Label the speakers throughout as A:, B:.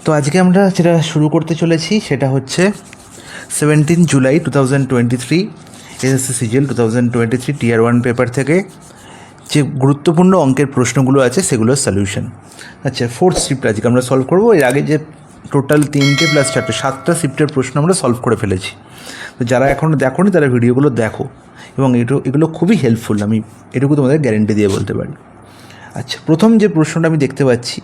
A: তো আজকে আমরা যেটা শুরু করতে চলেছি সেটা হচ্ছে 17 জুলাই 2023 এসএসসি সিজিএল 2023 টিয়ার 1 পেপার থেকে যে গুরুত্বপূর্ণ অঙ্কের প্রশ্নগুলো আছে সেগুলোর সলিউশন। আচ্ছা, ফোর্থ শিফট আজকে আমরা সলভ করবো। এর আগে যে টোটাল 3টে প্লাস 4টে 7টা শিফটের প্রশ্ন আমরা সলভ করে ফেলেছি। তো যারা এখনও দেখোনি তারা ভিডিওগুলো দেখো, এবং এগুলো খুবই হেল্পফুল, আমি এটুকু তোমাদের গ্যারেন্টি দিয়ে বলতে পারি। আচ্ছা, প্রথম যে প্রশ্নটা আমি দেখতে পাচ্ছি,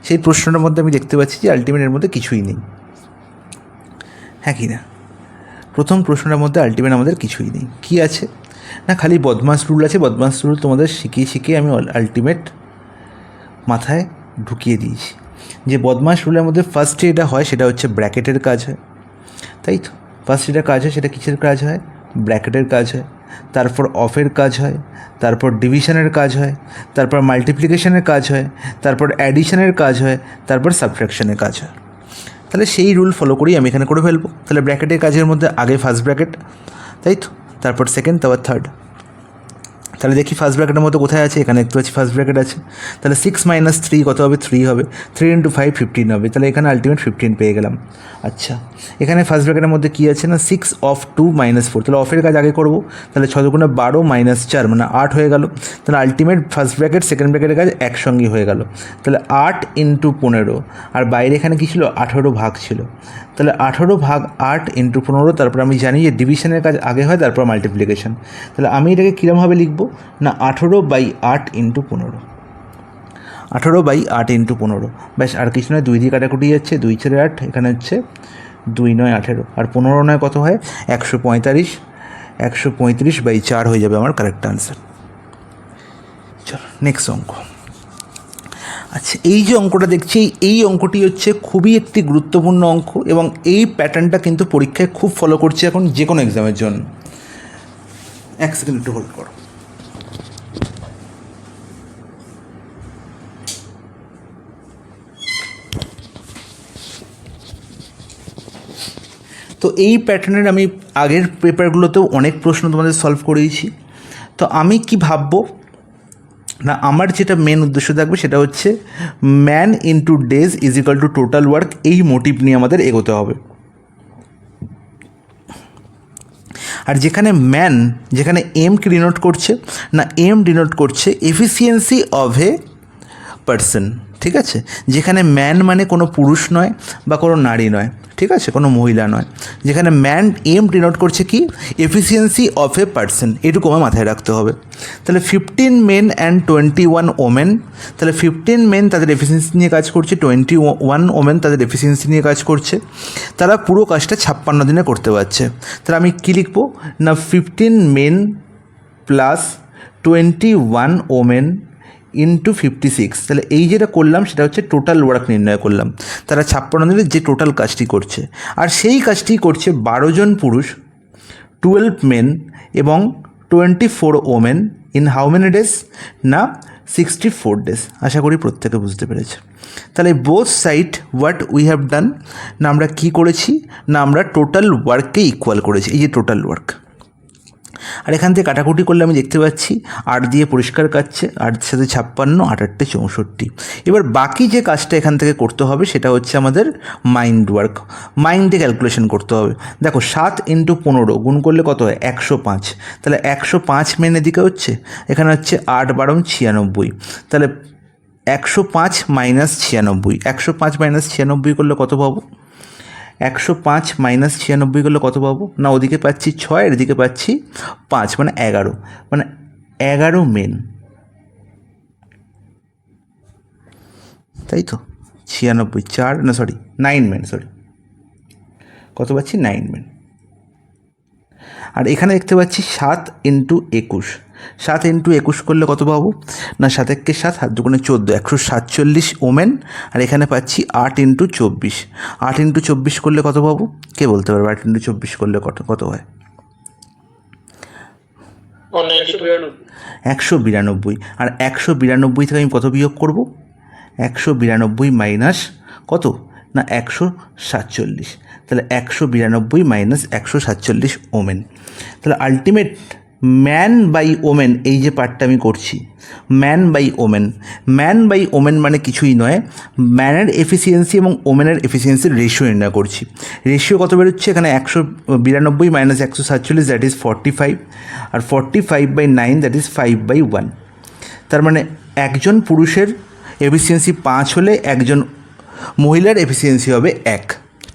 A: সেই প্রশ্নটার মধ্যে আমি দেখতে পাচ্ছি যে আলটিমেটের মধ্যে কিছুই নেই। হ্যাঁ কি না? প্রথম প্রশ্নটার মধ্যে আলটিমেট আমাদের কিছুই নেই। কি আছে না, খালি বদমাস রুল আছে। বদমাস রুল তোমাদের শিখিয়ে আমি আলটিমেট মাথায় ঢুকিয়ে দিয়েছি। যে বদমাস রুলের মধ্যে ফার্স্টে এটা হয় সেটা হচ্ছে ব্র্যাকেটের কাজ হয়, তাই তো? ফার্স্ট যেটা কাজ হয় সেটা কিসের কাজ হয়? ব্র্যাকেটের কাজ হয়। তারপর অফের কাজ হয়, তারপর ডিভিশনের কাজ হয়, তারপর মাল্টিপ্লিকেশনের কাজ হয়, তারপর অ্যাডিশনের কাজ হয়, তারপর সাবট্রাকশনের কাজ হয়। তাহলে সেই রুল ফলো করেই আমি এখানে করে ফেলবো। তাহলে ব্র্যাকেটের কাজের মধ্যে আগে ফার্স্ট ব্র্যাকেট, তাই তো? তারপর সেকেন্ড, তারপর থার্ড। তাহলে দেখি ফার্স্ট ব্র্যাকেটের মধ্যে কোথায় আছে। এখানে দেখতে পাচ্ছি ফার্স্ট ব্র্যাকেট আছে। তাহলে 6 - 3 কত হবে? 3 হবে। 3 × 5 15 হবে। তাহলে এখানে আলটিমেট 15 পেয়ে গেলাম। আচ্ছা, এখানে ফার্স্ট ব্র্যাকেটের মধ্যে কী আছে না, 6 of 2 - 4। তাহলে অফের কাজ আগে করবো। তাহলে 6 × 12 - 4 মানে 8 হয়ে গেল। তাহলে আলটিমেট ফার্স্ট ব্র্যাকেট সেকেন্ড ব্র্যাকেটের কাজ একসঙ্গে হয়ে গেল। তাহলে 8 × 15, আর বাইরে এখানে কী ছিল? 18 ভাগ ছিল। তাহলে 18 ভাগ 8 × 15। তারপর আমি জানি যে ডিভিশনের কাজ আগে হয়, তারপর মাল্টিপ্লিকেশন। তাহলে আমি এটাকে কীরমভাবে লিখবো না, 18/8 × 15। 18/8 × 15, ব্যাস। আর কিছু নয়, 2 দিয়ে কাটাকুটি যাচ্ছে, 2 × 8, এখানে হচ্ছে 2 × 9 18, আর 15 9 কত হয়? 135। 135/4 হয়ে যাবে আমার কারেক্ট আনসার। চলো নেক্সট অঙ্ক। আচ্ছা, এই যে অঙ্কটা দেখছি, এই অঙ্কটি হচ্ছে খুবই একটি গুরুত্বপূর্ণ অঙ্ক, এবং এই প্যাটার্নটা কিন্তু পরীক্ষায় খুব ফলো করছে এখন যে কোনো এক্সামের জন্য। এক সেকেন্ড একটু হোল্ড করো। তো এই প্যাটার্নের আমি আগের পেপারগুলোতেও অনেক প্রশ্ন তোমাদের সলভ করিয়েছি। তো আমি কি ভাববো না, আমার যেটা মেন উদ্দেশ্য থাকবে সেটা হচ্ছে man into days is equal two total work, এই মোটিভ নিয়ে আমাদের এগোতে হবে। আর যেখানে ম্যান, যেখানে এমকে ডিনোট করছে না, এম ডিনোট করছে এফিসিয়েন্সি অফ এ পার্সন, ঠিক আছে? যেখানে ম্যান মানে কোনো পুরুষ নয় বা কোনো নারী নয়, ঠিক আছে, কোনো মহিলা নয়। যেখানে ম্যান এম ডিনোট করছে কি? এফিসিয়েন্সি অফ এ পার্সন, এটুকু আমার মাথায় রাখতে হবে। তাহলে 15 মেন অ্যান্ড 21 ওমেন। তাহলে 15 মেন তাদের এফিসিয়েন্সি নিয়ে কাজ করছে, 21 ওমেন তাদের এফিসিয়েন্সি নিয়ে কাজ করছে। তারা পুরো কাজটা 56 দিনে করতে পারছে। তাহলে আমি কী লিখবো না, 15 মেন প্লাস 21 ওমেন ইন্টু 56। তাহলে এই যেটা করলাম সেটা হচ্ছে টোটাল ওয়ার্ক নির্ণয় করলাম। তারা 56 দিনে যে টোটাল কাজটি করছে, আর সেই কাজটি করছে 12 জন পুরুষ, 12 মেন এবং 24 women in how many days না, 64 ডেজ। আশা করি প্রত্যেকে বুঝতে পেরেছে। তাহলে both side what we have done না, আমরা কী করেছি না, আমরা টোটাল ওয়ার্ককে ইকুয়াল করেছি। এই যে টোটাল ওয়ার্ক, আর এখান থেকে কাটাকুটি করলে আমি দেখতে পাচ্ছি 8 দিয়ে পরিষ্কার কাটছে, 8 সাথে 56, 8 8 64। এবার বাকি যে কাজটা এখান থেকে করতে হবে সেটা হচ্ছে আমাদের মাইন্ড ওয়ার্ক, মাইন্ডে ক্যালকুলেশন করতে হবে। দেখো 7 × 15 গুণ করলে কত হয়? 105। তাহলে 105 মেনের দিকে হচ্ছে, এখানে হচ্ছে 8 × 12 96। তাহলে 105 - 96, 105 - 96 করলে কত পাবো? 105 - 96 করলে কত পাবো না, ওদিকে পাচ্ছি 6, এদিকে পাচ্ছি 5, মানে 11, মানে 11 মেন, তাই তো? 96 4 না, সরি 9 মেন, সরি কত পাচ্ছি? 9 মেন। আর এখানে দেখতে পাচ্ছি 7 × 21, 7 × 21 করলে কত পাবো না, 7 × 7 7 × 14, 147 ওমেন। আর এখানে পাচ্ছি 8 × 24, 8 × 24 করলে কত পাবো? কে বলতে পারবে 8 × 24 করলে কত হয়? 192। আর 192 থেকে আমি কত বিয়োগ করব? 192 মাইনাস কত না, 147। তাহলে 192 - 147 ওমেন। তাহলে আলটিমেট ম্যান বাই ওমেন, এই যে পার্টটা আমি করছি, man by women, man by women মানে কিছুই নয়, ম্যানের এফিসিয়েন্সি এবং ওমেনের এফিসিয়েন্সির রেশিও নির্ণয় করছি। রেশিও কত বেরোচ্ছে এখানে, 192 মাইনাস 147, দ্যাট ইজ 45, আর 45/9 দ্যাট ইজ 5/1। তার মানে একজন পুরুষের এফিসিয়েন্সি 5 হলে একজন মহিলার এফিসিয়েন্সি হবে 1।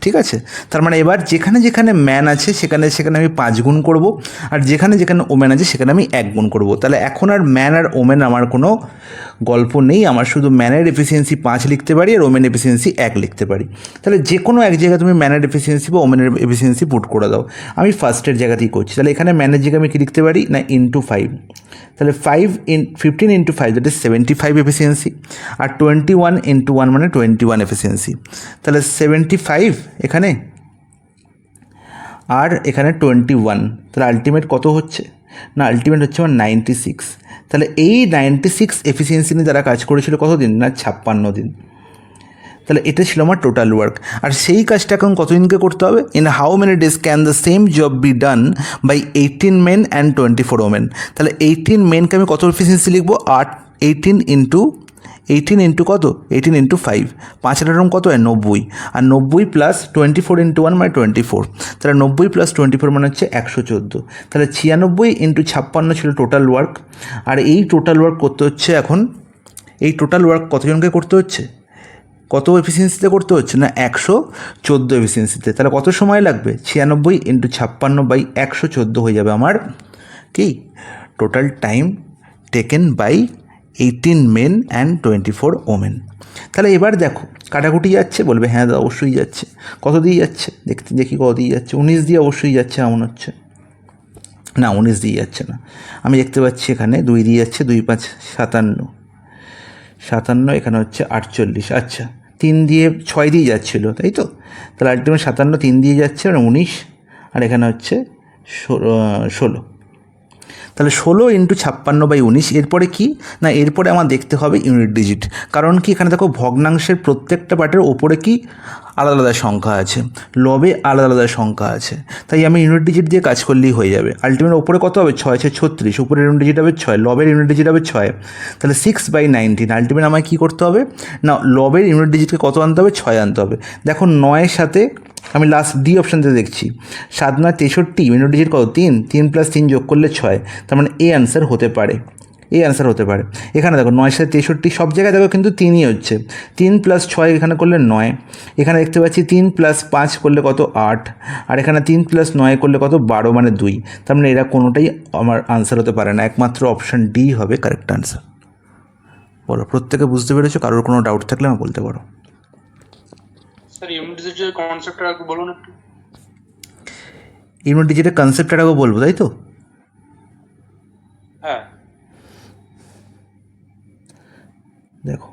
A: ঠিক আছে, তার মানে এবার যেখানে যেখানে ম্যান আছে সেখানে সেখানে আমি 5 গুণ করব, আর যেখানে যেখানে ওমেন আছে সেখানে আমি 1 গুণ করব। তাহলে এখন আর ম্যান আর ওমেন আমার কোনো গল্প নেই, আমার শুধু ম্যানের এফিসিয়েন্সি 5 লিখতে পারি আর ওমেন এফিসিয়েন্সি 1 লিখতে পারি। তাহলে যে কোনো এক জায়গায় তুমি ম্যানের এফিসিয়েন্সি বা ওমেনের এফিসিয়েন্সি পুট করে দাও। আমি ফার্স্টের জায়গাতেই করছি, তাহলে এখানে ম্যানের জায়গায় আমি কী লিখতে পারি না, ইন্টু 5। তাহলে 15 ইন্টু 5 দ্যাট ইজ 75 এফিসিয়েন্সি, আর 21 ইন্টু 1 মানে 21 এফিসিয়েন্সি। তাহলে 75 এখানে আর এখানে 21, তাহলে আলটিমেট কত হচ্ছে না, আলটিমেট হচ্ছে আমার 96। তাহলে এই 96 এফিসিয়েন্সি নিয়ে যারা কাজ করেছিল কতদিন না, 56 দিন। তাহলে এটা ছিল আমার টোটাল ওয়ার্ক। আর সেই কাজটা এখন কতদিনকে করতে হবে, in how many days can the same job be done by 18 men and 24 women. তাহলে 18 মেনকে আমি কত এফিসিয়েন্সি লিখবো, 18 ইন্টু কত, 18 ইন্টু 5, 5 এরকম কত হয় 90, আর 90 প্লাস 24 ইন্টু 1 মানে 24, তাহলে 90 প্লাস 24 মানে হচ্ছে 114। তাহলে 96 ইন্টু 56 ছিল টোটাল ওয়ার্ক। আর এই টোটাল ওয়ার্ক করতে হচ্ছে এখন, এই টোটাল ওয়ার্ক কতজনকে করতে হচ্ছে, কত এফিসিয়েন্সিতে করতে হচ্ছে না, 114 এফিসিয়েন্সিতে। তাহলে কত সময় লাগবে, 96 ইন্টু 56/114 হয়ে যাবে আমার কি total time taken by 18 men and 24 women. তাহলে এবার দেখো কাটাকুটি যাচ্ছে, বলবে হ্যাঁ দাদা অবশ্যই যাচ্ছে। কত দিয়ে যাচ্ছে দেখি কত দিয়ে যাচ্ছে, 19 দিয়ে অবশ্যই যাচ্ছে এমন হচ্ছে না, 19 দিয়ে যাচ্ছে না, আমি দেখতে পাচ্ছি এখানে 2 দিয়ে যাচ্ছে, 2 5 57, এখানে হচ্ছে 48, আচ্ছা 3 দিয়ে 6 দিয়ে যাচ্ছিলো তাই তো, তাহলে আলটিমেট 57 3 দিয়ে যাচ্ছে মানে 19, আর এখানে হচ্ছে 16। তাহলে 16 ইন্টু 56/19, এরপরে কি না, এরপরে আমার দেখতে হবে ইউনিট ডিজিট। কারণ কি এখানে দেখো ভগ্নাংশের প্রত্যেকটা পার্টের ওপরে কি আলাদা আলাদা সংখ্যা আছে, লবে আলাদা আলাদা সংখ্যা আছে, তাই আমি ইউনিট ডিজিট দিয়ে কাজ করলেই হয়ে যাবে। আলটিমেট ওপরে কত হবে, 6 6 36, উপরের ইউনিট ডিজিট হবে 6, লবের ইউনিট ডিজিট হবে 6, তাহলে 6/19। আলটিমেট আমায় কী করতে হবে না, লবের ইউনিট ডিজিটকে কত আনতে হবে, 6 আনতে হবে। দেখো 9-এর সাথে আমি লাস্ট ডি অপশানতে দেখছি 7 9 63, ইউনিট ডিজিট কত 3, 3 + 3 যোগ করলে 6, তার মানে এই অ্যান্সার হতে পারে, এই অ্যান্সার হতে পারে। এখানে দেখো 9 7 63 সব জায়গায় দেখো কিন্তু 3ই হচ্ছে, 3 + 6 এখানে করলে 9, এখানে দেখতে পাচ্ছি 3 + 5 করলে কত 8, আর এখানে 3 + 9 করলে কত 12 মানে 2, তার মানে এরা কোনোটাই আমার আনসার হতে পারে না, একমাত্র অপশান ডি হবে কারেক্ট আনসার। বলো প্রত্যেকে বুঝতে পেরেছো, কারোর কোনো ডাউট থাকলে আমি বলতে পারো।
B: স্যার ইউনিট ডিজিটের কনসেপ্টটা একটু বলুন একটু।
A: ইউনিট ডিজিটের কনসেপ্টটা আগে বলবো তাই তো,
B: হ্যাঁ
A: দেখো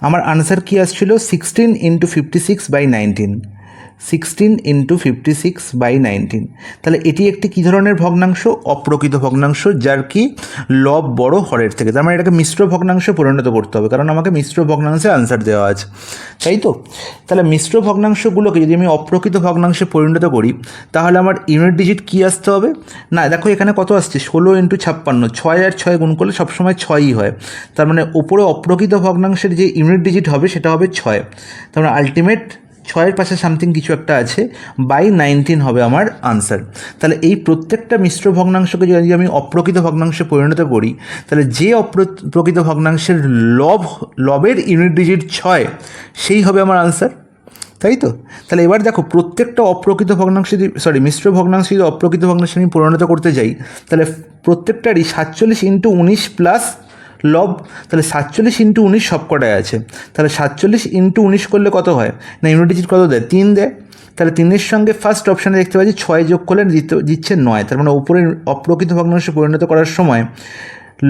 A: আমার আনসার কি আসছিল 16 ইন্টু 56/19, 16 ইন্টু 56/19। তাহলে এটি একটি কী ধরনের ভগ্নাংশ, অপ্রকৃত ভগ্নাংশ, যার কি লব বড় হরের থেকে, তার মানে এটাকে মিশ্র ভগ্নাংশে পরিণত করতে হবে, কারণ আমাকে মিশ্র ভগ্নাংশে আনসার দেওয়া আছে তাই তো। তাহলে মিশ্র ভগ্নাংশগুলোকে যদি আমি অপ্রকৃত ভগ্নাংশে পরিণত করি তাহলে আমার ইউনিট ডিজিট কী আসতে হবে না, দেখো এখানে কত আসছে 16 ইন্টু 56, 6 আর 6 গুণ করলে সবসময় 6ই হয়, তার মানে ওপরে অপ্রকৃত ভগ্নাংশের যে ইউনিট ডিজিট হবে সেটা হবে 6, তার মানে আলটিমেট 6-এর পাশে সামথিং কিছু একটা আছে, /19 হবে আমার আনসার। তাহলে এই প্রত্যেকটা মিশ্র ভগ্নাংশকে যদি আমি অপ্রকৃত ভগ্নাংশে পরিণত করি তাহলে যে অপ্রকৃত ভগ্নাংশের লবের ইউনিট ডিজিট 6 সেই হবে আমার আনসার তাই তো। তাহলে এবার দেখো প্রত্যেকটা অপ্রকৃত ভগ্নাংশ যদি মিশ্র ভগ্নাংশ যদি অপ্রকৃত ভগ্নাংশে আমি পরিণত করতে যাই তাহলে প্রত্যেকটারই 47 ইন্টু 19 প্লাস লব, তাহলে 47 ইন্টু 19 সব কটায় আছে, তাহলে 47 ইন্টু 19 করলে কত হয় না, ইউনিট ডিজিট কত দেয় 3 দেয়, তাহলে 3-এর সঙ্গে ফার্স্ট অপশানে দেখতে পাচ্ছি 6 যোগ করলে দিচ্ছে 9, তার মানে উপরে অপ্রকৃত ভগ্নাংশে পরিণত করার সময়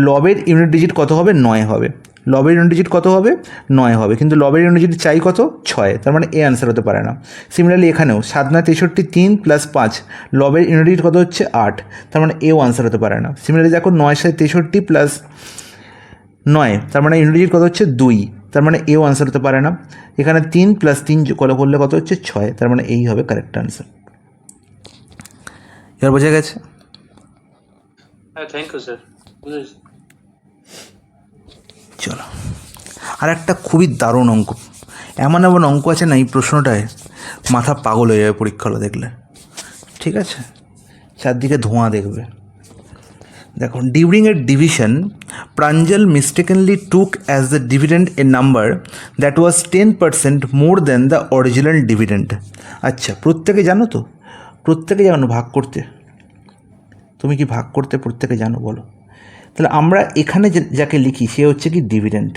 A: লবের ইউনিট ডিজিট কত হবে 9 হবে, লবের ইউনিট ডিজিট কত হবে 9 হবে, কিন্তু লবের ইউনিট ডিজিট চাই কত 6, তার মানে এ আনসার হতে পারে না। সিমিলারলি এখানেও 7 9 63, 3 + 5, লবের ইউনিট ডিজিট কত হচ্ছে 8, তার মানে এও আনসার হতে পারে না। সিমিলারলি দেখো 9 7 63 প্লাস 9, তার মানে ইউনিট ডিজিট কত হচ্ছে 2, তার মানে এও আনসার হতে পারে না। এখানে 3 + 3 করলে কত হচ্ছে 6, তার মানে এই হবে কারেক্ট আনসার। এবার বোঝা গেছে?
B: থ্যাংক ইউ স্যার, বুঝেছি।
A: চলো, আর একটা খুবই দারুণ অঙ্ক, এমন এমন অঙ্ক আছে না এই প্রশ্নটায় মাথা পাগল হয়ে যাবে পরীক্ষা হলো দেখলে। ঠিক আছে, চারদিকে ধোঁয়া দেখবে। দেখো, during a division Pranjal mistakenly took as the dividend a number that was 10% more than the original dividend. আচ্ছা, প্রত্যেকে জানো তো? প্রত্যেকে জানো ভাগ করতে? তুমি কি ভাগ করতে প্রত্যেকে জানো বলো? তাহলে আমরা এখানে যাকে লিখি সে হচ্ছে কি ডিভিডেন্ড,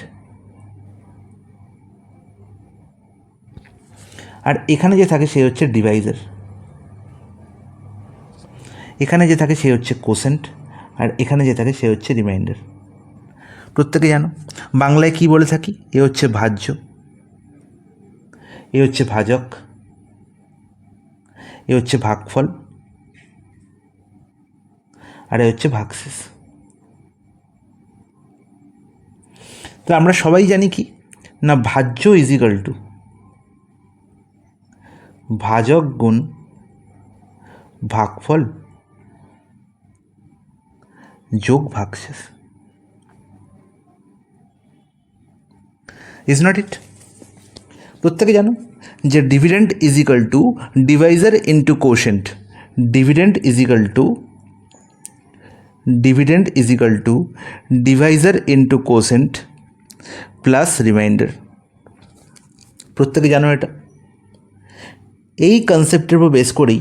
A: আর এখানে যে থাকে সে হচ্ছে ডিভাইজার, এখানে যে থাকে সে হচ্ছে কোসেন্ট, আর এখানে যে থাকে সে হচ্ছে রিমাইন্ডার। প্রত্যেকে জানো বাংলায় কি বলে থাকি? এ হচ্ছে ভাজ্য, এ হচ্ছে ভাজক, এ হচ্ছে ভাগফল, আর এ হচ্ছে ভাগশেষ। তো আমরা সবাই জানি কি না, ভাজ্য ইজিক্যাল টু ভাজক গুণ ভাগফল যোগ ভাগশেষ। ইজ নট ইট? প্রত্যেকে জানো যে dividend is equal two Deviser into quotient, dividend is equal two Deviser into quotient plus reminder. প্রত্যেকে জানো এটা। এই কনসেপ্টের উপর বেস করেই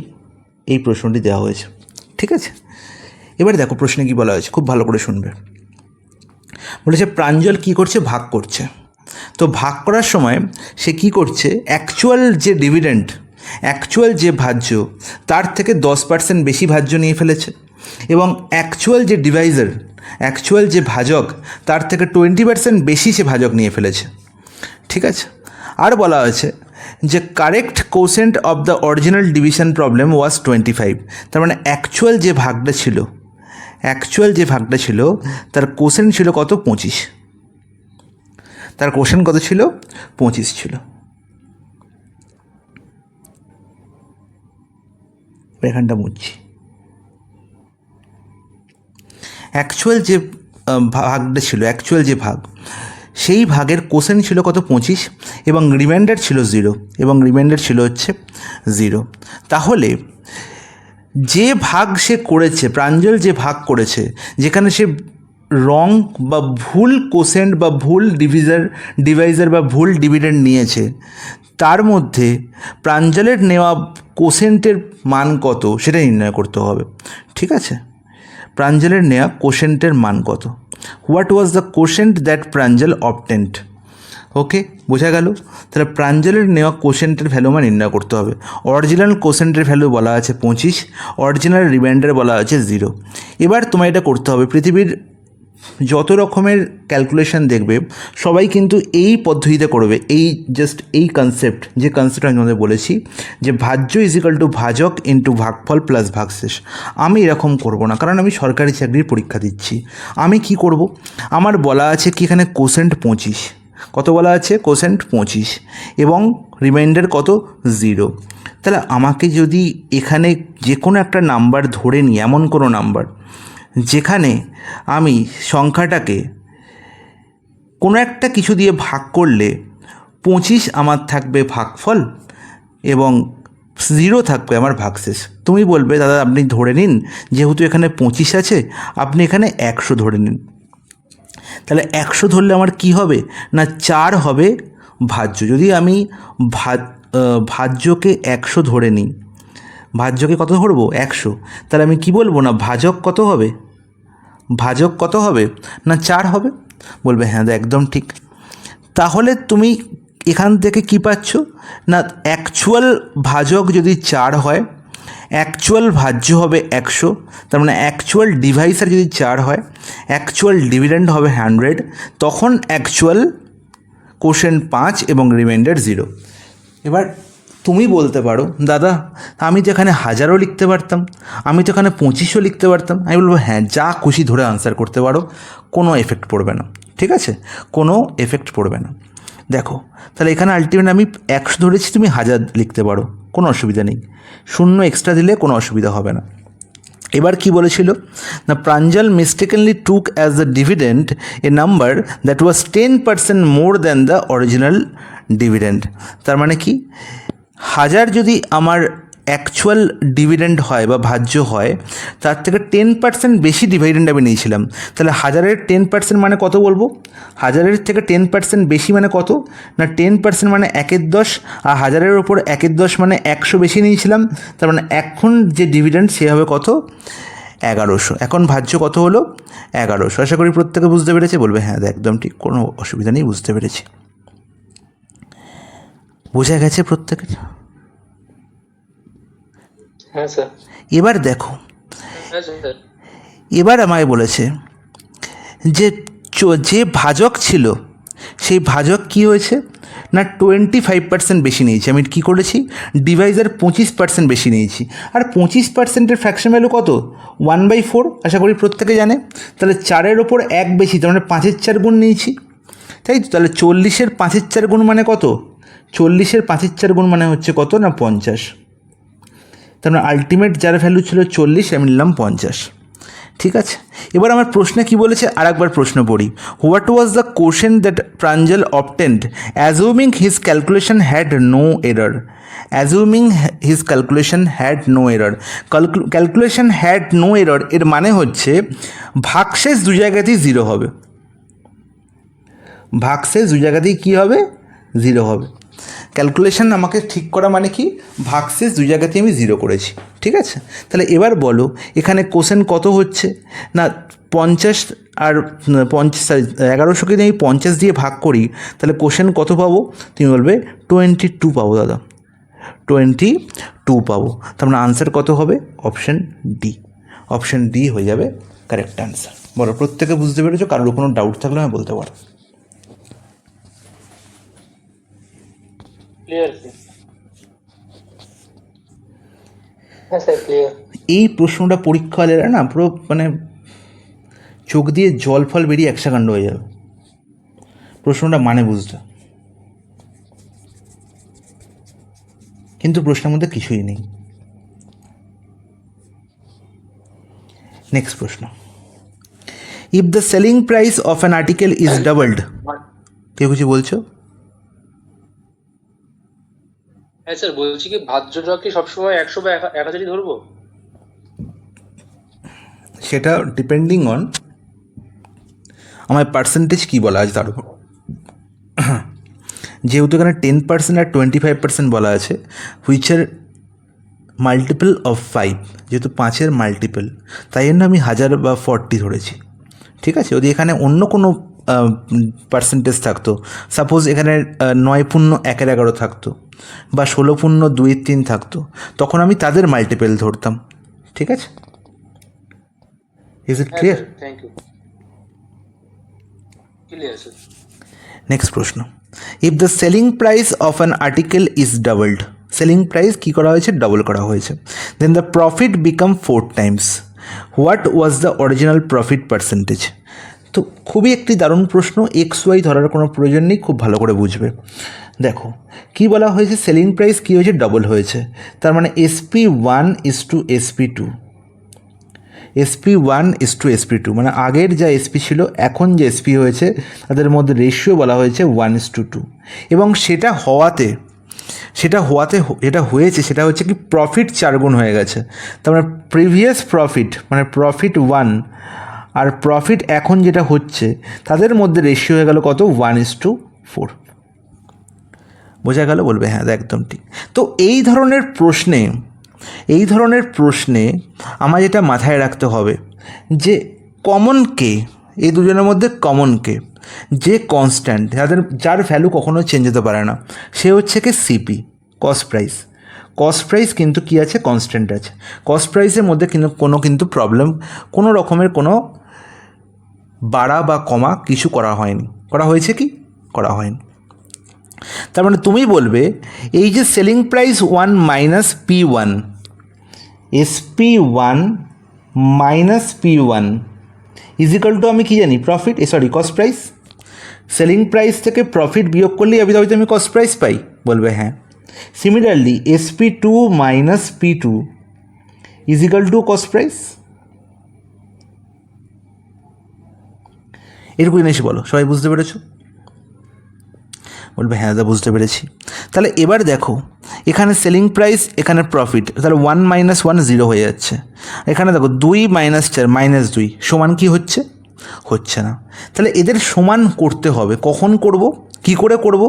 A: এই প্রশ্নটি দেওয়া হয়েছে। ঠিক আছে, এবার দেখো প্রশ্নে কি বলা হয়েছে, খুব ভালো করে শুনবে। বলেছে প্রাঞ্জল কি করছে? ভাগ করছে। তো ভাগ করার সময় সে কি করছে? অ্যাকচুয়াল যে ডিভিডেন্ড, অ্যাকচুয়াল যে ভাজ্য, তার থেকে 10% বেশি ভাজ্য নিয়ে ফেলেছে, এবং অ্যাকচুয়াল যে ডিভাইজার, অ্যাকচুয়াল যে ভাজক, তার থেকে 20% বেশি সে ভাজক নিয়ে ফেলেছে। ঠিক আছে, আর বলা হয়েছে যে correct quotient of the original division problem was 25। তার মানে অ্যাকচুয়াল যে ভাগটা ছিল তার কোসেন্ট ছিল কত? 25। তার কোসেন্ট কত ছিল? 25 ছিল। এখানটা মুছছি। অ্যাকচুয়াল যে ভাগটা ছিল, অ্যাকচুয়াল যে ভাগ, সেই ভাগের কোসেন্ট ছিল কত? 25, এবং রিমাইন্ডার ছিল 0, তাহলে যে ভাগ সে করেছে, প্রাঞ্জল যে ভাগ করেছে, যেখানে সে রং বা ভুল কোসেন্ট বা ভুল ডিভাইজার বা ভুল ডিভিডেন্ড নিয়েছে, তার মধ্যে প্রাঞ্জলের নেওয়া কোসেন্টের মান কত সেটা নির্ণয় করতে হবে। ঠিক আছে, প্রাঞ্জলের নেওয়া কোসেন্টের মান কত? What was the quotient that Pranjal obtained? Okay, বোঝা গেল? তাহলে প্রাঞ্জলের নেওয়া কোসেন্টের ভ্যালু আমার নির্ণয় করতে হবে। অরিজিনাল কোসেন্টের ভ্যালু বলা আছে 25, অরিজিনাল রিমাইন্ডার বলা আছে 0। এবার তোমায় এটা করতে হবে। পৃথিবীর যত রকমের ক্যালকুলেশন দেখবে সবাই কিন্তু এই পদ্ধতিতে করবে, এই কনসেপ্ট, যে কনসেপ্ট আমি তোমাদের বলেছি যে ভাজ্য ইজিক্যাল টু ভাজক ইন্টু ভাগফল প্লাস ভাগশেষ। আমি এরকম করব না, কারণ আমি সরকারি চাকরির পরীক্ষা দিচ্ছি। আমি কি করব? আমার বলা আছে কি এখানে কোসেন্ট 25, কত বলা আছে? কোসেন্ট 25, এবং রিমাইন্ডার কত? 0। তাহলে আমাকে যদি এখানে যে কোনো একটা নাম্বার ধরে নিই, এমন কোনো নাম্বার যেখানে আমি সংখ্যাটাকে কোনো একটা কিছু দিয়ে ভাগ করলে 25 আমার থাকবে ভাগফল এবং 0 থাকবে আমার ভাগশেষ। তুমি বলবে দাদা আপনি ধরে নিন, যেহেতু এখানে 25 আছে আপনি এখানে 100 ধরে নিন। তাহলে 100 ধরলে আমার কি হবে না 4 হবে ভাজ্য। যদি আমি ভাজ্যকে 100 ধরে নিই, ভাজ্যকে কত ধরবো? 100। তাহলে আমি কি বলবো না ভাজক কত হবে? ভাজক কত হবে না 4 হবে। বলবে হ্যাঁ একদম ঠিক। তাহলে তুমি এখান থেকে কি পাচ্ছ না অ্যাকচুয়াল ভাজক যদি 4 হয়, অ্যাকচুয়াল ভাজ্য হবে 100, তার মানে অ্যাকচুয়াল ডিভাইসার যদি 4 হয়, অ্যাকচুয়াল ডিভিডেন্ড হবে 100, তখন অ্যাকচুয়াল কোশেন্ট 5 এবং রিমাইন্ডার 0। এবার তুমি বলতে পারো দাদা আমি তো এখানে 1000ও লিখতে পারতাম, আমি তো এখানে 25ও লিখতে পারতাম। আমি বলবো হ্যাঁ, যা খুশি ধরে আনসার করতে পারো, কোনো এফেক্ট পড়বে না। ঠিক আছে, কোনো এফেক্ট পড়বে না। দেখো তাহলে এখানে আলটিমেট আমি 100 ধরেছি, তুমি 1000 লিখতে পারো, কোনো অসুবিধা নেই। 0 এক্সট্রা দিলে কোনো অসুবিধা হবে না। এবার কি বলেছিল না, Pranjal mistakenly took as the dividend a number that was 10% more than the original dividend. তার মানে কি, 1000 যদি আমার অ্যাকচুয়াল ডিভিডেন্ড হয় বা ভাজ্য হয়, তার থেকে 10% বেশি ডিভিডেন্ড আমি নিয়েছিলাম। তাহলে 1000-এর 10% মানে কত বলবো? 1000-এর থেকে 10% বেশি মানে কত না, 10% মানে 1/10, আর 1000-এর ওপর 1/10 মানে 100 বেশি নিয়েছিলাম। তার মানে এখন যে ডিভিডেন্ড সে হবে কত? 1100। এখন ভাজ্য কত হলো? 1100। আশা করি প্রত্যেকে বুঝতে পেরেছে। বলবে হ্যাঁ একদম ঠিক, কোনো অসুবিধা নেই, বুঝতে পেরেছি। বোঝা গেছে প্রত্যেকের?
B: হ্যাঁ স্যার।
A: এবার দেখো,
B: হ্যাঁ স্যার।
A: এবার আমায় বলেছে যে যে ভাজক ছিল সেই ভাজক কি হয়েছে না 25% বেশি নিয়েছি। আমি কী করেছি? ডিভাইজার 25% বেশি নিয়েছি। আর 25%-এর ফ্র্যাকশন ভ্যালু কত? 1/4। আশা করি প্রত্যেকে জানে। তাহলে 4-এর ওপর 1 বেশি, তার মানে 5-এর 4 গুণ নিয়েছি, তাই তো? তাহলে 40-এর 5-এর 4 গুণ মানে কত? 40-এর 5-এর 4 গুণ মানে হচ্ছে কত না 50। তার মানে আলটিমেট যার ভ্যালু ছিল 40, আমি নিলাম 50। ঠিক আছে, এবার আমার প্রশ্নে কি বলেছে আর একবার প্রশ্ন পড়ি। What was the question that Pranjal obtained assuming his calculation had no error? Assuming his calculation had no error, calculation had no error এর মানে হচ্ছে ভাগশেষ দু জায়গাতেই 0 হবে। ভাগশেষ দু জায়গাতেই কী হবে? 0 হবে। ক্যালকুলেশন আমাকে ঠিক করা মানে কি, ভাগশেষ দু জায়গাতেই আমি 0 করেছি। ঠিক আছে, তাহলে এবার বলো এখানে কোশ্চেন কত হচ্ছে না 50 আর 1100কে যদি আমি 50 দিয়ে ভাগ করি তাহলে কোশ্চেন কত পাবো? তুমি বলবে 22 পাবো দাদা, 22 পাবো। তার মানে আনসার কত হবে? Option D. অপশান ডি হয়ে যাবে কারেক্ট আনসার। বলো প্রত্যেকে বুঝতে পেরেছো? কারোর কোনো ডাউট থাকলে আমি বলতে পারো।
B: ক্লিয়ার? হ্যাঁ স্যার ক্লিয়ার।
A: এই প্রশ্নটা পরীক্ষা হলে না পুরো মানে চোখ দিয়ে জল ফল বেরিয়ে একসাকাণ্ড হয়ে যাবে। প্রশ্নটা মানে বুঝতে, কিন্তু প্রশ্নের মধ্যে কিছুই নেই। নেক্সট প্রশ্ন, if the selling price of an article is doubled. কেউ কিছু বলছো?
B: হ্যাঁ স্যার বলছি কি, ভাজ্যটা কি সবসময় 100 বা 1000ই ধরবো?
A: সেটা ডিপেন্ডিং অন আমার পার্সেন্টেজ কী বলা আছে তার উপর। যেহেতু এখানে 10% আর 25% বলা আছে, হুইচের মাল্টিপল অফ 5, যেহেতু 5-এর মাল্টিপল, তাই জন্য আমি 1000 বা 40 ধরেছি। ঠিক আছে, যদি এখানে অন্য কোনো পার্সেন্টেজ থাকতো, সাপোজ এখানে 9.1 থাকতো বা 16.2 থাকতো, তখন আমি তাদের মাল্টিপল ধরতাম। ঠিক আছে, is it clear?
B: Thank you. Clear sir.
A: Next প্রশ্ন, if the selling price of an article is doubled, selling price কী করা হয়েছে? ডাবল করা হয়েছে। Then the profit become 4 times, what was the original profit percentage? তো খুবই একটি দারুণ প্রশ্ন, XY ধরার কোনো প্রয়োজন নেই, খুব ভালো করে বুঝবে। দেখো কি বলা হয়েছে, সেলিং প্রাইস কী হয়েছে? ডবল হয়েছে। তার মানে SP1 is to SP2, SP1 is to SP2, মানে আগের যা SP ছিল এখন যে SP হয়েছে তাদের মধ্যে রেশিও বলা হয়েছে 1:2। এবং সেটা হওয়াতে যেটা হয়েছে সেটা হচ্ছে কি প্রফিট 4 গুণ হয়ে গেছে। তার মানে প্রিভিয়াস প্রফিট মানে প্রফিট 1 আর প্রফিট এখন যেটা হচ্ছে তাদের মধ্যে রেশিও হয়ে গেল কত? 1:4। বোঝা গেল? বলবে হ্যাঁ একদম ঠিক। তো এই ধরনের প্রশ্নে আমার যেটা মাথায় রাখতে হবে যে কমন কে, এই দুজনের মধ্যে কমন কে, যে কনস্ট্যান্ট যার ভ্যালু কখনো চেঞ্জ হতে পারে না, সে হচ্ছে কি CP, cost price. Cost price কিন্তু কী আছে? কনস্ট্যান্ট আছে। কস্ট প্রাইসের মধ্যে কিন্তু প্রবলেম, কোনো রকমের কোনো বাড়া বা কমা কিছু করা হয়নি। করা হয়েছে কি? করা হয়নি। তার মানে তুমি বলবে এই যে selling price 1 minus P1, SP1 minus P1 is equal to আমি কী জানি? Profit, cost price. Selling price থেকে প্রফিট বিয়োগ করলেই হয়তো আমি কস্ট প্রাইস পাই। বলবে হ্যাঁ। Similarly SP2 minus P2 is equal to cost price. এটুকু জিনিস বলো, সবাই বুঝতে পেরেছো? বলবে হ্যাঁ দাদা বুঝতে পেরেছি। তাহলে এবার দেখো, এখানে সেলিং প্রাইস, এখানে প্রফিট, তাহলে 1 - 1 0 হয়ে যাচ্ছে। এখানে দেখো 2 - 4 -2 সমান কি হচ্ছে? হচ্ছে না। তাহলে এদের সমান করতে হবে। কখন করব? কি করে করব?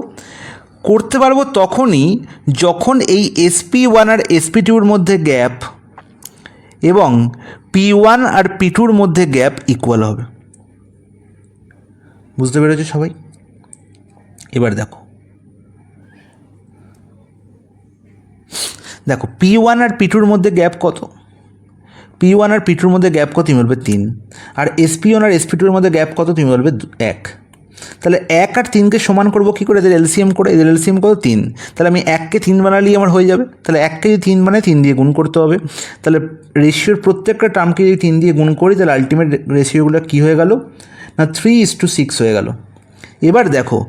A: করতে পারবো তখনই যখন এই SP1 আর SP2-র মধ্যে গ্যাপ এবং P1 আর P2-র মধ্যে গ্যাপ ইকুয়াল হবে। বুঝতে পেরেছো সবাই? এবার দেখো, দেখো P1 আর P2-র মধ্যে গ্যাপ কত? P1 আর P2-র মধ্যে গ্যাপ কত? তুমি বলবে 3। আর SP1 আর SP2-এর মধ্যে গ্যাপ কত? তুমি বলবে 1। তাহলে 1 আর 3কে সমান করবো কী করে? এদের এলসিএম করে। এদের এলসিএম কত? 3। তাহলে আমি 1কে 3 বানালেই আমার হয়ে যাবে। তাহলে 1কে যদি 3 বানাই, 3 দিয়ে গুণ করতে হবে। তাহলে রেশিওর প্রত্যেকটা টার্মকে যদি 3 দিয়ে গুণ করি, তাহলে আলটিমেট রেশিওগুলো কী হয়ে গেল? না 3:6 হয়ে গেল। এবার দেখো,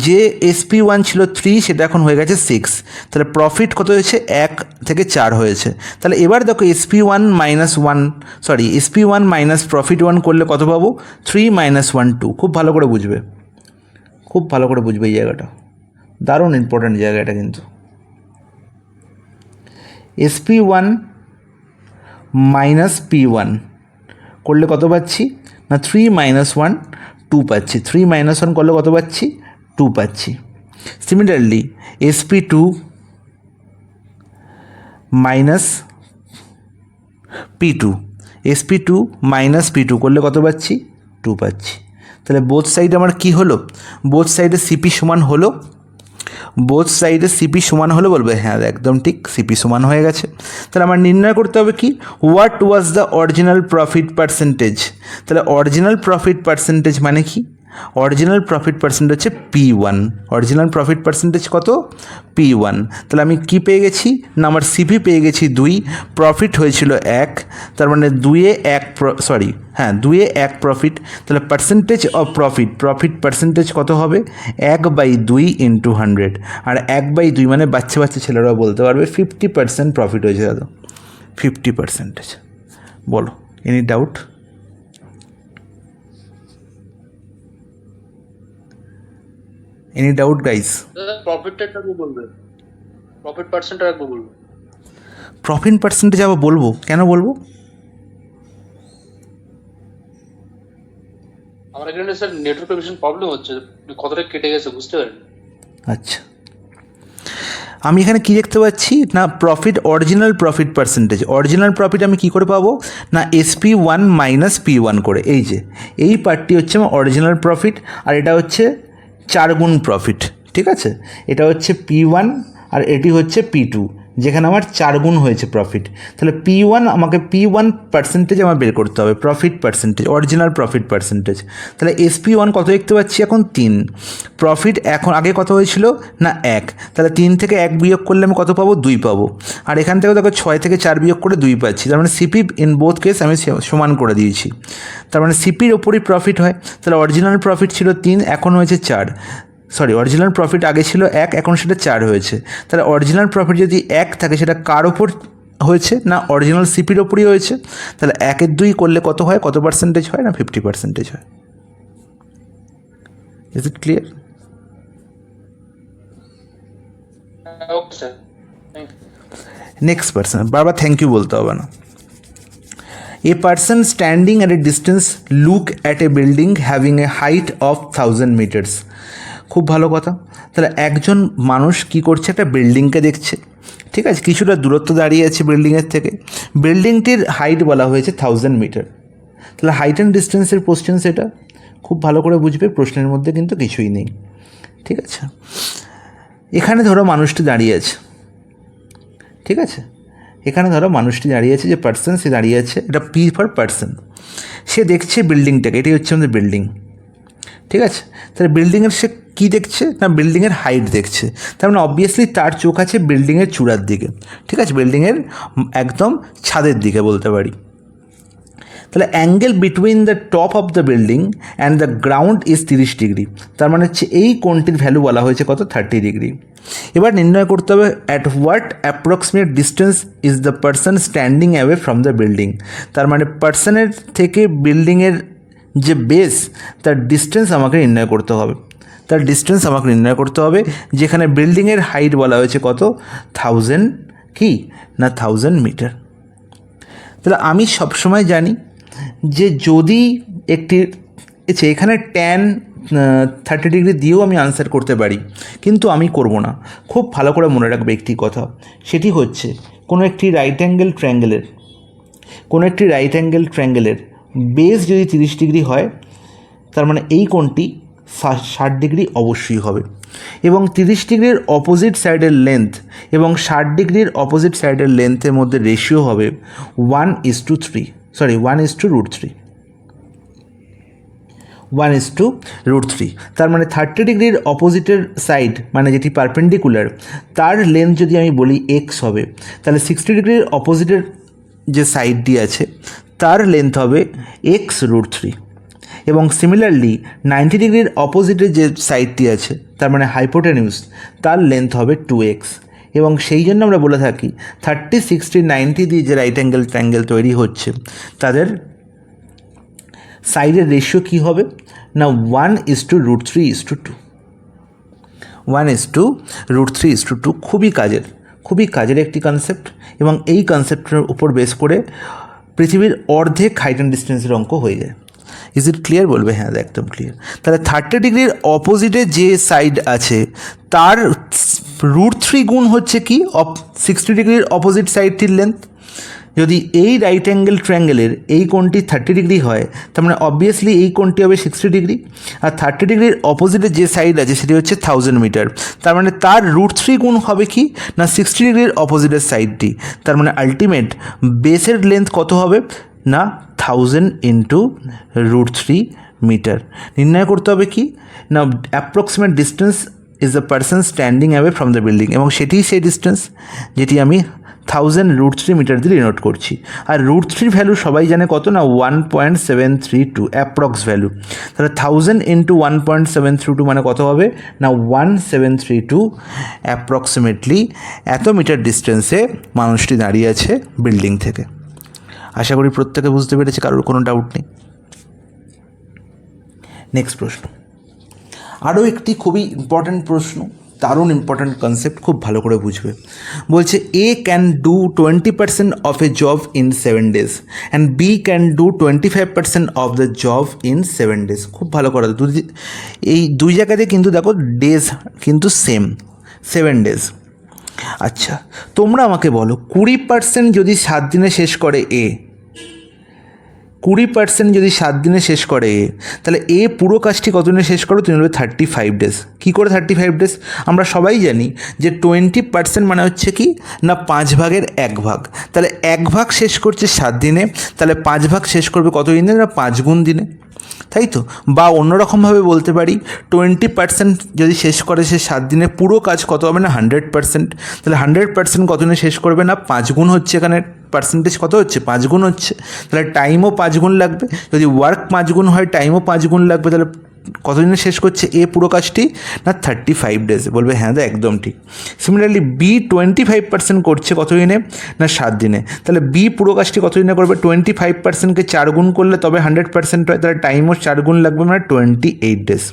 A: যে SP1 ছিল 3, সেটা এখন হয়ে গেছে 6। তাহলে প্রফিট কত হয়েছে? 1 থেকে 4 হয়েছে। তাহলে এবার দেখো SP1 মাইনাস প্রফিট 1 করলে কত পাবো? 3 - 1 2। খুব ভালো করে বুঝবে, খুব ভালো করে বুঝবে এই জায়গাটা, দারুণ ইম্পর্ট্যান্ট জায়গা এটা কিন্তু। SP1 মাইনাস P1 করলে কত পাচ্ছি? না 3 - 1 2 পাচ্ছি। 3 - 1 করলে কত পাচ্ছি? 2 পাচ্ছি। Similarly SP2 minus P2, SP2 minus P2 করলে কত পাচ্ছি? 2 পাচ্ছি। তাহলে বোথ সাইড আমার কি হলো? বোথ সাইডে সিপি সমান হলো। বোথ সাইডে সিপি সমান হলো। বলবে হ্যাঁ একদম ঠিক, সিপি সমান হয়ে গেছে। তাহলে আমার নির্ণয় করতে হবে কি? What was the original profit percentage. তাহলে অরিজিনাল প্রফিট পার্সেন্টেজ মানে কি? অরিজিনাল প্রফিট পার্সেন্টেজ হচ্ছে P1। অরিজিনাল প্রফিট পার্সেন্টেজ কত? P1। তাহলে আমি কি পেয়ে গেছি? না আমার সিপি পেয়ে গেছি 2, প্রফিট হয়েছিল 1, তার মানে 2-এ 1 2-এ 1 প্রফিট। তাহলে পার্সেন্টেজ অফ প্রফিট পার্সেন্টেজ কত হবে? 1/2 × 100। আর 1/2 মানে বাচ্চা বাচ্চা ছেলেরাও বলতে পারবে 50% প্রফিট হয়েছে দাদা, 50%। বলো, any doubt? Any doubt guys?
B: প্রফিটটা একটু বলবে, প্রফিট পার্সেন্টটা একটু বলবে।
A: প্রফিট পার্সেন্টেজ আবার বলবো? কেন বলবো?
B: আমার এখানে স্যার নেটওয়ার্কের ভীষণ প্রবলেম হচ্ছে, কতটা কেটে গেছে বুঝতে পারেন।
A: আচ্ছা, আমি এখানে কি দেখতে পাচ্ছি? না profit, original profit percentage. Original profit আমি কি করে পাবো? না SP1 মাইনাস P1 করে। এই যে এই পার্টটি হচ্ছে আমার অরিজিনাল প্রফিট, আর এটা হচ্ছে 4 গুণ প্রফিট। ঠিক আছে, এটা হচ্ছে P1 আর এটি হচ্ছে P2, যেখানে আমার 4 গুণ হয়েছে প্রফিট। তাহলে আমাকে P1 পার্সেন্টেজ আমার বের করতে হবে, profit percentage, original profit percentage. তাহলে SP1 কত দেখতে পাচ্ছি এখন? 3। প্রফিট এখন আগে কত হয়েছিল? না 1। তাহলে 3 থেকে 1 বিয়োগ করলে আমি কত পাবো? 2 পাবো। আর এখান থেকে দেখো 6 থেকে 4 বিয়োগ করে 2 পাচ্ছি। তার মানে সিপি ইন বোথ কেস আমি সমান করে দিয়েছি। তার মানে সিপির ওপরই প্রফিট হয়। তাহলে অরিজিনাল প্রফিট ছিল 3, এখন হয়েছে 4। অরিজিনাল প্রফিট আগে ছিল 1, এখন সেটা 4 হয়েছে। তাহলে অরিজিনাল প্রফিট যদি 1 থাকে, সেটা কার ওপর হয়েছে? না অরিজিনাল সিপির ওপরই হয়েছে। তাহলে 1 2 করলে কত হয়? কত পার্সেন্টেজ হয়? না 50% হয়। Is it clear?
B: Okay sir,
A: next person, বারবার থ্যাংক ইউ বলতে হবে না। A person standing at a distance look at a building having a height of 1000 metres. খুব ভালো কথা। তাহলে একজন মানুষ কি করছে? একটা বিল্ডিংকে দেখছে। ঠিক আছে, কিছুটা দূরত্ব দাঁড়িয়ে আছে বিল্ডিংয়ের থেকে। বিল্ডিংটির হাইট বলা হয়েছে 1000 মিটার। তাহলে হাইট অ্যান্ড ডিস্টেন্সের কোশ্চেন সেটা খুব ভালো করে বুঝবে, প্রশ্নের মধ্যে কিন্তু কিছুই নেই। ঠিক আছে, এখানে ধরো মানুষটি দাঁড়িয়ে আছে। ঠিক আছে, এখানে ধরো মানুষটি দাঁড়িয়ে আছে, যে পার্সন সে দাঁড়িয়ে আছে, এটা P ফর পার্সন। সে দেখছে বিল্ডিংটাকে, এটাই হচ্ছে আমাদের বিল্ডিং। ঠিক আছে, তাহলে বিল্ডিংয়ের সে কী দেখছে? না বিল্ডিংয়ের হাইট দেখছে। তার মানে অবভিয়াসলি তার চোখ আছে বিল্ডিংয়ের চূড়ার দিকে। ঠিক আছে, বিল্ডিংয়ের একদম ছাদের দিকে বলতে পারি। তাহলে angle between the top of the building and the ground is 30 degree. তার মানে হচ্ছে এই কোণটির ভ্যালু বলা হয়েছে কত? 30 ডিগ্রি। এবার নির্ণয় করতে হবে at what approximate distance is the person standing away from the building. তার মানে পার্সনের থেকে বিল্ডিংয়ের যে বেস তার ডিস্টেন্স আমাকে নির্ণয় করতে হবে, তার ডিস্টেন্স আমাকে নির্ণয় করতে হবে, যেখানে বিল্ডিংয়ের হাইট বলা হয়েছে কত 1000 কি না 1000 মিটার। তাহলে আমি সবসময় জানি যে যদি একটি এখানে ট্যান 30 ডিগ্রি দিয়েও আমি আনসার করতে পারি, কিন্তু আমি করব না। খুব ভালো করে মনে রাখবে একটি কথা, সেটি হচ্ছে কোনো একটি রাইট অ্যাঙ্গেল ট্রায়াঙ্গেলের বেস যদি 30 ডিগ্রি হয়, তার মানে এই কোণটি 60 ডিগ্রি অবশ্যই হবে, এবং 30 ডিগ্রির অপোজিট সাইডের লেন্থ এবং 60 ডিগ্রির অপোজিট সাইডের লেন্থের মধ্যে রেশিও হবে 1:3, 1:3। তার মানে 30 ডিগ্রির অপোজিটের সাইড মানে যেটি পারপেন্ডিকুলার, তার লেন্থ যদি আমি বলি এক্স হবে, তাহলে 60 ডিগ্রির অপোজিটের যে সাইডটি আছে তার লেন্থ হবে x√3, এবং সিমিলারলি 90 ডিগ্রির অপোজিটের যে সাইডটি আছে তার মানে হাইপোটেনিউস, তার লেন্থ হবে 2x। এবং সেই জন্য আমরা বলে থাকি 30, 60, 90 দিয়ে যে রাইট অ্যাঙ্গেল ট্রায়াঙ্গেল তৈরি হচ্ছে তাদের সাইডের রেশিও কী হবে না 1:√3:2, 1:√3:2। খুবই কাজের একটি কনসেপ্ট, এবং এই কনসেপ্টের উপর বেস করে পৃথিবীর অর্ধেক হাইট অ্যান্ড ডিস্টেন্সের অঙ্ক হয়ে যায়। Is it clear? বলবে হ্যাঁ, একদম ক্লিয়ার। তাহলে 30 ডিগ্রির অপোজিটে যে সাইড আছে তার √3 গুণ হচ্ছে কি 60 ডিগ্রির অপোজিট সাইডটির লেন্থ। যদি এই রাইট অ্যাঙ্গেল ট্রায়াঙ্গেলের এই কোণটি 30 ডিগ্রি হয়, তার মানে অবভিয়াসলি এই কোণটি হবে 60 ডিগ্রি, আর 30 ডিগ্রির অপোজিটে যে সাইড আছে সেটি হচ্ছে 1000 মিটার। তার মানে তার √3 গুণ হবে কি না 60 ডিগ্রির অপোজিটের সাইডটি। তার মানে আলটিমেট বেসের লেন্থ কত হবে না 1000 × √3 মিটার। নির্ণয় করতে হবে কি না approximate distance is the person standing away from the building, এবং সেটিই সেই ডিস্টেন্স যেটি আমি 1000√3 মিটার দিয়ে ডিনোট করছি। আর √3 ভ্যালু সবাই জানে কত না 1.732 অ্যাপ্রক্স ভ্যালু। তাহলে 1000 × 1.732 মানে কত হবে না 1732 অ্যাপ্রক্সিমেটলি এত মিটার ডিস্টেন্সে মানুষটি দাঁড়িয়ে আছে বিল্ডিং থেকে। আশা করি প্রত্যেকে বুঝতে পেরেছে, কারোর কোনো ডাউট নেই। নেক্সট প্রশ্ন, আরও একটি খুবই ইম্পর্ট্যান্ট প্রশ্ন, দারুণ ইম্পর্ট্যান্ট কনসেপ্ট, খুব ভালো করে বুঝবে। বলছে A can do 20% of a job in 7 days and B can do 25% of the job in 7 days। খুব ভালো করে, এই দুই জায়গাতে কিন্তু দেখো ডেজ কিন্তু সেম, 7 days। আচ্ছা, তোমরা আমাকে বলো 20% যদি 7 দিনে শেষ করে এ, 20% যদি 7 দিনে শেষ করে এ, তাহলে এ পুরো কাজটি কত দিনে শেষ করো? তুমি বলবে 35 days। কী করে 35 days? আমরা সবাই জানি যে 20% মানে হচ্ছে কি না 5 ভাগের 1 ভাগ। তাহলে 1 ভাগ শেষ করছে 7 দিনে, তাহলে 5 ভাগ শেষ করবে কত দিনে না 5 গুণ দিনে, তাই তো? বা অন্যরকমভাবে বলতে পারি 20% যদি শেষ করে সে 7 দিনে, পুরো কাজ কত হবে না 100%। তাহলে 100% কত দিনে শেষ করবে না 5 গুণ হচ্ছে, এখানে পার্সেন্টেজ কত হচ্ছে 5 গুণ হচ্ছে, তাহলে টাইমও 5 গুণ লাগবে। যদি ওয়ার্ক 5 গুণ হয় টাইমও 5 গুণ লাগবে। তাহলে কতদিনে শেষ করছে এ পুরো কাজটি না 35 days। বলবে হ্যাঁ দা একদম ঠিক। সিমিলারলি বি 25% করছে কতদিনে না 7 দিনে। তাহলে বি পুরো কাজটি কতদিনে করবে? 25%কে 4 গুণ করলে তবে 100% হয়, তাহলে টাইমও 4 গুণ লাগবে, মানে 28 days।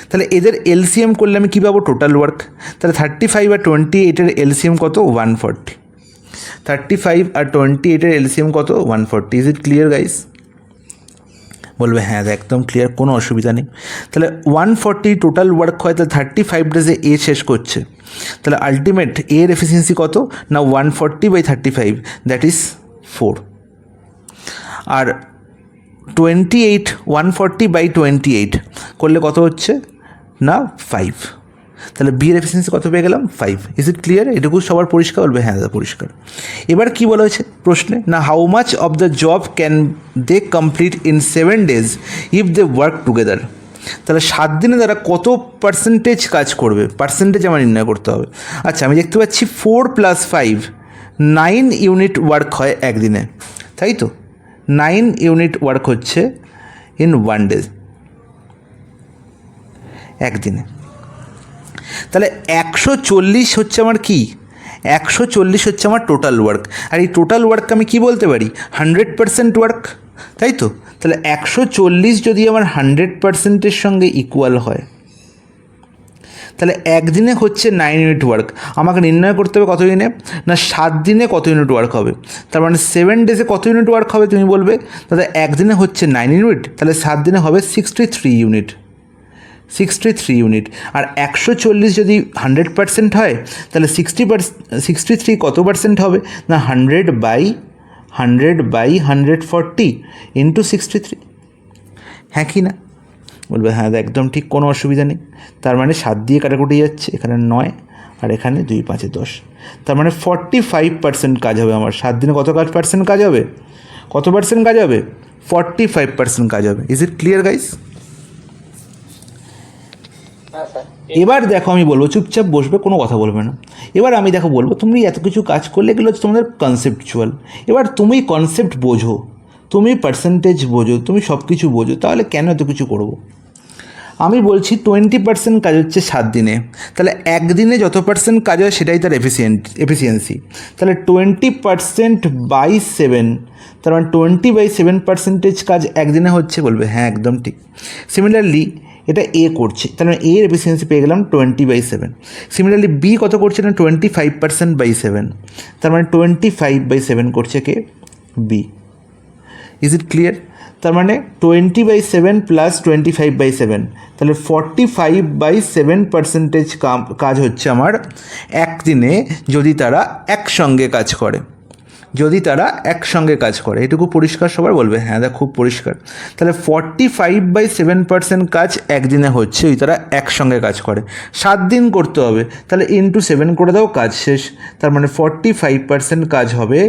A: তাহলে এদের এলসিএম করলে আমি কী পাবো? Total work. তাহলে 35 আর 28-এর এলসিএম কত? 140। 35 আর 28-এর এলসিএম কত? 140। Is it clear guys? বলবে হ্যাঁ একদম ক্লিয়ার, কোনো অসুবিধা নেই। তাহলে 140 টোটাল ওয়ার্ক হয়, তাহলে 35 ডেজে এ শেষ করছে। তাহলে আলটিমেট এর এফিসিয়েন্সি কত না 140/35, দ্যাট ইজ 4। আর 140/28 করলে কত হচ্ছে না 5। তাহলে বি এর এফিসিয়েন্সি কত পেয়ে গেলাম? 5। Is it clear? এটুকু সবার পরিষ্কার? বলবে হ্যাঁ দাদা পরিষ্কার। এবার কি বলা হয়েছে প্রশ্নে না how much of the job can they complete in 7 days if they work together. তাহলে 7 দিনে তারা কত পার্সেন্টেজ কাজ করবে? পার্সেন্টেজ আমার নির্ণয় করতে হবে। আচ্ছা, আমি দেখতে পাচ্ছি 4 + 5 9 ইউনিট ওয়ার্ক হয় একদিনে, তাই তো? 9 ইউনিট ওয়ার্ক হচ্ছে ইন 1 day, একদিনে। তাহলে 140 হচ্ছে আমার কি? 140 হচ্ছে আমার টোটাল ওয়ার্ক। আর এই টোটাল ওয়ার্ক আমি কি বলতে পারি? 100% ওয়ার্ক, তাই তো? তাহলে 140 যদি আমার 100%-এর সঙ্গে ইকুয়াল হয়, তাহলে একদিনে হচ্ছে 9 ইউনিট ওয়ার্ক। আমাকে নির্ণয় করতে হবে কত দিনে, না 7 দিনে কত ইউনিট ওয়ার্ক হবে। তার মানে 7 ডেজে কত ইউনিট ওয়ার্ক হবে তুমি বলবে, তাহলে একদিনে হচ্ছে 9 ইউনিট, তাহলে 7 দিনে হবে 63 ইউনিট, 63 ইউনিট। আর 140 যদি 100% হয়, তাহলে 63 কত পার্সেন্ট হবে, না 100/140 ইন্টু 63। হ্যাঁ কি না, বলবে হ্যাঁ একদম ঠিক, কোনো অসুবিধা নেই। তার মানে 7 দিয়ে কাটাকুটি যাচ্ছে, এখানে 9 আর এখানে 2 5 10, তার মানে 45% কাজ হবে আমার। 7 দিনে কত পার্সেন্ট কাজ হবে, কত পার্সেন্ট কাজ হবে, 45% কাজ হবে। Is it clear guys?
B: হ্যাঁ স্যার।
A: এবার দেখো আমি বলবো, চুপচাপ বসবে, কোনো কথা বলবে না। এবার আমি দেখো বলবো, তুমি এত কিছু কাজ করলে এগুলো হচ্ছে তোমাদের কনসেপচুয়াল। এবার তুমি কনসেপ্ট বোঝো, তুমি পার্সেন্টেজ বোঝো, তুমি সব কিছু বোঝো, তাহলে কেন এত কিছু করবো। আমি বলছি 20% কাজ হচ্ছে 7 দিনে, তাহলে একদিনে যত পার্সেন্ট কাজ হয় সেটাই তার এফিসিয়েন্সি। তাহলে 20%/7, তার মানে 20/7% কাজ একদিনে হচ্ছে, বলবে হ্যাঁ একদম ঠিক। সিমিলারলি এটা এ করছে, তাহলে এর এফিসিয়েন্সি পেয়ে গেলাম 20/7। সিমিলারলি বি কত করছে না 25%/7, তার মানে 25/7 করছে কে, বি। Is it clear? তার মানে 20/7 প্লাস 25/7, তাহলে 45/7% কাজ হচ্ছে আমার একদিনে, যদি তারা একসঙ্গে কাজ করে, যদি তারা একসঙ্গে কাজ করে। এটুকু পরিষ্কার সবার, বলবে হ্যাঁ দেখ খুব পরিষ্কার। তাহলে 45/7% কাজ একদিনে হচ্ছে ওই তারা একসঙ্গে কাজ করে। 7 দিন করতে হবে, তাহলে ইন্টু 7 করে দাও, কাজ শেষ। তার মানে 45% কাজ হবে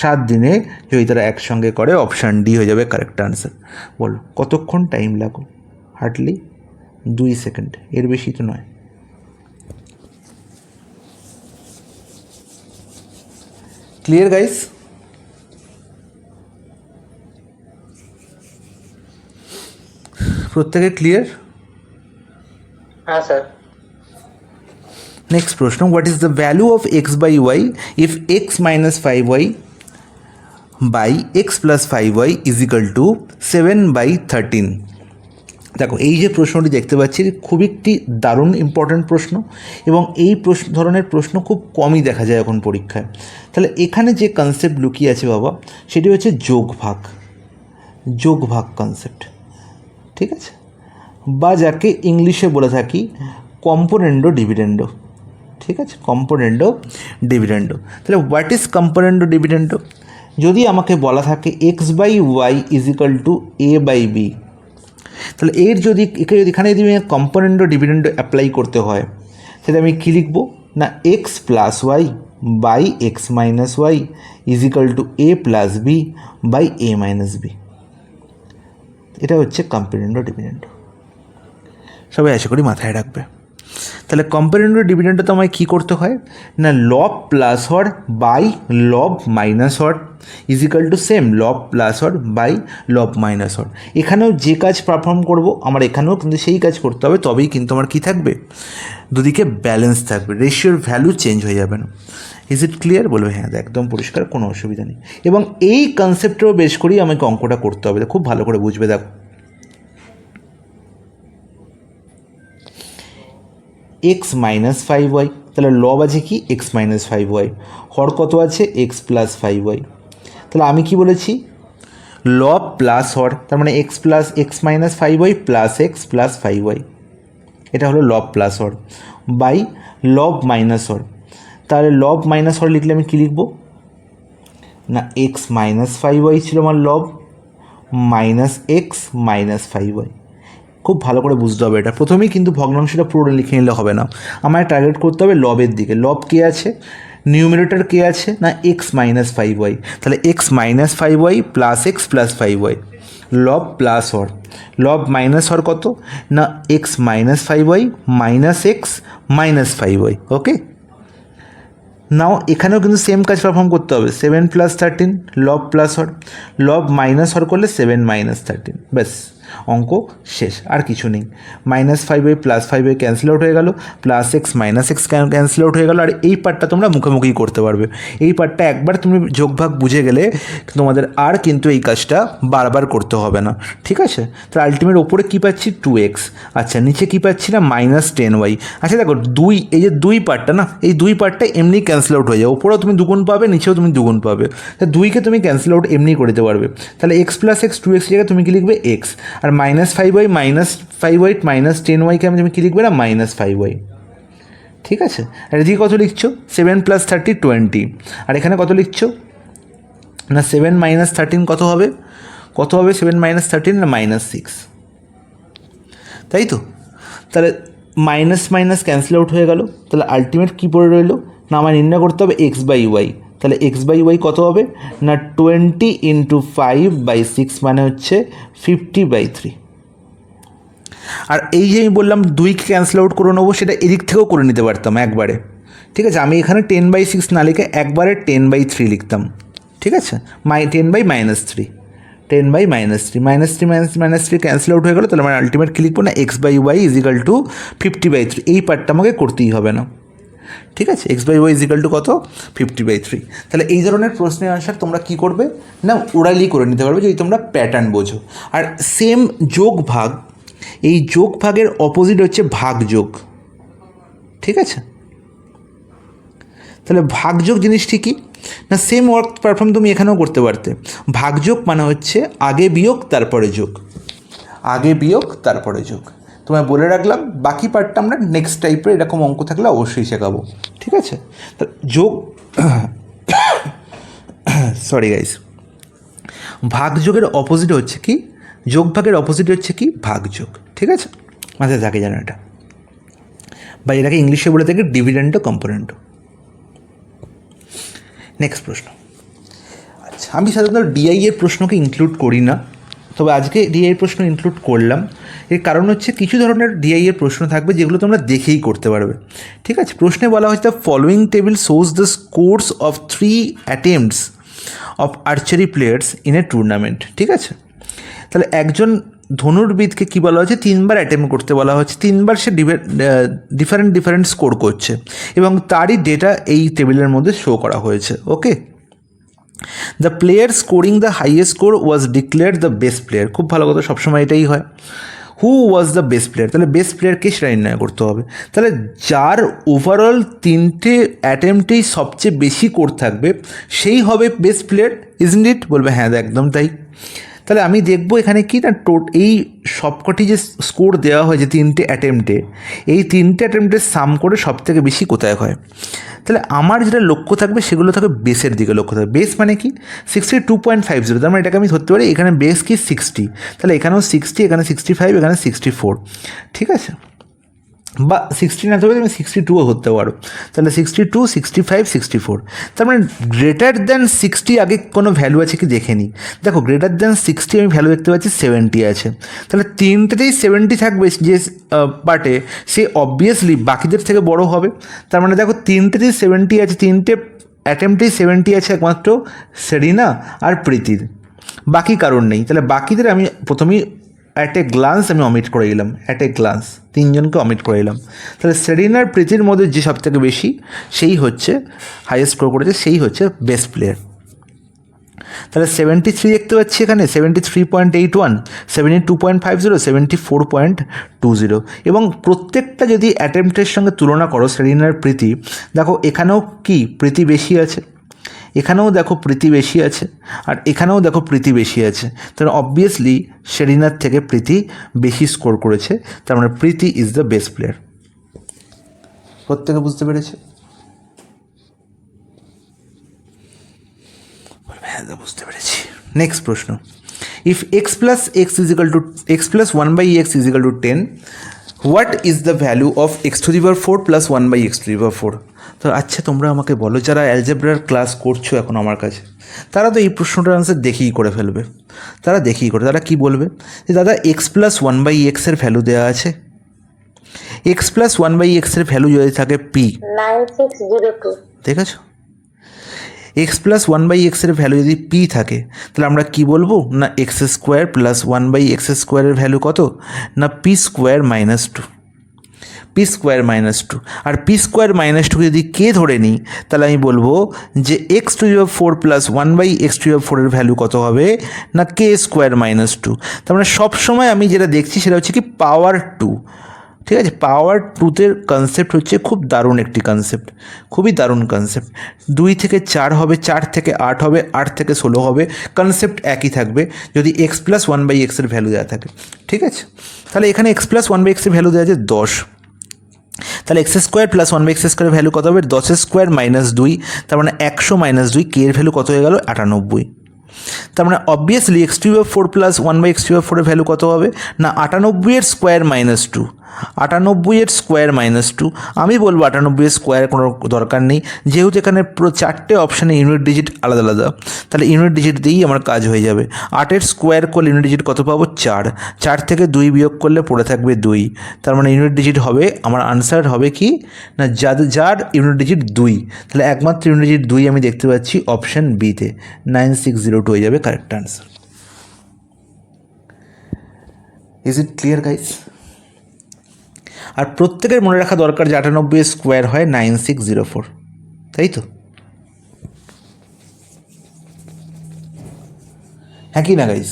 A: 7 দিনে যদি তারা একসঙ্গে করে। অপশান ডি হয়ে যাবে কারেক্ট আনসার। বলো কতক্ষণ টাইম লাগো, হার্ডলি 2 সেকেন্ড, এর বেশি তো নয়। Clear guys? প্রত্যেকে ক্লিয়ার?
B: হ্যাঁ স্যার।
A: নেক্সট প্রশ্ন, what is the value of x/y if x - 5y by x + 5y is equal to 7/13? দেখো এই যে প্রশ্নটি দেখতে পাচ্ছি খুব একটি দারুণ ইম্পর্ট্যান্ট প্রশ্ন, এবং এই ধরনের প্রশ্ন খুব কমই দেখা যায় এখন পরীক্ষায়। তাহলে এখানে যে কনসেপ্ট লুকিয়ে আছে বাবা, সেটি হচ্ছে যোগ ভাগ কনসেপ্ট, ঠিক আছে, বা যাকে ইংলিশে বলে থাকি কম্পোনেন্ডো ডিভিডেন্ডো, ঠিক আছে, কম্পোনেন্ডো ডিভিডেন্ডো। তাহলে হোয়াট ইজ কম্পোনেন্ডো ডিভিডেন্ডো? যদি আমাকে বলা থাকে x/y is equal two a/b, তাহলে এখানে যদি কম্পোনেন্ডো ডিভিডেন্ডো অ্যাপ্লাই করতে হয়, সেটা আমি কী লিখব না x + y by x - y is equal to a + b by a - b। এটা হচ্ছে কম্পোনেন্ডো ডিভিডেন্ডো, সবাই আশা করি মাথায় রাখবে। তাহলে কম্পোনেন্ডো ডিভিডেন্ডো তো আমায় কী করতে হয় না লব প্লাস হর বাই লব minus Har is equal to same লব প্লাস হর বাই লব মাইনাস হর। এখানেও যে কাজ পারফর্ম করব আমার এখানেও কিন্তু সেই কাজ করতে হবে, তবেই কিন্তু আমার কী থাকবে, দুদিকে ব্যালেন্স থাকবে, রেশিওর ভ্যালু চেঞ্জ হয়ে যাবে না। Is it clear? বলবে হ্যাঁ একদম পরিষ্কার, কোনো অসুবিধা নেই। এবং এই কনসেপ্টেও বেশ করেই আমাকে অঙ্কটা করতে হবে, খুব ভালো করে বুঝবে। দেখো x - 5y, তাহলে লব আছে কি x - 5y, হর কত আছে x + 5y। তাহলে আমি কি বলেছি লব প্লাস হর, তার মানে x - 5y plus x + 5y, এটা হলো লব প্লাস হর বাই লব মাইনাস হর। তাহলে লব মাইনাস হর লিখলে আমি কী লিখব না x - 5y ছিল আমার লব মাইনাস x - 5y। খুব ভালো করে বুঝতে হবে এটা, প্রথমেই কিন্তু ভগ্নাংশটা পুরো লিখে নিলে হবে না, আমায় টার্গেট করতে হবে লবের দিকে। লব কে আছে, নিউমিনেটর কে আছে না x - 5y, তাহলে x - 5y plus x + 5y লব প্লাস হর, লব মাইনাস হর কত না x - 5y minus x - 5y। ওকে, নাও এখানেও কিন্তু সেম কাজ পারফর্ম করতে হবে, 7 + 13 লব প্লাস হর, লব মাইনাস হর করলে 7 - 13, ব্যাস অঙ্ক শেষ, আর কিছু নেই। -5y + 5y ক্যান্সেল আউট হয়ে গেল, +x -x ক্যান্সেল আউট হয়ে গেল। আর এই পার্টটা তোমরা মুখোমুখি করতে পারবে। এই পার্টটা একবার তুমি যোগ ভাগ বুঝে গেলে তোমাদের আর কিন্তু এই কাজটা বারবার করতে হবে না, ঠিক আছে? তাহলে আলটিমেট ওপরে কী পাচ্ছি 2x, আচ্ছা নিচে কী পাচ্ছি না -10y। আচ্ছা দেখো এই যে 2 পার্টটা না, এই 2 পার্টটা এমনি ক্যান্সেল আউট হয়ে যায়, ওপরেও তুমি দুগুণ পাবে, নিচেও তুমি দুগুণ পাবে। তা 2কে তুমি ক্যান্সেল আউট এমনি করে দিতে পারবে। তাহলে x + x 2x জায়গায় তুমি কি লিখবে x, আর -5y -5y -10yকে তুমি কি লিখবে না -5y, ঠিক আছে? আর এদিকে কত লিখছো 7 + 30 20, আর এখানে কত লিখছো না 7 - 13 কত হবে 7 - 13 না -6, তাই তো? তাহলে মাইনাস মাইনাস ক্যান্সেল আউট হয়ে গেল। তাহলে আলটিমেট কী পড়ে রইলো না আমার নির্ণয় করতে হবে x/y। তাহলে x/y কত হবে না 20 × 5/6 মানে হচ্ছে 50/3। আর এই যে আমি বললাম 2কে ক্যান্সেল আউট করে নেবো, সেটা এদিক থেকেও করে নিতে পারতাম একবারে, ঠিক আছে? আমি এখানে 10/6 না লিখে একবারে 10/3 লিখতাম, ঠিক আছে? 10/-3, 10/-3 ক্যান্সেল আউট হয়ে গেলো। তাহলে আমার আলটিমেট কী লিখবো না x/y = 50/3। এই পার্টটা আমাকে করতেই হবে না, ঠিক আছে? x/y = কত 50/3। তাহলে এই ধরনের প্রশ্নের আনসার তোমরা কী করবে না ওরালি করে নিতে পারবে যদি তোমরা প্যাটার্ন বোঝো। আর সেম যোগ ভাগ, এই যোগ ভাগের অপোজিট হচ্ছে ভাগযোগ, ঠিক আছে? তাহলে ভাগযোগ জিনিসটি কি না সেম ওয়ার্ক পারফর্ম তুমি এখানেও করতে পারতে। ভাগযোগ মানে হচ্ছে আগে বিয়োগ তারপরে যোগ, আগে বিয়োগ তারপরে যোগ। তোমায় বলে রাখলাম, বাকি পার্টটা আমরা নেক্সট টাইপের এরকম অঙ্ক থাকলে অবশ্যই শেখাবো, ঠিক আছে? তা যোগ সরি গাইস, ভাগযোগের অপোজিট হচ্ছে কি যোগ ভাগের অপোজিট হচ্ছে কি ভাগযোগ, ঠিক আছে? মাথায় থাকে জানো এটা, বা এটাকে ইংলিশে বলে থাকে ডিভিডেন্ডো কম্পোনেন্টো। নেক্সট প্রশ্ন। আচ্ছা আমি সাধারণত ডিআই এর প্রশ্নকে ইনক্লুড করি না, তবে আজকে ডিআই এর প্রশ্ন ইনক্লুড করলাম। এর কারণ হচ্ছে কিছু ধরনের ডিআই এর প্রশ্ন থাকবে যেগুলো তোমরা দেখেই করতে পারবে, ঠিক আছে? প্রশ্নে বলা হচ্ছে the following table shows the scores of 3 attempts of archery players in a tournament, ঠিক আছে? তাহলে একজন ধনুর্বিদকে কী বলা হচ্ছে 3বার অ্যাটেম্প করতে বলা হচ্ছে, 3বার সে ডিফারেন্ট স্কোর করছে এবং তারই ডেটা এই টেবিলের মধ্যে শো করা হয়েছে, okay? The player scoring the highest score was declared the best player. খুব ভালো কথা, সবসময় এটাই হয়। Who was the best player, তাহলে বেস্ট প্লেয়ারকে সেটা নির্ণয় করতে হবে। তাহলে যার ওভারঅল 3টে অ্যাটেম্পটেই সবচেয়ে বেশি কোর থাকবে সেই হবে বেস্ট প্লেয়ার, ইজন্ট ইট? বলবে হ্যাঁ একদম তাই। তাহলে আমি দেখবো এখানে কি না এই সবকটি যে স্কোর দেওয়া হয় যে 3টে অ্যাটেম্পটে, এই 3টে অ্যাটেম্পটের সাম করে সবথেকে বেশি কোথায় হয়। তাহলে আমার যেটা লক্ষ্য থাকবে সেগুলো থাকবে বেসের দিকে লক্ষ্য থাকবে। বেস মানে কি 62.50, তার মানে এটাকে আমি ধরতে পারি এখানে বেস কি 60, তাহলে এখানেও 60, এখানে 65, এখানে 64, ঠিক আছে? বা 60 না ধরে তুমি 62ও ধরতে পারো। তাহলে 62, 65, 64, তার মানে গ্রেটার দ্যান 60 আগে কোনো ভ্যালু আছে কি দেখে নিই। দেখো গ্রেটার দ্যান 60 আমি ভ্যালু দেখতে পাচ্ছি 70 আছে, তাহলে 3টেতেই 70 থাকবে যে পার্টে, সে অবভিয়াসলি বাকিদের থেকে বড় হবে। তার মানে দেখো 3টেতেই 70 আছে, 3টে অ্যাটেম্পটেই 70 আছে একমাত্র সেরিনা আর প্রীতির, বাকি কারণ নেই। তাহলে বাকিদের আমি প্রথমেই অ্যাট এ গ্লান্স আমি অমিট করে দিলাম, অ্যাট এ গ্লান্স 3জনকে অমিট করে দিলাম। তাহলে সেরিনার প্রীতির মধ্যে যে সবথেকে বেশি সেই হচ্ছে হাইয়েস্ট স্কোর করেছে, সেই হচ্ছে বেস্ট প্লেয়ার। তাহলে 73 দেখতে পাচ্ছি এখানে, 73.81, 72.50, 74.20, এবং প্রত্যেকটা যদি অ্যাটেম্পটের সঙ্গে তুলনা করো সেরিনার প্রীতি, দেখো এখানেও কি প্রীতি বেশি আছে, এখানেও দেখো প্রীতি বেশি আছে, আর এখানেও দেখো প্রীতি বেশি আছে। তাহলে অবভিয়াসলি সেরিনার থেকে প্রীতি বেশি স্কোর করেছে, তার মানে প্রীতি ইজ দ্য বেস্ট প্লেয়ার। প্রত্যেকে বুঝতে পেরেছে? হ্যাঁ বুঝতে পেরেছি। নেক্সট প্রশ্ন, if x plus x is equal two x plus 1/x is equal two 10, what is the value of x⁴ plus 1/x⁴? তো আচ্ছা তোমরা আমাকে বলো, যারা অ্যালজেব্রার ক্লাস করছো এখন আমার কাছে, তারা তো এই প্রশ্নটার আনসার দেখেই করে ফেলবে। তারা কি বলবে যে দাদা x প্লাস 1/x এর ভ্যালু দেওয়া আছে, x প্লাস 1/x এর ভ্যালু যদি থাকে p,
C: 9602,
A: দেখেছো? এক্স প্লাস ওয়ান বাই এক্সের ভ্যালু যদি পি থাকে তাহলে আমরা কি বলবো না x square plus one by x স্কোয়ারের ভ্যালু কত না p square minus two, p square minus two. আর পি স্কোয়ার মাইনাস টুকে যদি কে ধরে নিই তাহলে আমি বলবো যে x to the power four plus one by x to the power ফোরের ভ্যালু কত হবে না কে স্কোয়ার মাইনাস টু। তার মানে সবসময় আমি যেটা দেখছি সেটা হচ্ছে কি পাওয়ার টু। ঠিক আছে, পাওয়ার টুতে কনসেপ্ট হচ্ছে খুব দারুণ একটি কনসেপ্ট, খুবই দারুণ কনসেপ্ট। 2 থেকে 4 হবে, 4 থেকে 8 হবে, 8 থেকে 16 হবে, কনসেপ্ট একই থাকবে যদি এক্স প্লাস ওয়ান বাই এক্সের ভ্যালু দেওয়া থাকে। ঠিক আছে, তাহলে এখানে এক্স প্লাস ওয়ান বাই এক্সের ভ্যালু দেওয়া আছে 10, তাহলে x square plus one by x স্কোয়ারের ভ্যালু কত হবে 10 স্কোয়ার মাইনাস 2, তার মানে 100 মাইনাস 2, কে এর ভ্যালু কত হয়ে গেল 98। তার মানে obviously x to the power four plus one by x to the power ফোরের ভ্যালু কত হবে না 98 square minus two, 98 square minus two. আমি বলবো 98 স্কোয়ার কোনো দরকার নেই, যেহেতু এখানে পুরো 4টে অপশানে ইউনিট ডিজিট আলাদা আলাদা, তাহলে ইউনিট ডিজিট দিয়েই আমার কাজ হয়ে যাবে। 8 স্কোয়ার করলে ইউনিট ডিজিট কত পাবো 4, 4 থেকে 2 বিয়োগ করলে পড়ে থাকবে 2, তার মানে ইউনিট ডিজিট হবে আমার আনসার হবে কি না যার ইউনিট ডিজিট 2, তাহলে একমাত্র ইউনিট ডিজিট 2 আমি দেখতে পাচ্ছি অপশান বিতে, 9602 হয়ে যাবে correct answer. Is it clear guys? আর প্রত্যেকের মনে রাখা দরকার যে 98 স্কোয়ার হয় 9604, তাই তো? হ্যাঁ কি না গাইস?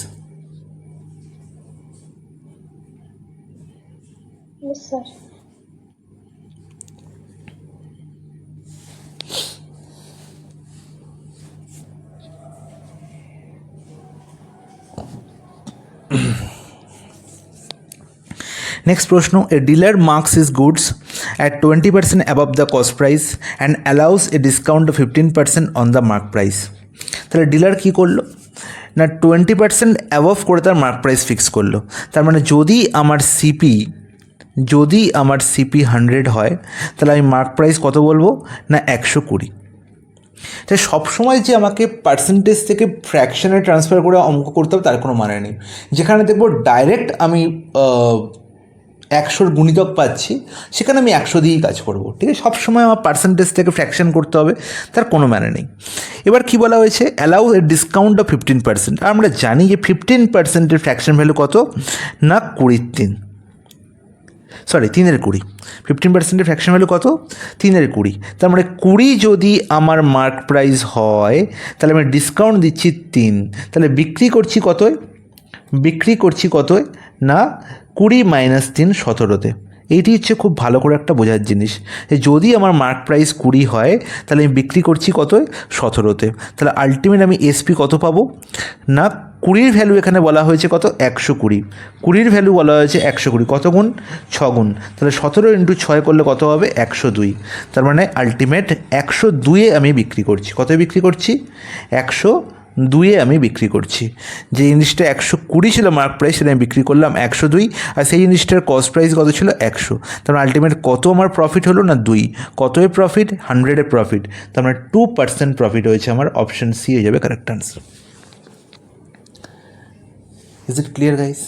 C: স্যার
A: নেক্সট প্রশ্ন, এ dealer marks is goods at 20% above the cost price and allows A discount of 15% on the mark price. তাহলে ডিলার কী করলো না 20% অ্যাবভ করে তার মার্ক প্রাইস ফিক্স করলো। তার মানে যদি আমার সিপি 100 হয় তাহলে আমি মার্ক প্রাইস কত বলবো না 120। তাই সবসময় যে আমাকে পার্সেন্টেজ থেকে ফ্র্যাকশনে ট্রান্সফার করে অঙ্ক করতে হবে তার কোনো মানে নেই। যেখানে দেখবো ডাইরেক্ট আমি 100 গুণিতক পাচ্ছি সেখানে আমি 100 দিয়েই কাজ করব। ঠিক আছে, সবসময় আমার পার্সেন্টেজ থেকে ফ্র্যাকশন করতে হবে তার কোনো মানে নেই। এবার কি বলা হয়েছে অ্যালাউ এ ডিসকাউন্ট অফ 15%। আর আমরা জানি যে 15%-এর ফ্র্যাকশন ভ্যালু কত না 3 20। 15%-এর ফ্র্যাকশন ভ্যালু কত 3 তার মানে 20 যদি আমার মার্ক প্রাইস হয় তাহলে আমি ডিসকাউন্ট দিচ্ছি 3, তাহলে বিক্রি করছি কতয় না 20 মাইনাস 3 17-তে। এইটি হচ্ছে খুব ভালো করে একটা বোঝার জিনিস যে যদি আমার মার্ক প্রাইস 20 হয় তাহলে আমি বিক্রি করছি কতয় 17-তে, তাহলে আলটিমেট আমি এসপি কত পাবো না 20-র ভ্যালু এখানে বলা হয়েছে কত 120, 20-র ভ্যালু বলা হয়েছে 120, কত গুণ 6 গুণ, তাহলে 17 ইন্টু 6 করলে কত হবে 102। তার মানে আলটিমেট 102-এ আমি বিক্রি করছি। কত বিক্রি করছি 102-এ আমি বিক্রি করছি। যে জিনিসটা 120 ছিল মার্ক প্রাইস সেটা আমি বিক্রি করলাম 102, আর সেই জিনিসটার কস্ট প্রাইস কত ছিল 100। তার মানে আলটিমেট কত আমার প্রফিট হলো না 2, কতই প্রফিট 100-এ প্রফিট, তার মানে 2% প্রফিট হয়েছে আমার, অপশন সি হয়ে যাবে correct answer. Is it clear guys?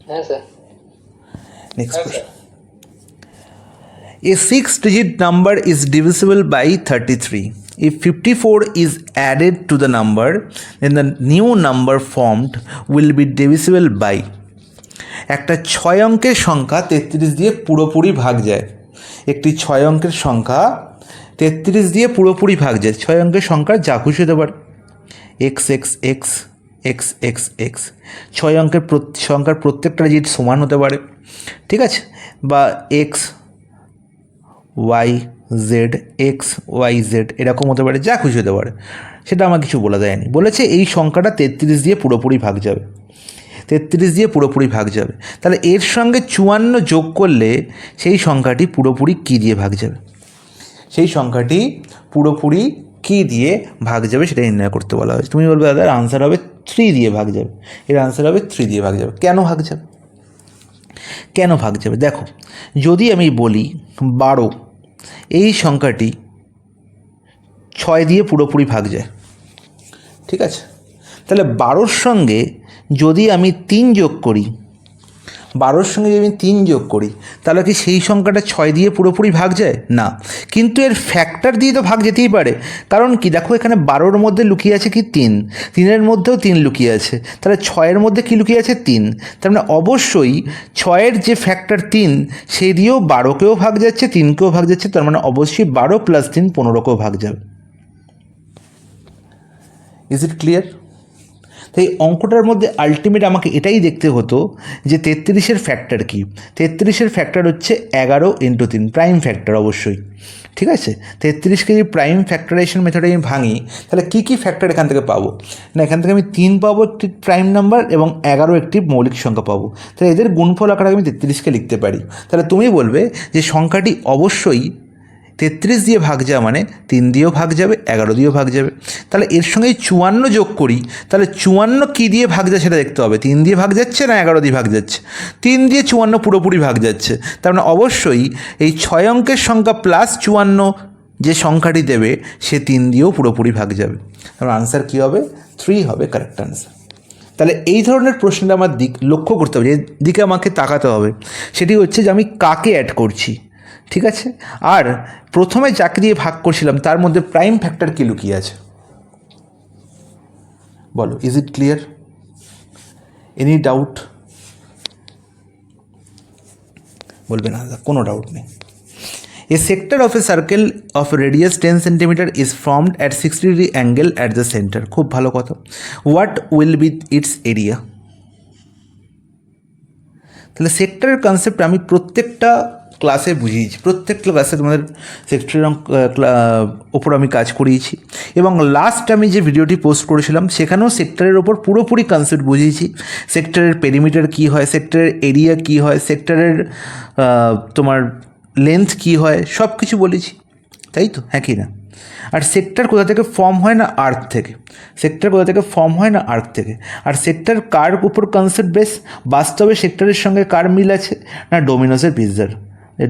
B: হ্যাঁ sir.
A: Next question. A 6-digit number is divisible by 33. If 54 is added to the number, then the new number formed will be divisible by. একটা 6 অঙ্কের সংখ্যা 33 দিয়ে পুরোপুরি ভাগ যায়। একটি 6 অঙ্কের সংখ্যা 33 দিয়ে পুরোপুরি ভাগ যায়। 6 অঙ্কের সংখ্যা যা খুশি হতে পারে, x x x x x x, 6 অঙ্কের সংখ্যার প্রত্যেকটা ডিজিট সমান হতে পারে। ঠিক আছে, বা x y z x y z এরকম হতে পারে, যা খুশি হতে পারে, সেটা আমার কিছু বলা যায়নি। বলেছে এই সংখ্যাটা 33 দিয়ে পুরোপুরি ভাগ যাবে, 33 দিয়ে পুরোপুরি ভাগ যাবে। তাহলে এর সঙ্গে 54 যোগ করলে সেই সংখ্যাটি পুরোপুরি কী দিয়ে ভাগ যাবে, সেই সংখ্যাটি পুরোপুরি কী দিয়ে ভাগ যাবে সেটা নির্ণয় করতে বলা হয়েছে। তুমি বলবে দাদা আনসার হবে 3 দিয়ে ভাগ যাবে, এর আনসার হবে 3 দিয়ে ভাগ যাবে। কেন ভাগ যাবে, কেন ভাগ যাবে দেখো, যদি আমি বলি 12, এই সংখ্যাটি 6 দিয়ে পুরোপুরি ভাগ যায়। ঠিক আছে, তাহলে 12-র সঙ্গে যদি আমি 3 যোগ করি, 12-র সঙ্গে যদি আমি 3 যোগ করি তাহলে কি সেই সংখ্যাটা 6 দিয়ে পুরোপুরি ভাগ যায় না, কিন্তু এর ফ্যাক্টর দিয়ে তো ভাগ যেতেই পারে। কারণ কি দেখো এখানে 12-র মধ্যে লুকিয়ে আছে কি 3, 3-এর মধ্যেও 3 লুকিয়ে আছে, তাহলে 6-এর মধ্যে কি লুকিয়ে আছে 3, তার মানে অবশ্যই 6-এর যে ফ্যাক্টর 3 সেই দিয়েও 12কেও ভাগ যাচ্ছে, 3কেও ভাগ যাচ্ছে, তার মানে অবশ্যই 12 + 3 15কেও ভাগ যাবে। Is it clear? তাই অঙ্কটার মধ্যে আলটিমেট আমাকে এটাই দেখতে হতো যে 33-এর ফ্যাক্টর কী। 33-এর ফ্যাক্টর হচ্ছে 11 × 3, প্রাইম ফ্যাক্টর অবশ্যই। ঠিক আছে, 33কে যদি প্রাইম ফ্যাক্টরাইজেশন মেথডে আমি ভাঙি তাহলে কী কী ফ্যাক্টর এখান থেকে পাবো না, এখান থেকে আমি 3 পাবো একটি প্রাইম নাম্বার এবং 11 একটি মৌলিক সংখ্যা পাবো। তাহলে এদের গুণফল আকারে আমি 33কে লিখতে পারি। তাহলে তুমি বলবে যে সংখ্যাটি অবশ্যই 33 দিয়ে ভাগ যাওয়া মানে 3 দিয়েও ভাগ যাবে, 11 দিয়েও ভাগ যাবে। তাহলে এর সঙ্গে 54 যোগ করি, তাহলে 54 কী দিয়ে ভাগ যায় সেটা দেখতে হবে। 3 দিয়ে ভাগ যাচ্ছে না 11 দিয়ে ভাগ যাচ্ছে? 3 দিয়ে 54 পুরোপুরি ভাগ যাচ্ছে, তার মানে অবশ্যই এই 6 অঙ্কের সংখ্যা প্লাস 54 যে সংখ্যাটি দেবে সে 3 দিয়েও পুরোপুরি ভাগ যাবে। তার আনসার কী হবে? 3 হবে কারেক্ট আনসার। তাহলে এই ধরনের প্রশ্নটা আমার লক্ষ্য করতে হবে, যে দিকে আমাকে তাকাতে হবে, সেটি হচ্ছে যে আমি কাকে অ্যাড করছি। ঠিক আছে, আর প্রথমে যাকে দিয়ে ভাগ করছিলাম তার মধ্যে প্রাইম ফ্যাক্টর কি লুকিয়ে আছে বলো। Is it clear? Any doubt? বলবে না কোনো ডাউট নেই। A sector of a circle of radius 10 cm is formed at 60° angle at the center. খুব ভালো কথা। What will be its area? তাহলে সেক্টরের কনসেপ্ট আমি প্রত্যেকটা ক্লাসে বুঝিয়েছি, প্রত্যেকটা ক্লাসে তোমাদের সেক্টরের ওপর আমি কাজ করিয়েছি, এবং লাস্ট আমি যে ভিডিওটি পোস্ট করেছিলাম সেখানেও সেক্টরের ওপর পুরোপুরি কনসেপ্ট বুঝিয়েছি। সেক্টরের পেরিমিটার কী হয়, সেক্টরের এরিয়া কী হয়, সেক্টরের তোমার লেন্থ কী হয়, সব কিছু বলেছি, তাই তো? হ্যাঁ কি না? আর সেক্টর কোথা থেকে ফর্ম হয় না আর্থ থেকে। সেক্টর কোথা থেকে ফর্ম হয় না আর্থ থেকে। আর সেক্টর কার উপর কনসেপ্ট বেস? বাস্তবে সেক্টরের সঙ্গে কার মিল আছে না ডোমিনোসের পিৎজার।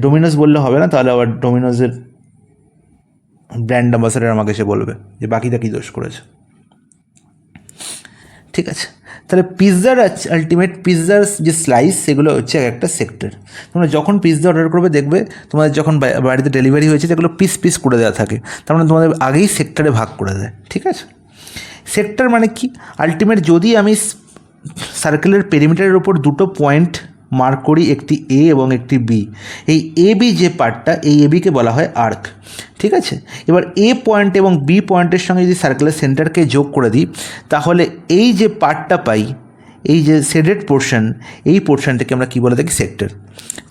A: ডোমিনোস বললে হবে না, তাহলে আবার ডোমিনোসের ব্র্যান্ড অ্যাম্বাসাডার আমাকে এসে বলবে যে বাকিটা কী দোষ করেছে। ঠিক আছে, তাহলে পিৎজার আলটিমেট পিৎজার যে স্লাইস সেগুলো হচ্ছে একটা সেক্টর। তোমরা যখন পিৎজা অর্ডার করবে দেখবে তোমাদের যখন বাড়িতে ডেলিভারি হয়েছে যেগুলো পিস পিস করে দেওয়া থাকে, তার মানে তোমাদের আগেই সেক্টরে ভাগ করে দেয়। ঠিক আছে, সেক্টর মানে কি? আলটিমেট যদি আমি সার্কেলের পেরিমিটারের ওপর দুটো পয়েন্ট মার্ক করি, একটি এ এবং একটি বি, এই এ বি যে পার্টটা, এই এ বিকে বলা হয় আর্ক। ঠিক আছে, এবার এ পয়েন্ট এবং বি পয়েন্টের সঙ্গে যদি সার্কেলের সেন্টারকে যোগ করে দিই তাহলে এই যে পার্টটা পাই, এই যে শেডেড পোর্শন, এই পোর্শনটাকে আমরা কী বলে থাকি? সেক্টর।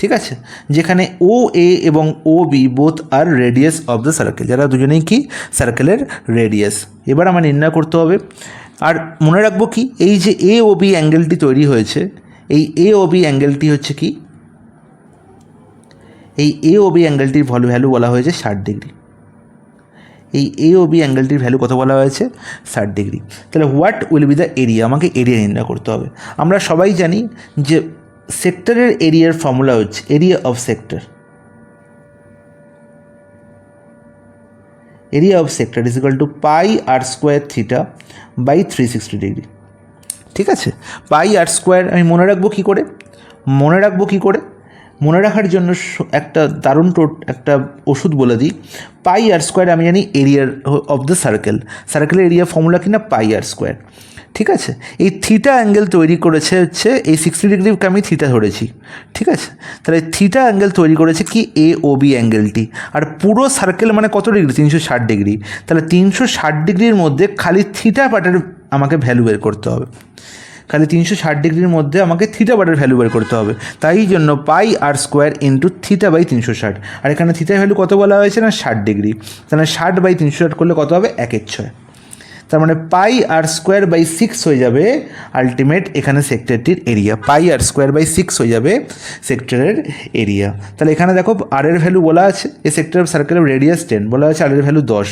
A: ঠিক আছে, যেখানে ও এ এবং O B both are radius of the circle, যারা দুজনেই কি সার্কেলের রেডিয়াস। এবার আমার নির্ণয় করতে হবে, আর মনে রাখবো কি, এই যে এ ও বি অ্যাঙ্গেলটি তৈরি হয়েছে, এই এ ও বি অ্যাঙ্গেলটি হচ্ছে কি, এই এ ও বি অ্যাঙ্গেলটির ভ্যালু বলা হয়েছে 60°। এই এ ও বি অ্যাঙ্গেলটির ভ্যালু কত বলা হয়েছে? 60°। তাহলে what will be the area? আমাকে এরিয়া নির্ণয় করতে হবে। আমরা সবাই জানি যে সেক্টরের এরিয়ার ফর্মুলা হচ্ছে area of sector. Area of sector is equal to pi r square theta by 360°। ঠিক আছে, পাই আর স্কোয়ার আমি মনে রাখবো কী করে? মনে রাখার জন্য একটা দারুণ একটা ওষুধ বলে দিই। পাই আর স্কোয়ার আমি জানি এরিয়ার অফ দ্য সার্কেলের এরিয়া ফর্মুলা কিনা পাই আর স্কোয়ার। ঠিক আছে, এই থিটা অ্যাঙ্গেল তৈরি করেছে হচ্ছে এই 60°কে আমি থিটা ধরেছি। ঠিক আছে, তাহলে থিটা অ্যাঙ্গেল তৈরি করেছে কি এ ও বি অ্যাঙ্গেলটি। আর পুরো সার্কেল মানে কত ডিগ্রি? 360°। তাহলে 360°র মধ্যে খালি থিটা পার্টের আমাকে ভ্যালু বের করতে হবে। খালি 360°র মধ্যে আমাকে থিটা পার্টের ভ্যালু বের করতে হবে। তাই জন্য পাই r square into theta by 360। আর এখানে থিটার ভ্যালু কত বলা হয়েছে না 60°। তাহলে 60 বাই 360 করলে কত হবে? 1/6। তার মানে পাই আর স্কোয়ার বাই 6 হয়ে যাবে আলটিমেট এখানে সেক্টরটির area. Pi r square by 6 হয়ে যাবে সেক্টরের এরিয়া। তাহলে এখানে দেখো আর এর ভ্যালু বলা আছে, এই সেক্টর সার্কেলের রেডিয়াস 10 বলা আছে, আর এর ভ্যালু 10।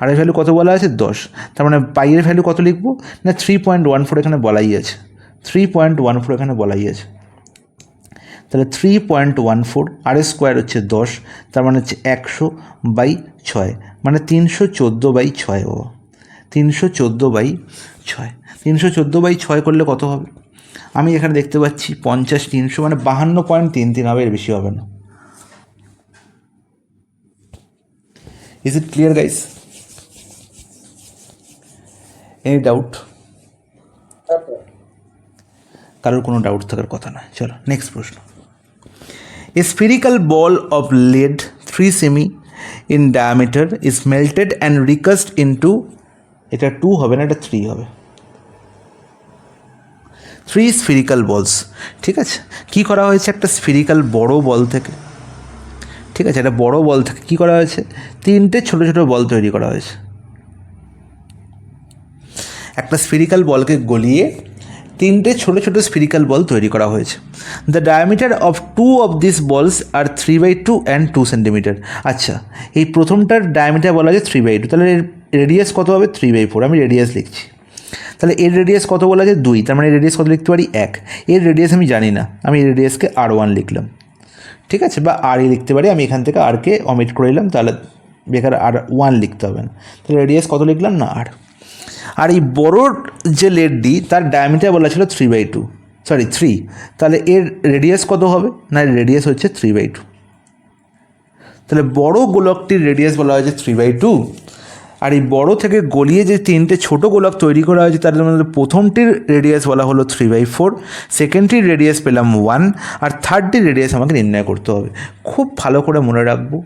A: আর এর ভ্যালু কত বলা আছে? 10। তার মানে পাই এর ভ্যালু কত লিখবো না 3.14 এখানে বলাই আছে। 3.14 এখানে বলাই আছে। তাহলে 3.14 আর স্কোয়ার হচ্ছে 10, তার মানে হচ্ছে 100/6, মানে 314/6। 314/6 করলে কত হবে? আমি এখানে দেখতে পাচ্ছি 50 300 মানে 52.33 হবে, এর বেশি হবে না। Is it clear guys? Any doubt? কারোর কোনো ডাউট থাকার কথা না। চলো নেক্সট প্রশ্ন। A spherical ball of lead 3 cm in diameter is melted and recast into, এটা 2 হবে না, এটা 3 হবে। 3 স্ফেরিক্যাল বলস, ঠিক আছে। কি করা হয়েছে? একটা স্ফেরিক্যাল বড় বল থেকে, ঠিক আছে, একটা বড় বল থেকে কী করা হয়েছে? 3টে ছোট ছোট বল তৈরি করা হয়েছে। একটা স্ফেরিক্যাল বলকে গলিয়ে 3টে ছোট ছোট স্ফেরিক্যাল বল তৈরি করা হয়েছে। The diameter of 2 of this বলস আর 3/2 অ্যান্ড 2 সেন্টিমিটার। আচ্ছা, এই প্রথমটার ডায়ামিটার বলা আছে 3/2, তাহলে এর রেডিয়াস কত হবে? 3/4। আমি রেডিয়াস লিখছি। তাহলে এর রেডিয়াস কত বলা আছে? 2, তার মানে রেডিয়াস কত লিখতে পারি? 1। এর রেডিয়াস আমি জানি না, আমি এই রেডিয়াসকে R1 লিখলাম, ঠিক আছে, বা RE লিখতে পারি। আমি এখান থেকে আরকে অমিট করে নিলাম, তাহলে বেকার R1 লিখতে হবে না। তাহলে রেডিয়াস কত লিখলাম? না, R। আর এই বড় যে লেডটি, তার ডায়ামিটার বলা ছিল 3, তাহলে এর রেডিয়াস কত হবে? না, রেডিয়াস হচ্ছে 3/2। তাহলে বড় গোলকটির রেডিয়াস বলা হয়েছে 3/2, আর এই বড় থেকে গলিয়ে যে 3টে ছোট গোলক তৈরি করা হয়েছে তার মধ্যে প্রথমটির রেডিয়াস বলা হলো 3/4, সেকেন্ডটির রেডিয়াস পেলাম 1, আর থার্ডটির রেডিয়াস আমাকে নির্ণয় করতে হবে। খুব ভালো করে মনে রাখবো,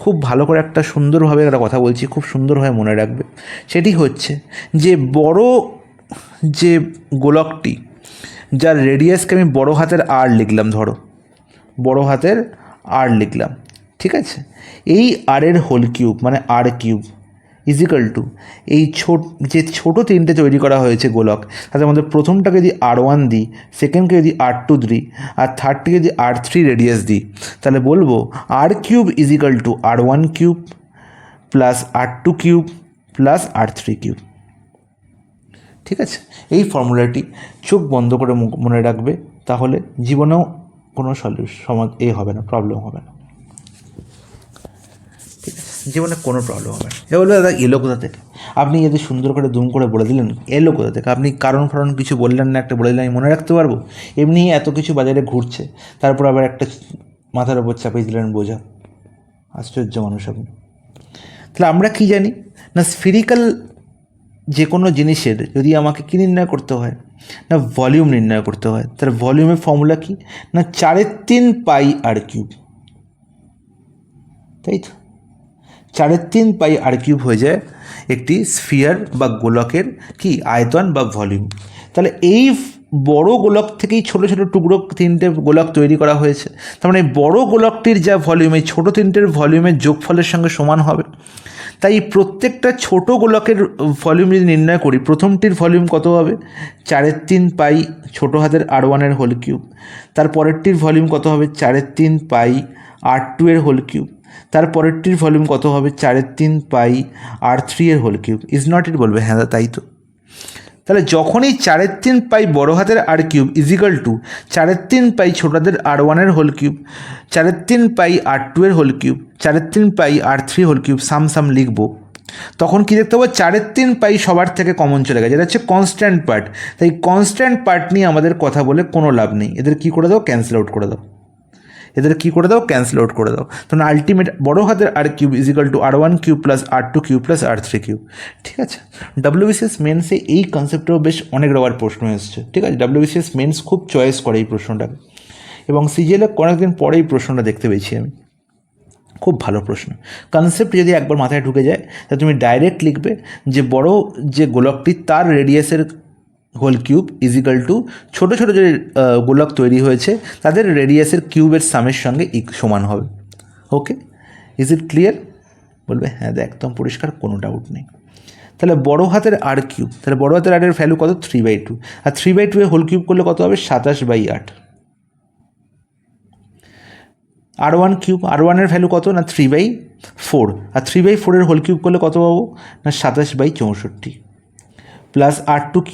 A: খুব ভালো করে একটা সুন্দরভাবে একটা কথা বলছি, খুব সুন্দরভাবে মনে রাখবে। সেটি হচ্ছে যে বড় যে গোলকটি, যার রেডিয়াসকে আমি বড় হাতের R লিখলাম, ধরো বড় হাতের R লিখলাম, ঠিক আছে, এই R এর হোল কিউব মানে R³ ইজিক্যাল টু এই যে ছোটো 3টে তৈরি করা হয়েছে গোলক, তাদের মধ্যে প্রথমটাকে যদি R1 দিই, সেকেন্ডকে যদি R2 দিই, আর থার্ডটিকে যদি R3 রেডিয়াস দিই, তাহলে বলবো R³ is equal two R1³ plus R2³ plus R3³, ঠিক আছে। এই ফর্মুলাটি চোখ বন্ধ করে মনে রাখবে, তাহলে জীবনেও কোনো হবে না, প্রবলেম হবে না, ঠিক আছে, জীবনে কোনো প্রবলেম হবে না। এ বলবে দাদা এলো কোথা থেকে? আপনি যদি সুন্দর করে দুম করে বলে দিলেন এলো কোথা থেকে, আপনি কারণ ফারণ কিছু বললেন না, একটা বলে দিলেন আমি মনে রাখতে পারবো? এমনি এত কিছু বাজারে ঘুরছে, তারপর আবার একটা মাথার ওপর চাপিয়ে দিলেন বোঝা। আশ্চর্য মানুষ আপনি। তাহলে আমরা কি জানি না, স্ফেরিক্যাল যে কোনো জিনিসের যদি আমাকে কী নির্ণয় করতে হয় না, ভলিউম নির্ণয় করতে হয়, তার ভলিউমের ফর্মুলা কি না 4/3 পাই R³, তাই তো? 4/3 পাই R³ হয়ে যায় একটি স্ফিয়ার বা গোলকের কি আয়তন বা ভলিউম। তাহলে এই বড় গোলক থেকেই ছোটো ছোটো টুকরো 3টে গোলক তৈরি করা হয়েছে, তার মানে বড় গোলকটির যা ভলিউম এই ছোটো 3টের ভলিউমের যোগফলের সঙ্গে সমান হবে। তাই প্রত্যেকটা ছোট গোলকের ভলিউম যদি নির্ণয় করি, প্রথমটির ভলিউম কত হবে? 4/3 পাই ছোটো হাতের R1 এর হোল কিউব। তার পরেরটির ভলিউম কত হবে? 4/3 পাই R2 এর হোল কিউব। তার পরেরটির ভলিউম কত হবে? 4/3 পাই R3 এর হোল কিউব। ইজ নট ইট? বলবে হ্যাঁ তাই তো। তাহলে যখনই 4/3 পাই বড় হাতের R³ ইজিক্যাল টু 4/3 পাই ছোট হাতের R1 এর হোল কিউব, 4/3 পাই R2 এর হোল কিউব, 4/3 পাই R3 হোল কিউব, সাম লিখবো, তখন কি দেখতে পাবো? 4/3 পাই সবার থেকে কমন চলে গেছে, যেটা হচ্ছে কনস্ট্যান্ট পার্ট। তাই কনস্ট্যান্ট পার্ট নিয়ে আমাদের কথা বলে কোনো লাভ নেই, এদের কী করে দাও? ক্যান্সেল আউট করে দাও, ক্যান্সেল আউট করে দাও। তখন আলটিমেট বড় হাতের R³ is equal two R1³ plus R2³ plus R3³, ঠিক আছে। WBCS মেন্সে এই কনসেপ্টেও বেশ অনেক রকমের প্রশ্ন এসছে, ঠিক আছে। WBCS মেন্স খুব চয়েস করে এই প্রশ্নটাকে, এবং সিজিএলে অনেকদিন পরে এই প্রশ্নটা দেখতে পেয়েছি আমি। খুব ভালো প্রশ্ন। কনসেপ্ট যদি একবার মাথায় ঢুকে যায় তাহলে তুমি ডাইরেক্ট লিখবে যে বড় যে গোলকটি তার রেডিয়াসের হোল কিউব ইজিক্যাল টু ছোটো ছোটো যে গোলক তৈরি হয়েছে তাদের রেডিয়াসের কিউবের সামের সঙ্গে সমান হবে। ওকে, ইজ ইট ক্লিয়ার? বলবে হ্যাঁ একদম পরিষ্কার, কোনো ডাউট নেই। তাহলে বড় হাতের R³ তাহলে বড় হাতের R এর ভ্যালু কত? 3/2, আর 3/2 এর হোল কিউব করলে কত হবে? 27/8। R1³ R1 এর ভ্যালু কত? না 3/4, আর 3/4 এর হোল কিউব করলে কত পাবো? না 27/64, প্লাস R2³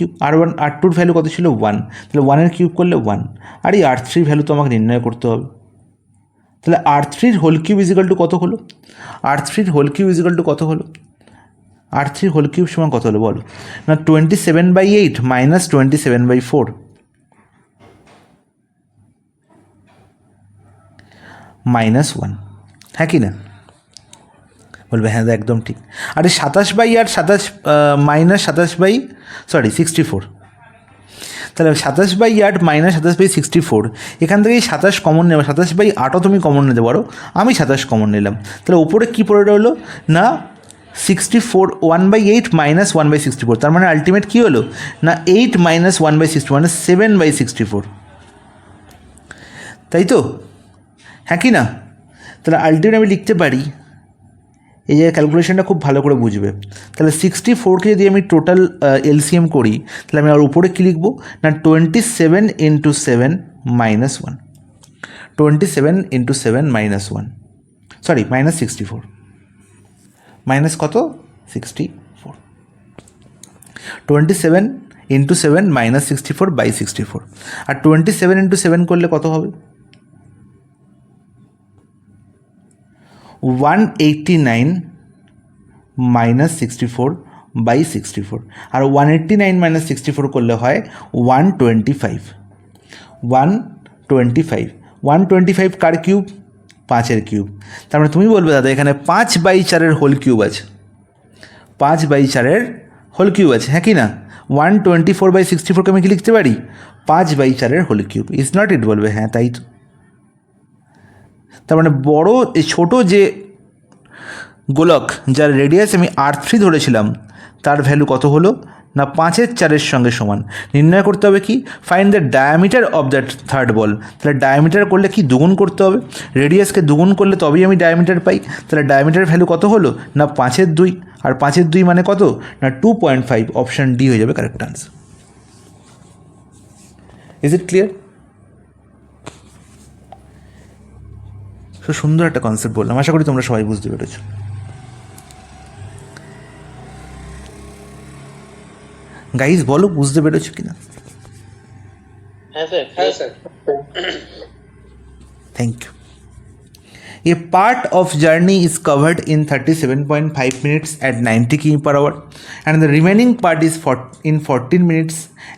A: R2-র ভ্যালু কত ছিল? 1, তাহলে 1 এর কিউব করলে 1, আর এই R3 ভ্যালু তো আমাকে নির্ণয় করতে হবে। তাহলে R3-র হোল কিউব ইজিক্যাল টু কত হলো? R3-র হোল কিউব ইজিক্যাল টু কত হলো? R3-র হোল কিউব সমান কত হলো বলো? না 27/8 মাইনাস 27/4, -1, হ্যাঁ কি না? বলবে হ্যাঁ একদম ঠিক। আরে 27/8 -64, তাহলে 27/8 -27/64, এখান থেকেই 27 কমন নেবে, 27/8ও তুমি কমন নিতে পারো, আমি 27 কমন নিলাম। তাহলে ওপরে কী পড়ে রইলো না 64, 1/8 -1/64, তার মানে আলটিমেট কী হলো না 8 - 1/64 মানে 7/64, তাই তো, হ্যাঁ কি না? তাহলে আলটিমেট আমি লিখতে পারি, এই যে ক্যালকুলেশনটা খুব ভালো করে বুঝবে। তাহলে 64কে যদি আমি টোটাল এলসিএম করি, তাহলে আমি আর উপরে কী লিখবো না 27 × 7 -1, 27 × 7 -1, সরি -64, মাইনাস কত 64, 27 × 7 -64/64, আর 27 × 7 করলে কত হবে 189 -64/64, আর 189 - 64 করলে হয় 125, 125 কার কিউব 5-এর কিউব। তার মানে তুমি বলবে দাদা এখানে 5/4 হোল কিউব আছে, 5/4 হোল কিউব আছে, হ্যাঁ কি না? 124/64কে আমি কি লিখতে পারি 5/4 হোল কিউব, ইজ নট ইট? বলবে হ্যাঁ তাই তো। তার মানে বড় এই ছোটো যে গোলক যার রেডিয়াস আমি R3 ধরেছিলাম তার ভ্যালু কত হলো না 5/4 সঙ্গে সমান। নির্ণয় করতে হবে কি find the diameter of that third ball. তাহলে ডায়ামিটার করলে কি দুগুণ করতে হবে, রেডিয়াসকে দুগুণ করলে তবেই আমি ডায়ামিটার পাই। তাহলে ডায়ামিটার ভ্যালু কত হলো না 5/2, আর 5/2 মানে কত না 2.5, অপশান ডি হয়ে যাবে correct answer. Is it clear? তো সুন্দর একটা কনসেপ্ট বললাম, আশা করি তোমরা সবাই বুঝতে পেরেছো। গাইজ বলো বুঝতে পেরেছো কিনা?
B: হ্যাঁ স্যার, হ্যাঁ sir.
A: Thank you. A part of journey is covered in 37.5 minutes at 90 km/h and the remaining part is in 14 minutes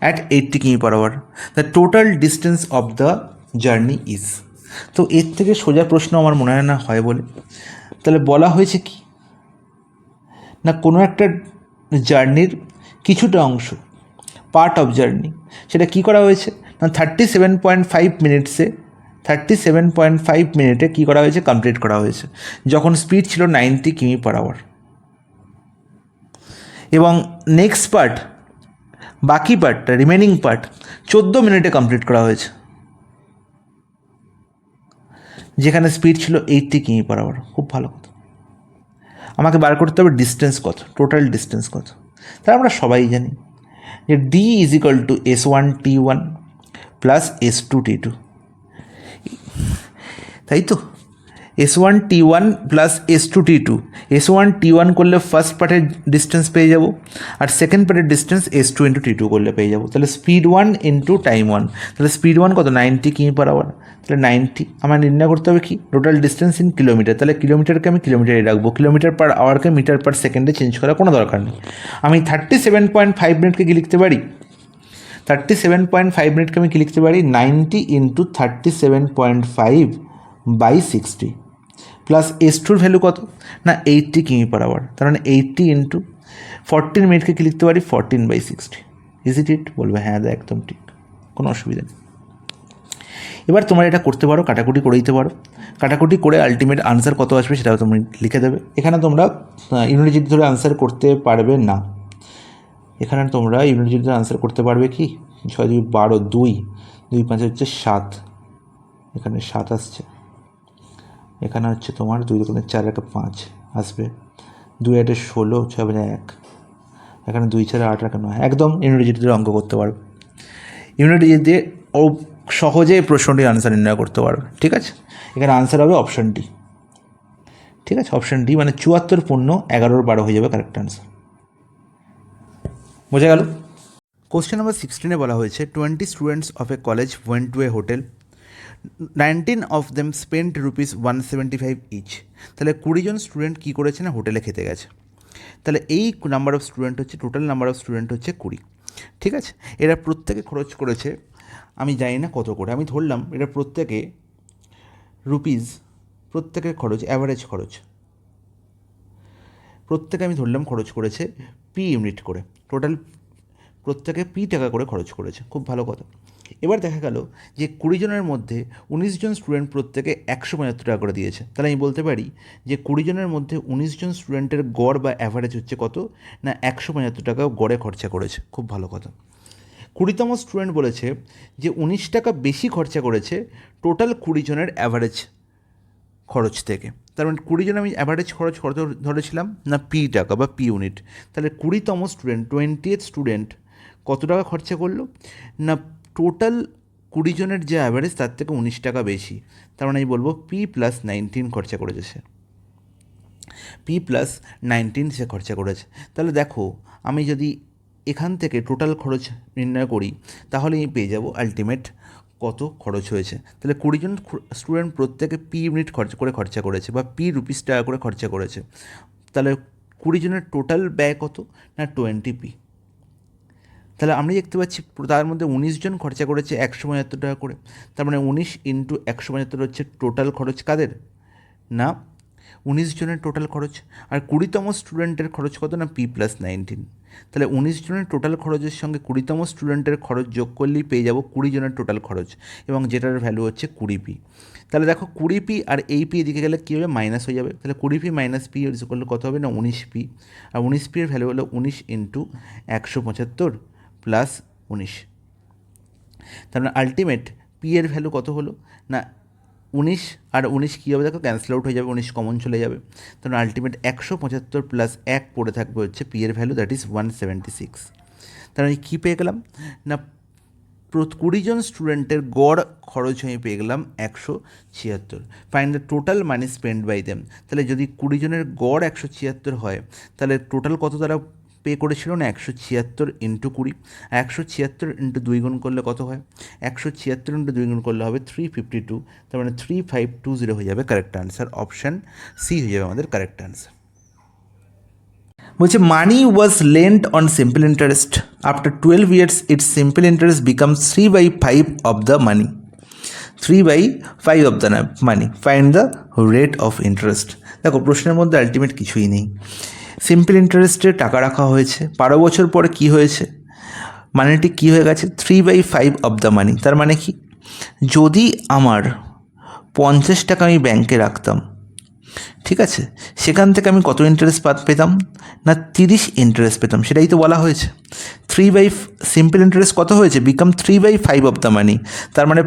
A: at 80 km/h. The total distance of the journey is. তো এর থেকে সোজা প্রশ্ন আমার মনে হয় না হয় বলে। তাহলে বলা হয়েছে কি না কোনো একটা জার্নির কিছুটা অংশ, পার্ট অফ জার্নি, সেটা কী করা হয়েছে না 37.5 মিনিটসে 37.5 মিনিটে কী করা হয়েছে কমপ্লিট করা হয়েছে, যখন স্পিড ছিল 90 কিমি/আওয়ার। এবং নেক্সট পার্ট, বাকি পার্টটা রিমেনিং পার্ট 14 মিনিটে কমপ্লিট করা হয়েছে, যেখানে স্পিড ছিল 80 কিমি/আওয়ার। খুব ভালো কথা। আমাকে বার করতে হবে ডিস্টেন্স কত, টোটাল ডিস্টেন্স কত। তাহলে আমরা সবাই জানি যে D is equal two S1T1 plus S2T2, তাই তো। S1T1 প্লাস S2T2, S1T1 করলে ফার্স্ট পার্টের ডিস্টেন্স পেয়ে যাব, আর সেকেন্ড পার্টের ডিস্টেন্স S2 × T2 করলে পেয়ে যাব। তাহলে স্পিড 1 × টাইম 1, তাহলে স্পিড 1 কত 90 কিমি/আওয়ার, তাহলে 90 আমার নির্ণয় করতে হবে কি টোটাল ডিস্টেন্স ইন কিলোমিটার। তাহলে কিলোমিটারকে আমি কিলোমিটারে রাখবো, কিলোমিটার/আওয়ারকে মিটার/, সেকেন্ডে চেঞ্জ করার কোনো দরকার নেই। আমি 37.5 মিনিটকে কি লিখতে পারি 37.5 মিনিটকে আমি কি লিখতে পারি 90 × 37.5/60 প্লাস S2-র ভ্যালু কত না 80 কিমি/আওয়ার, তার মানে 80 × 14 মিনিটকে কি লিখতে পারি 14/60। Is it? বলবে হ্যাঁ একদম ঠিক, কোনো অসুবিধা নেই। এবার তোমরা এটা করতে পারো, কাটাকুটি করে দিতে পারো, কাটাকুটি করে আলটিমেট আনসার কত আসবে সেটাও তুমি লিখে দেবে। এখানে তোমরা ইউনিট ধরে আনসার করতে পারবে না, এখানে তোমরা ইউনিট ধরে আনসার করতে পারবে কি 6 × 2 = 12, 2 2 5 হচ্ছে 7, এখানে 7 আসছে, এখানে হচ্ছে তোমার 2 × 4 = 5 আসবে, 2 × 8 = 16, 6 × 8 = 1, এখানে 2 × 4 = 8, 9 একদম ইউনিট দিয়ে অঙ্ক করতে পারবে। ইউনিট দিয়ে ও সহজেই প্রশ্নটির আনসার নির্ণয় করতে পারবে। ঠিক আছে, এখানে আনসার হবে অপশান ডি। ঠিক আছে, অপশান ডি মানে 74 পূর্ণ 11/12 হয়ে যাবে কারেক্ট আনসার। বোঝা গেল? কোশ্চেন নাম্বার 16-এ বলা হয়েছে 20 students of a college went to a hotel, 19 of them spent ₹175 each. তাহলে 20 জন স্টুডেন্ট কী করেছে না হোটেলে খেতে গেছে। তাহলে এই নাম্বার অফ স্টুডেন্ট হচ্ছে, টোটাল নাম্বার অফ স্টুডেন্ট হচ্ছে 20। ঠিক আছে, এরা প্রত্যেকে খরচ করেছে আমি জানি না কত করে, আমি ধরলাম এরা প্রত্যেকে প্রত্যেকের খরচ, অ্যাভারেজ খরচ, প্রত্যেকে আমি ধরলাম খরচ করেছে পি ইউনিট করে, টোটাল প্রত্যেকে পি টাকা করে খরচ করেছে, খুব ভালো কথা। এবার দেখা গেল যে 20 জনের মধ্যে 19 জন স্টুডেন্ট প্রত্যেকে 175 টাকা করে দিয়েছে। তাহলে আমি বলতে পারি যে 20 জনের মধ্যে 19 জন স্টুডেন্টের গড় বা অ্যাভারেজ হচ্ছে কত, না 175 টাকা গড়ে খরচা করেছে, খুব ভালো কথা। 20তম স্টুডেন্ট বলেছে যে 19 টাকা বেশি খরচা করেছে টোটাল 20 জনের অ্যাভারেজ খরচ থেকে। তার মানে 20 জন আমি অ্যাভারেজ খরচ কত ধরেছিলাম, না পি টাকা বা পি ইউনিট। তাহলে 20তম স্টুডেন্ট, 20th স্টুডেন্ট কত টাকা খরচা করলো, না টোটাল 20 জনের যে অ্যাভারেজ তার থেকে 19 টাকা বেশি। তার মানে আমি বলবো পি প্লাস 19 খরচা করেছে সে, পি প্লাস 19 সে খরচা করেছে। তাহলে দেখো আমি যদি এখান থেকে টোটাল খরচ নির্ণয় করি তাহলে আমি পেয়ে যাব আলটিমেট কত খরচ হয়েছে। তাহলে 20 জন স্টুডেন্ট প্রত্যেকে পি ইউনিট খরচা করেছে বা পি রুপিস টাকা করে খরচা করেছে। তাহলে 20 জনের টোটাল ব্যয় কত, না 20 পি। তাহলে আমরা দেখতে পাচ্ছি তার মধ্যে 19 জন খরচা করেছে 175 টাকা করে। তার মানে 19 ইন্টু 175 হচ্ছে টোটাল খরচ কাদের, না 19 জনের টোটাল খরচ। আর 20তম স্টুডেন্টের খরচ কত, না পি প্লাস 19। তাহলে 19 জনের টোটাল খরচের সঙ্গে 20তম স্টুডেন্টের খরচ যোগ করলেই পেয়ে যাব 20 জনের টোটাল খরচ, এবং যেটার ভ্যালু হচ্ছে 20 পি। তাহলে দেখো 20 পি আর এই পি এদিকে গেলে কী হবে, মাইনাস হয়ে যাবে। তাহলে 20 পি মাইনাস পি করলে কত হবে, না 19 পি। আর 19 পি এর ভ্যালু হলো 19 ইন্টু 175 প্লাস 19। তার মানে আলটিমেট পি এর ভ্যালু কত হলো, না 19 আর 19 কী হবে দেখো, ক্যান্সেল আউট হয়ে যাবে, 19 কমন চলে যাবে। তার মানে আলটিমেট 175 প্লাস 1 পড়ে থাকবে হচ্ছে পি এর ভ্যালু, দ্যাট ইজ 176। তার মানে কী পেয়ে গেলাম, না 20 জন স্টুডেন্টের গড় খরচ আমি পেয়ে গেলাম 176। Find the total money spend by them. তাহলে যদি 20 জনের গড় 176 হয় তাহলে টোটাল কত তারা পে করেছিল, না 176 ইন্টু 20। 176 ইন্টু 2 গুণ করলে কত হয়, 176 ইন্টু 2 গুণ করলে হবে 352। তার মানে 3520 হয়ে যাবে কারেক্ট আনসার। অপশান সি হয়ে যাবে আমাদের কারেক্ট আনসার। বলছে money was lent on simple interest, after 12 years its simple interest becomes 3/5 of the money, 3/5 of the money, find the rate of interest. দেখো প্রশ্নের মধ্যে আলটিমেট কিছুই নেই, সিম্পল ইন্টারেস্টে টাকা রাখা হয়েছে, 12 বছর পরে কী হয়েছে, মানিটি কী হয়ে গেছে, 3/5 অফ দ্য মানি। তার মানে কি, যদি আমার 50 টাকা আমি ব্যাংকে রাখতাম, ঠিক আছে, সেখান থেকে আমি কত ইন্টারেস্ট পেতাম, না 30 ইন্টারেস্ট পেতাম, সেটাই তো বলা হয়েছে। সিম্পল ইন্টারেস্ট কত হয়েছে, বিকাম 3/5 অফ দ্য মানি। তার মানে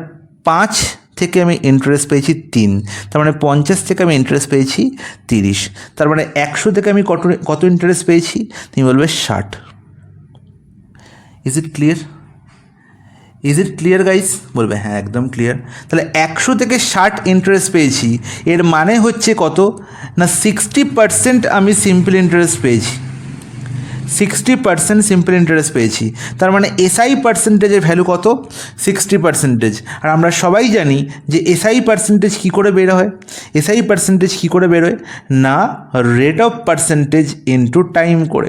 A: 5 থেকে আমি ইন্টারেস্ট পেয়েছি 3, তার মানে 50 থেকে আমি ইন্টারেস্ট পেয়েছি 30। তার মানে 100 থেকে আমি কত ইন্টারেস্ট পেয়েছি, তুমি বলবে 60। Is it clear, is it clear guys, বলবে হ্যাঁ একদম ক্লিয়ার। তাহলে 100 থেকে 60 ইন্টারেস্ট পেয়েছি, এর মানে হচ্ছে কত, না 60% আমি সিম্পল ইন্টারেস্ট পেয়েছি, 60% সিম্পল ইন্টারেস্ট পেয়েছি। তার মানে এসআই পার্সেন্টেজের ভ্যালু কত, 60%। আর আমরা সবাই জানি যে এসআই পার্সেন্টেজ কী করে বের হয়, এসআই পার্সেন্টেজ কী করে বেরোয়, না rate of percentage into time করে,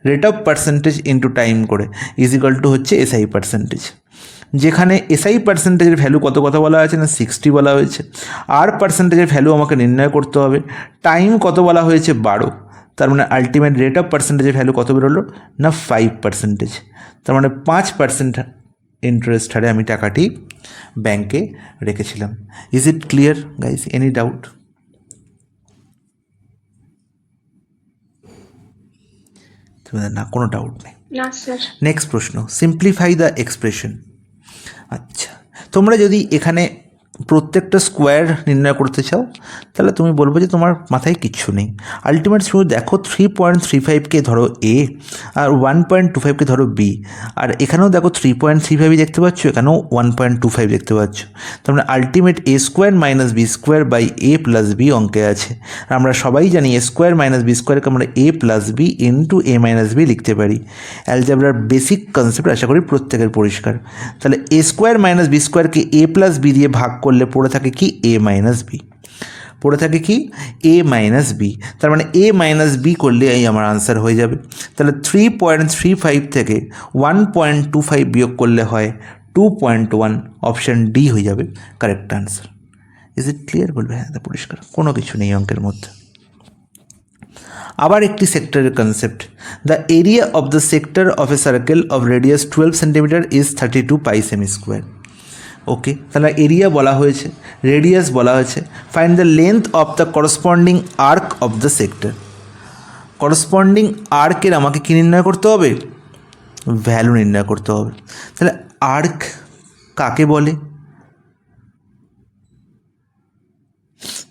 A: rate of percentage into time করে ইজ ইকুয়াল টু হচ্ছে এসআই পার্সেন্টেজ। যেখানে এসআই পার্সেন্টেজের ভ্যালু কত কথা বলা হয়েছে, না 60 বলা হয়েছে। আর পার্সেন্টেজের ভ্যালু আমাকে নির্ণয় করতে হবে, টাইম কত বলা হয়েছে 12। তার মানে আলটিমেট রেট অফ পার্সেন্টেজের ভ্যালু কত বেরোলো, না 5%। তার মানে 5% ইন্টারেস্ট হারে আমি টাকাটি ব্যাংকে রেখেছিলাম। Is it clear guys, any doubt? না, কোনো ডাউট নেই।
C: না স্যার।
A: নেক্সট প্রশ্ন, সিম্পলিফাই দ্য এক্সপ্রেশন। আচ্ছা, তোমরা যদি এখানে প্রত্যেকটা স্কোয়ার নির্ণয় করতে চাও তাহলে তুমি বলবো যে তোমার মাথায় কিচ্ছু নেই। আলটিমেট শুধু দেখো 3.35কে ধরো এ আর 1.25কে ধরো বি, আর এখানেও দেখো 3.35 দেখতে পাচ্ছ, এখানেও 1.25 দেখতে পাচ্ছ। তার মানে ultimate a square minus b square by a plus b অঙ্কে আছে। আর আমরা সবাই জানি এ স্কোয়ার মাইনাস বি স্কোয়ারকে আমরা এ প্লাস বি ইন্টু এ মাইনাস বি লিখতে পারি। অ্যালজেব্রার বেসিক কনসেপ্ট আশা করি প্রত্যেকের পরিষ্কার। তাহলে এ স্কোয়ার মাইনাস বি স্কোয়ারকে এ প্লাস বি দিয়ে ভাগ করলে পড়ে থাকে কি, এ মাইনাস বি, পড়ে থাকে কি এ মাইনাস বি। তার মানে এ মাইনাস বি করলে এই আমার আনসার হয়ে যাবে। তাহলে 3.35 থেকে 1.25 বিয়োগ করলে হয় 2.1, অপশান ডি হয়ে যাবে correct answer. Is it clear? বলবে হ্যাঁ, পরিষ্কার, কোনো কিছু নেই অঙ্কের মধ্যে। আবার একটি সেক্টরের concept, the area of the sector of a circle of radius 12 centimetre is 32 pi cm square. Okay, তাহলে এরিয়া বলা হয়েছে, রেডিয়াস বলা হয়েছে, find the length of the corresponding arc of the sector. Corresponding আর্কের আমাকে কী নির্ণয় করতে হবে? ভ্যালু নির্ণয় করতে হবে। তাহলে আর্ক কাকে বলে?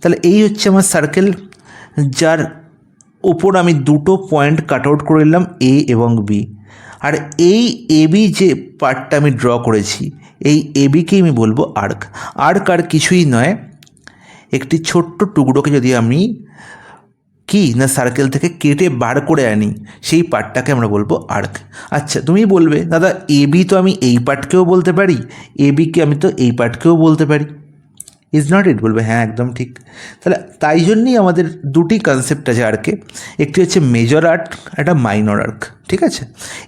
A: তাহলে এই হচ্ছে আমার সার্কেল, যার ওপর আমি দুটো পয়েন্ট কাট আউট করে নিলাম, এ এবং বি। আর এই এবি যে পার্টটা আমি ড্র করেছি, এই এবিকেই আমি বলবো আর্ক। আর্ক আর কিছুই নয়, একটি ছোট্ট টুকরোকে যদি আমি কি না সার্কেল থেকে কেটে বার করে আনি, সেই পার্টটাকে আমরা বলবো আর্ক। আচ্ছা, তুমি বলবে দাদা এবি তো আমি এই পার্টকেও বলতে পারি, এবিকে আমি তো এই পার্টকেও বলতে পারি, ইজ নট ইট? বলবে হ্যাঁ, একদম ঠিক। তাহলে তাই জন্যই আমাদের দুটি কনসেপ্ট আছে আর্কে, একটি হচ্ছে মেজর আর্ক, একটা মাইনর আর্ক। ঠিক আছে,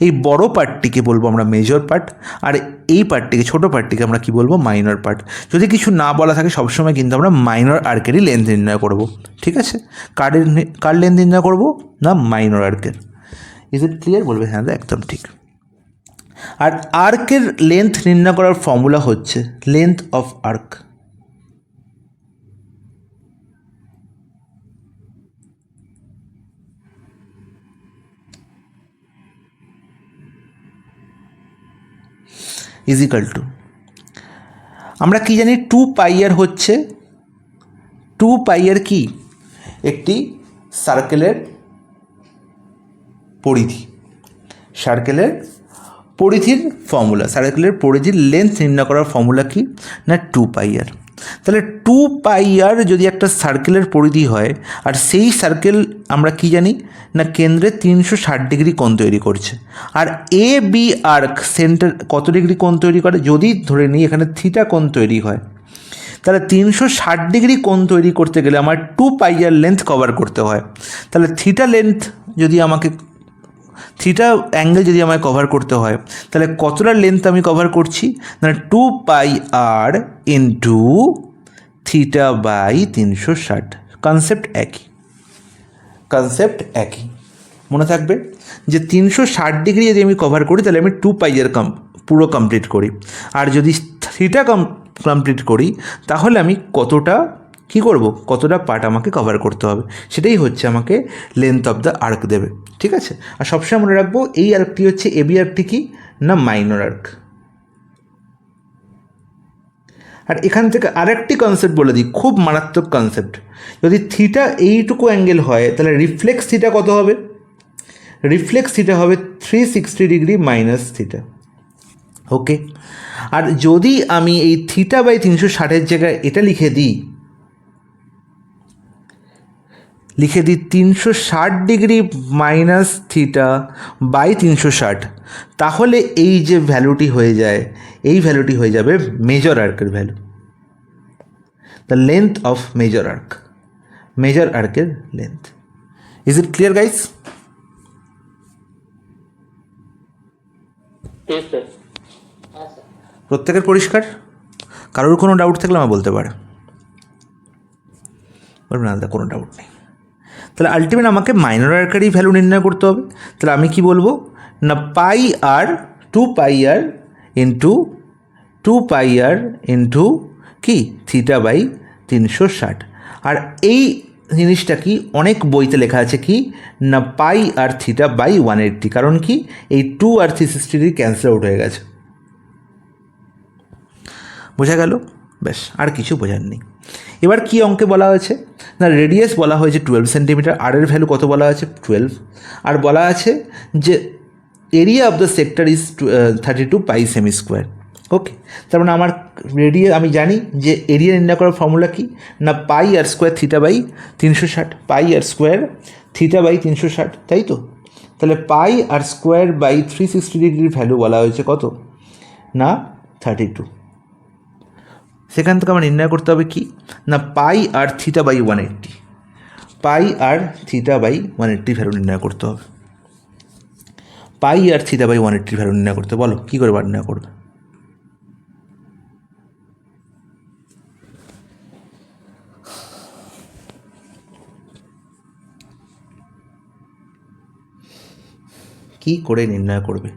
A: এই বড় পার্টটিকে বলবো আমরা মেজর পার্ট, আর এই পার্টটিকে, ছোটো পার্টটিকে আমরা কি বলবো? Minor part. যদি কিছু না বলা থাকে সবসময় কিন্তু আমরা মাইনর আর্কেরই লেন্থ নির্ণয় করব। ঠিক আছে, কার লেন্থ নির্ণয় করব? না মাইনর আর্কের। Is it clear? বলবে হ্যাঁ, একদম ঠিক। আর আর্কের লেন্থ নির্ণয় করার ফর্মুলা হচ্ছে length of arc. Is equal to, আমরা কি জানি? 2 পাই আর হচ্ছে 2 পাই আর কি? একটি সার্কেলের পরিধি, সার্কেলের পরিধির ফর্মুলা, সার্কেলের পরিধির লেন্থ নির্ণয় করার ফর্মুলা কি না 2 পাই আর। তাহলে 2 পাই আর যদি একটা সার্কেলের পরিধি হয়, আর সেই সার্কেল আমরা কি জানি না কেন্দ্রে 360 ডিগ্রি কোণ তৈরি করছে, আর এ বি আর্ক সেন্টার কত ডিগ্রি কোণ তৈরি করে? যদি ধরে নিই এখানে থিটা কোণ তৈরি হয়, তাহলে 360 ডিগ্রি কোণ তৈরি করতে গেলে আমার 2 পাই আর লেন্থ কভার করতে হয়। তাহলে থিটা লেন্থ যদি আমাকে, থিটা অ্যাঙ্গেল যদি আমায় কভার করতে হয়, তাহলে কতটা লেন্থ আমি কভার করছি? মানে 2 পাই আর ইন্টু থিটা বাই 360। কনসেপ্ট একই, কনসেপ্ট একই, মনে থাকবে যে 360 ডিগ্রি যদি আমি কভার করি তাহলে আমি 2 পাই আর পুরো কমপ্লিট করি, আর যদি থিটা কমপ্লিট করি তাহলে আমি কতটা কী করব, কতটা পার্ট আমাকে কভার করতে হবে, সেটাই হচ্ছে আমাকে লেন্থ অফ দ্য আর্ক দেবে। ঠিক আছে, আর সবসময় মনে রাখবো এই আর্কটি হচ্ছে এবি আর্কটি কি না মাইনর আর্ক। আর এখান থেকে আরেকটি কনসেপ্ট বলে দিই, খুব মারাত্মক কনসেপ্ট। যদি থিটা এইটুকু অ্যাঙ্গেল হয় তাহলে রিফ্লেক্স থিটা কত হবে? রিফ্লেক্স থিটা হবে 360 ডিগ্রি মাইনাস থিটা। ওকে, আর যদি আমি এই থিটা বাই 360-এর জায়গায় এটা লিখে দিই 360 ডিগ্রি মাইনাস থিটা বাই 360, তাহলে এই যে ভ্যালুটি হয়ে যায়, এই ভ্যালুটি হয়ে যাবে মেজর আর্কের value, the length of major arc, major আর্কের length. Is it clear guys? প্রত্যেকের পরিষ্কার? কারোর কোনো ডাউট থাকলে আমার বলতে পারে, বলবেন না কোনো ডাউট নেই। তাহলে আলটিমেট আমাকে মাইনর আর্কেরই ভ্যালু নির্ণয় করতে হবে। তাহলে আমি কি বলবো না পাই আর 2 পাই আর ইন্টু 2 পাই আর ইন্টু কি থিটা বাই 360। আর এই জিনিসটা কি অনেক বইতে লেখা আছে কি না পাই আর থিটা বাই 180, কারণ কি এই 2 আর 360 ক্যান্সেল আউট হয়ে গেছে। বোঝা গেল? ব্যাস, আর কিছু বোঝার নেই। এবার কি অঙ্কে বলা হয়েছে না রেডিয়াস বলা হয়েছে 12 সেন্টিমিটার, আর এর ভ্যালু কত বলা আছে 12, আর বলা আছে যে area of the sector is 32 pi cm square. Okay, তার মানে আমার আমি জানি যে এরিয়া নির্ণয় করার ফর্মুলা কি না pi r square theta by 360, pi r square theta by 360, তাই তো? তাহলে পাই আর স্কোয়ার বাই 360 ডিগ্রির ভ্যালু বলা হয়েছে কত না 32। সেখান থেকে আমার নির্ণয় করতে হবে কি না pi r theta by 180, pi r theta by 180 value নির্ণয় করতে হবে। Pi r theta by 180 value নির্ণয় করতে, বলো কী করে নির্ণয় করবে? কি করে নির্ণয় করবে?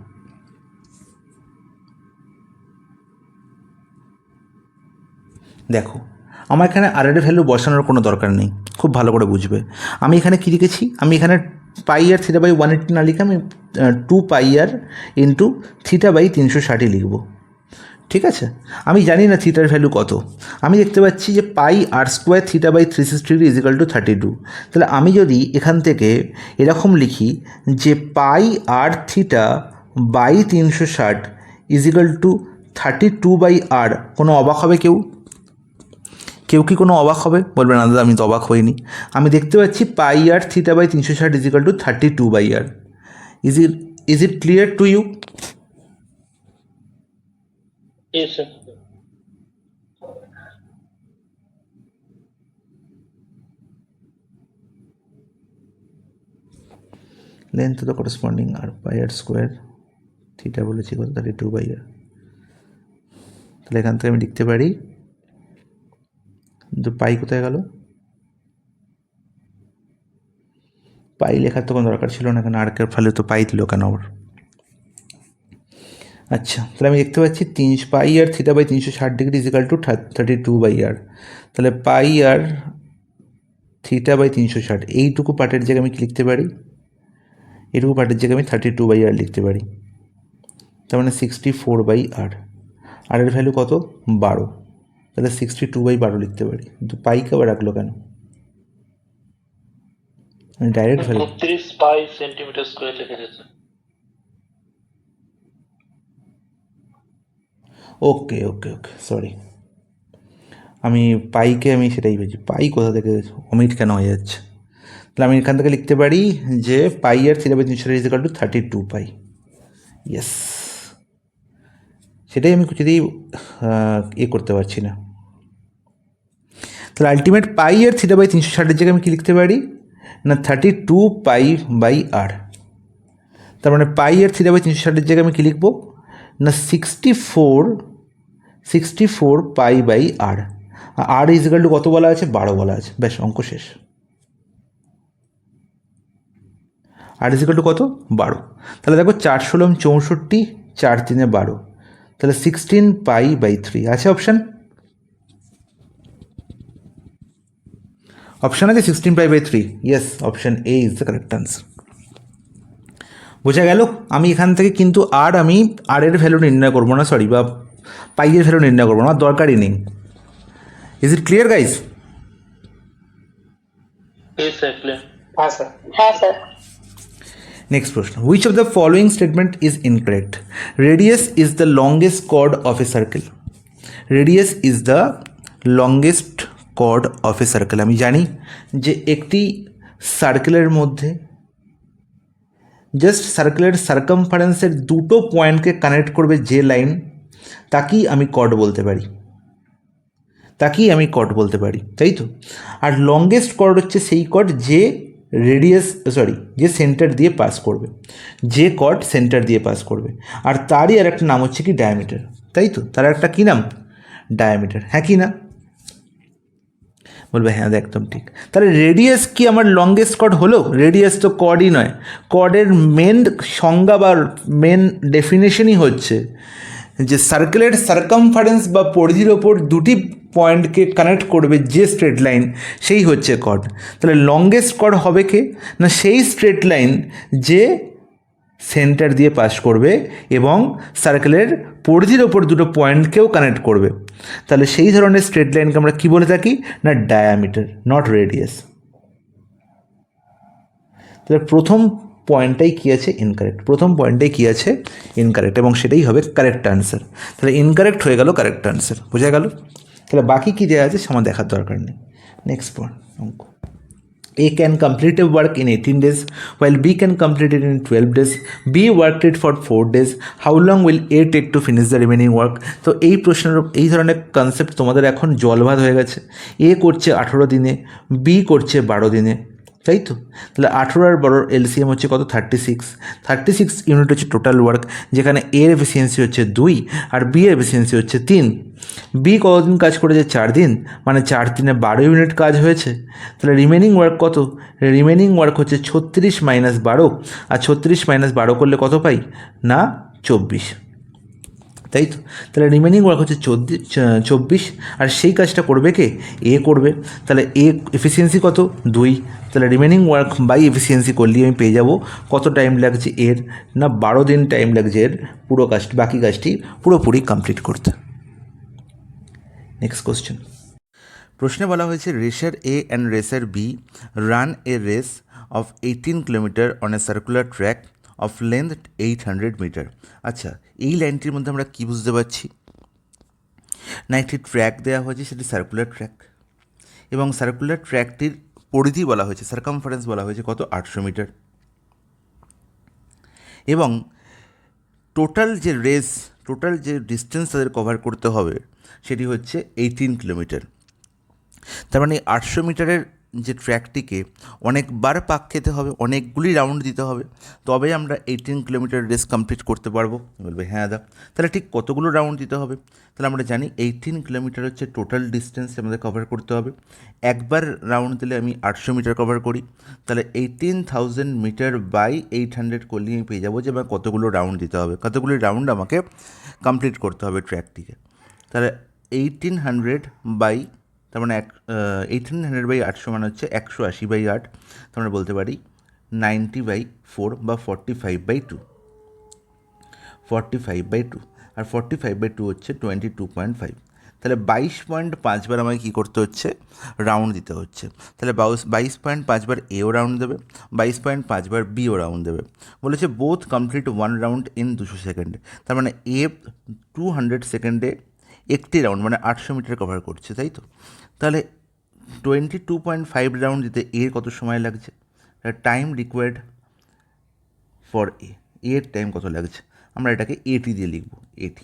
A: দেখো, আমার এখানে আর এর ভ্যালু বসানোর কোনো দরকার নেই, খুব ভালো করে বুঝবে। আমি এখানে কী লিখেছি, আমি এখানে পাই আর থিটা বাই 180 না লিখে আমি 2 পাই আর ইন্টু থিটা বাই 360 লিখব। ঠিক আছে, আমি জানি না থিটার ভ্যালু কত। আমি দেখতে পাচ্ছি যে pi r square theta by 360 degree equal to 32। তাহলে আমি যদি এখান থেকে এরকম লিখি যে pi r theta by 360 equal to 32 by r, কোনো অবাক হবে কেউ? কেউ কি কোনো অবাক হবে? বলবে না দাদা আমি তো অবাক হইনি। আমি দেখতে পাচ্ছি pi r theta by 360 equal to 32 by r. Is it clear to you?
B: Yes, sir.
A: Length তো করসপন্ডিং আর পাই আর স্কোয়ার থিটা বলেছি কত, 32 বাই আর। তাহলে এখান থেকে আমি লিখতে পারি, কিন্তু পাই কোথায় গেল? পাই লেখার তো কোনো দরকার ছিল না, কারণ আর্কের ফলে তো পাই দিল কেন আবার? আচ্ছা, তাহলে আমি দেখতে পাচ্ছি pi r theta by 360 degree equal to 32 by r. তাহলে পাই আর থিটা বাই 360 এইটুকু পার্টের জায়গায় আমি কি লিখতে পারি? এইটুকু পার্টের জায়গায় আমি 32 বাই আর লিখতে পারি। তার মানে 64 বাই আর। আর এর ভ্যালু কত? 12। তাহলে 62 বাই 12 লিখতে পারি, কিন্তু পাইকে আবার রাখলো কেন? আমি ডাইরেক্ট ভ্যালু
B: 32 পাই সেন্টিমিটার স্কয়ার লিখে দিয়েছে।
A: ওকে ওকে ওকে, সরি, আমি পাইকে আমি সেটাই বলছি, পাই কোথা থেকে অমিট কেন হয়ে যাচ্ছে? তাহলে আমি এখান থেকে লিখতে পারি যে pi r theta by 360 equal to 32 pi. Yes, সেটাই আমি কিছুতেই করতে পারছি না। তাহলে ultimate pi r theta by 360 জায়গায় আমি কী লিখতে পারি না 32 পাই বাই আর। তার মানে পাই আর থিটা বাই 360 জায়গায় আমি কী লিখবো না 64 pi by r. R is equal to কত বলা আছে? 12 বলা আছে। ব্যাস, অঙ্ক শেষ। আর ইজিক্যাল টু কত? 12। তাহলে দেখো 4 ষোলো 64, 4 3 12, তাহলে 16 পাই বাই 3 আছে অপশান? অপশান আছে 16 pi by 3। Yes, option A is the correct answer. বোঝা গেল? আমি এখান থেকে কিন্তু আমি আর এর ভ্যালু নির্ণয় করবো না, সরি, বা পাইয়ের ভ্যালু নির্ণয় করবো না, দরকারই নেই। Is it clear guys?
B: Yes, sir. Clear.
C: হ্যাঁ স্যার, হ্যাঁ স্যার।
A: নেক্সট প্রশ্ন, which of the following statement is incorrect? Radius is the longest chord of a circle. Radius is the longest chord of a circle. আমি জানি যে একটি সার্কেলের মধ্যে just সার্কেলের সার্কামফারেন্সের দুটো পয়েন্টকে কানেক্ট করবে যে লাইন, তাকেই আমি কর্ড বলতে পারি, তাই তো? আর লংগেস্ট কর্ড হচ্ছে সেই কর্ড যে যে সেন্টার দিয়ে পাস করবে, যে কর্ড সেন্টার দিয়ে পাস করবে। আর তারই আর একটা নাম হচ্ছে কি ডায়ামিটার, তাই তো? তার একটা কী নাম? ডায়ামিটার। হ্যাঁ কি না? বলবে হ্যাঁ, একদম ঠিক। তাহলে রেডিয়াস কি আমার লংগেস্ট কর্ড হলো? রেডিয়াস তো কর্ডই নয়, কর্ডের মেন সংজ্ঞা বা মেন ডেফিনেশনই হচ্ছে যে সার্কেলের সার্কামফারেন্স বা পরিধির ওপর দুটি পয়েন্টকে কানেক্ট করবে যে স্ট্রেট লাইন, সেই হচ্ছে কর্ড। তাহলে লংগেস্ট কর্ড হবে কে না সেই স্ট্রেট লাইন যে সেন্টার দিয়ে পাস করবে এবং সার্কেলের পরিধির ওপর দুটো পয়েন্টকেও কানেক্ট করবে। তাহলে সেই ধরনের স্ট্রেট লাইনকে আমরা কী বলে থাকি না ডায়ামিটার, নট রেডিয়াস। তাহলে প্রথম পয়েন্টটাই কী আছে? ইনকারেক্ট। এবং সেটাই হবে কারেক্ট আনসার। তাহলে ইনকারেক্ট হয়ে গেল কারেক্ট আনসার। বোঝা গেল? তাহলে বাকি কী দেওয়া আছে আমার দেখার দরকার নেই। নেক্সট পয়েন্ট, অঙ্ক। A can complete a work in 18 days while B can complete it in 12 days. B worked it for 4 days. How long will A take to finish the remaining work? তো এই প্রশ্নের এই ধরনের concept তোমাদের এখন জলভাত হয়ে গেছে। A করছে 18 দিনে, B করছে 12 দিনে, তাই তো? তাহলে 18 আর 12 এলসিএম হচ্ছে কত? 36 ইউনিট হচ্ছে টোটাল ওয়ার্ক, যেখানে এর এফিসিয়েন্সি হচ্ছে 2 আর বি এর এফিসিয়েন্সি হচ্ছে 3। বি কতদিন কাজ করেছে? 4 দিন, মানে 4 দিনে 12 ইউনিট কাজ হয়েছে। তাহলে রিমেনিং ওয়ার্ক কত? রিমেনিং ওয়ার্ক হচ্ছে 36 মাইনাস 12, আর 36 মাইনাস 12 করলে কত পাই? না 24, তাই তো? তাহলে রিমেনিং ওয়ার্ক হচ্ছে 24, আর সেই কাজটা করবে কে? এ করবে। তাহলে এ এফিসিয়েন্সি কত? 2। তাহলে রিমেনিং ওয়ার্ক বাই এফিসিয়েন্সি করলে আমি পেয়ে যাব কত টাইম লাগছে এর? না 12 দিন টাইম লাগছে এর পুরো কাজটি, বাকি কাজটি পুরোপুরি কমপ্লিট করতে। Next question. প্রশ্নে বলা হয়েছে racer A and racer B run a race of 18 kilometre on a circular track of length 800 metre. আচ্ছা, এই লাইনটির মধ্যে আমরা কী বুঝতে পারছি? না, একটি ট্র্যাক দেওয়া হয়েছে, সেটি সার্কুলার ট্র্যাক, এবং সার্কুলার ট্র্যাকটির পরিধি বলা হয়েছে, সার্কামফারেন্স বলা হয়েছে কত? 800 মিটার, এবং টোটাল যে ডিস্টেন্স তাদের কভার করতে হবে সেটি হচ্ছে 18 কিলোমিটার। তার মানে 800 মিটারের যে ট্র্যাকটিকে অনেকবার পাক খেতে হবে, অনেকগুলি রাউন্ড দিতে হবে, তবে আমরা 18 কিলোমিটার রেস কমপ্লিট করতে পারবো। বলবে হ্যাঁ দা, তাহলে ঠিক কতগুলো রাউন্ড দিতে হবে? তাহলে আমরা জানি 18 কিলোমিটার হচ্ছে টোটাল ডিস্টেন্স আমাদের কভার করতে হবে। একবার রাউন্ড দিলে আমি 800 মিটার কভার করি, তাহলে 18,000 মিটার বাই 800 করলে আমি পেয়ে যাবো যে আমার কতগুলো রাউন্ড দিতে হবে, কতগুলি রাউন্ড আমাকে কমপ্লিট করতে হবে ট্র্যাকটিকে। তাহলে 1800 বাই, তার মানে 1800/800 মানে হচ্ছে 180/8, তার মানে বলতে পারি 90/4 বা 45/2, 45/2, আর 45/2 হচ্ছে 22.5। তাহলে 22.5 বার আমাকে কী করতে হচ্ছে? রাউন্ড দিতে হচ্ছে। তাহলে 22.5 বার এও রাউন্ড দেবে, 22.5 বার বিও রাউন্ড দেবে। বলেছে বোথ কমপ্লিট 1 রাউন্ড ইন 200 সেকেন্ডে। তার মানে এ 200 সেকেন্ডে একটি রাউন্ড, মানে 800 মিটার কভার করছে, তাই তো? তাহলে 22.5 রাউন্ড দিতে এর কত সময় লাগছে? টাইম রিকোয়ার্ড ফর এর টাইম কত লাগছে? আমরা এটাকে এটি দিয়ে লিখব, এটি।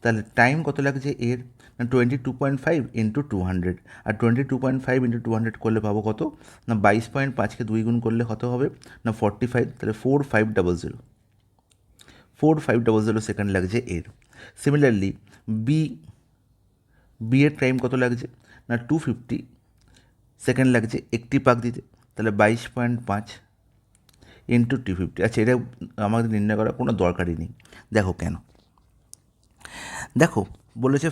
A: তাহলে টাইম কত লাগছে এর? না 22.5 ইন্টু 200, আর 22.5 ইন্টু 200 করলে পাবো কত? না 22.5কে 2 গুণ করলে কত হবে? না 45, তাহলে 4500 সেকেন্ড লাগছে এর। সিমিলারলি বি এর টাইম কত লাগছে? না 250 সেকেন্ড লাগছে একটি পাক দিতে, তাহলে 22.5 ইন্টু 250। আচ্ছা, এটা আমাদের নির্ণয় করার কোনো দরকারই নেই। দেখো কেন। দেখো, বলেছে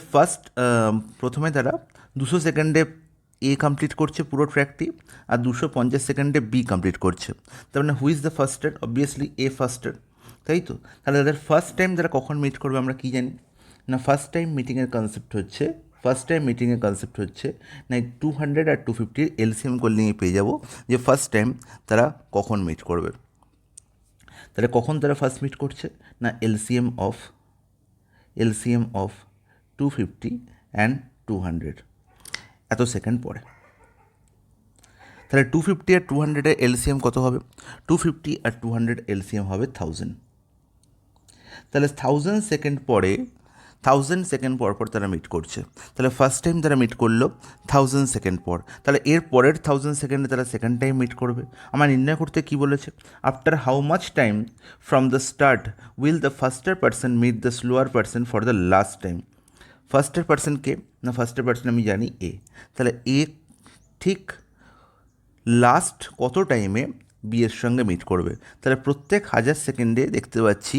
A: প্রথমে তারা 200 সেকেন্ডে এ কমপ্লিট করছে পুরো ট্র্যাকটি, আর 250 সেকেন্ডে বি কমপ্লিট করছে। তার মানে who's the faster? Obviously A faster, তাই তো? তাহলে তাদের ফার্স্ট টাইম তারা কখন মিট করবে আমরা কী জানি? না ফার্স্ট টাইম মিটিংয়ের কনসেপ্ট হচ্ছে না 200 আর 250 এলসিএম করলে পেয়ে যাবো যে ফার্স্ট টাইম তারা কখন মিট করবে। তাহলে কখন তারা ফার্স্ট মিট করছে? না এলসিএম অফ 250 অ্যান্ড 200 এত সেকেন্ড পরে। তাহলে 250 আর 200-এর এলসিএম কত হবে? 250 আর 200 এলসিএম হবে 1000। তাহলে 1000 সেকেন্ড পর তারা মিট করছে। তাহলে ফার্স্ট টাইম তারা মিট করলো 1000 সেকেন্ড পর, তাহলে এর পরের 1000 সেকেন্ডে তারা সেকেন্ড টাইম মিট করবে। আমার নির্ণয় করতে কী বলেছে? After how much time from the start will the faster person meet the slower person for the last time. Faster person কে? না ফার্স্টার পার্সন আমি জানি এ। তাহলে এ ঠিক লাস্ট কত টাইমে বি এর সঙ্গে মিট করবে? তাহলে প্রত্যেক 1000 সেকেন্ডে দেখতে পাচ্ছি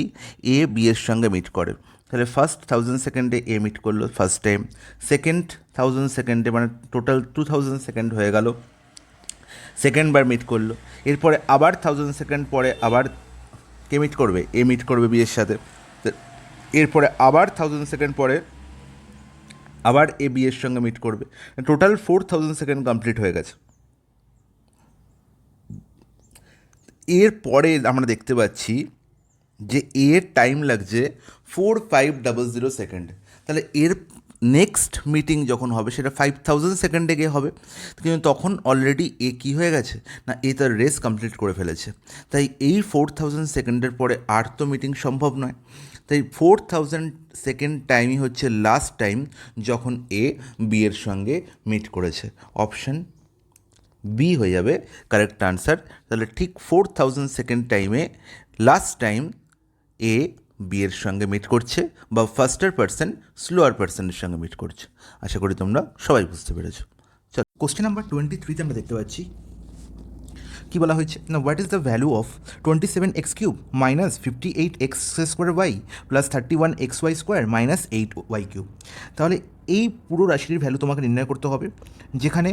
A: এ বি এর সঙ্গে মিট করে। তাহলে ফার্স্ট 1000 সেকেন্ডে এ মিট করলো ফার্স্ট টাইম, সেকেন্ড 1000 সেকেন্ডে মানে টোটাল 2000 সেকেন্ড হয়ে গেল, সেকেন্ড বার মিট করলো। এরপরে আবার 1000 সেকেন্ড পরে আবার কে মিট করবে? এ মিট করবে বি এর সাথে। এরপরে আবার 1000 সেকেন্ড পরে আবার এ বি এর সঙ্গে মিট করবে। টোটাল 4000 সেকেন্ড কমপ্লিট হয়ে গেছে। এরপরে আমরা দেখতে পাচ্ছি যে এর টাইম লাগছে 4500 সেকেন্ড। তাহলে এর নেক্সট মিটিং যখন হবে সেটা 5000 সেকেন্ডে গিয়ে হবে, কিন্তু তখন অলরেডি এ কী হয়ে গেছে? না এ তার রেস কমপ্লিট করে ফেলেছে। তাই এই 4000 সেকেন্ডের পরে আর তো মিটিং সম্ভব নয়। তাই 4000 সেকেন্ড টাইমই হচ্ছে লাস্ট টাইম যখন এ বি এর সঙ্গে মিট করেছে। অপশান বি হয়ে যাবে কারেক্ট আনসার। তাহলে ঠিক 4000 সেকেন্ড টাইমে লাস্ট টাইম এ বি এর সঙ্গে মিট করছে, বা ফাস্টার পার্সন স্লোয়ার পার্সনের সঙ্গে মিট করছে। আশা করি তোমরা সবাই বুঝতে পেরেছো। চলো, কোশ্চেন নাম্বার 23তে আমরা দেখতে পাচ্ছি কী বলা হয়েছে না, what is the value of 27x³ minus 58x² plus 31xy² minus 8y³। তাহলে এই পুরো রাশির ভ্যালু তোমাকে নির্ণয় করতে হবে, যেখানে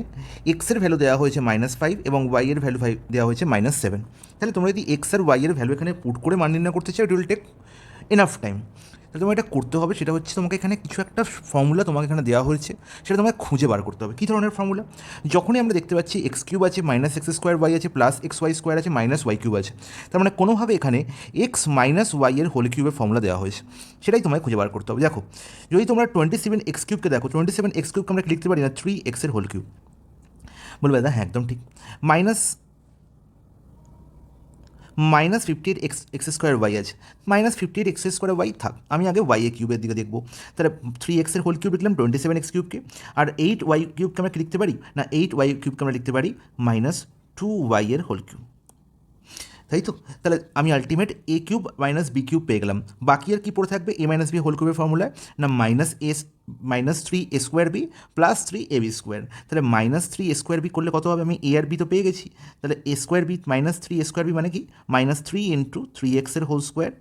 A: এক্সের ভ্যালু দেওয়া হয়েছে -5 এবং ওয়াই এর ভ্যালু দেওয়া হয়েছে -7। তাহলে তোমরা যদি এক্স আর ওয়াই এর ভ্যালু এখানে পুট করে মান নির্ণয় করতে চাও, it will take enough time. তাহলে তোমার এটা করতে হবে, সেটা হচ্ছে তোমাকে এখানে কিছু একটা ফর্মুলা তোমাকে এখানে দেওয়া হয়েছে, সেটা তোমাকে খুঁজে বার করতে হবে। কী ধরনের ফর্মুলা? যখনই আমরা দেখতে পাচ্ছি x³ আছে -x² y আছে +xy² আছে -y³ আছে, তার মানে কোনোভাবে এখানে x - y এর হোল কিউবের ফর্মুলা দেওয়া হয়েছে, সেটাই তোমায় খুঁজে বার করতে হবে। দেখো, যদি তোমরা 27x³ দেখো, 27x³ আমরা লিখতে পারি না 3x এর হোল কিউব? বলবে দাদা হ্যাঁ একদম ঠিক। -58x² আছে, -58x² থাক, আমি আগে ওয়াই এ কিউবের দিকে দেখবো। তাহলে 3x এর হোল কিউব লিখলাম 27x³ আর 8y³ আমরা লিখতে পারি না, 8y³ আমরা লিখতে পারি -2y এর হোল কিউব, তাই তো? তাহলে আমি আলটিমেট a³ - b³ পেয়ে গেলাম। বাকি আর কি পড়ে থাকবে? a - b হোল কিউবের ফর্মুলায় না -3a² +3ab²। তাহলে -3a² করলে কত হবে? আমি a আর b তো পেয়ে গেছি, তাহলে a² -3a² মানে কি? -3 × 3x এর হোল স্কোয়ার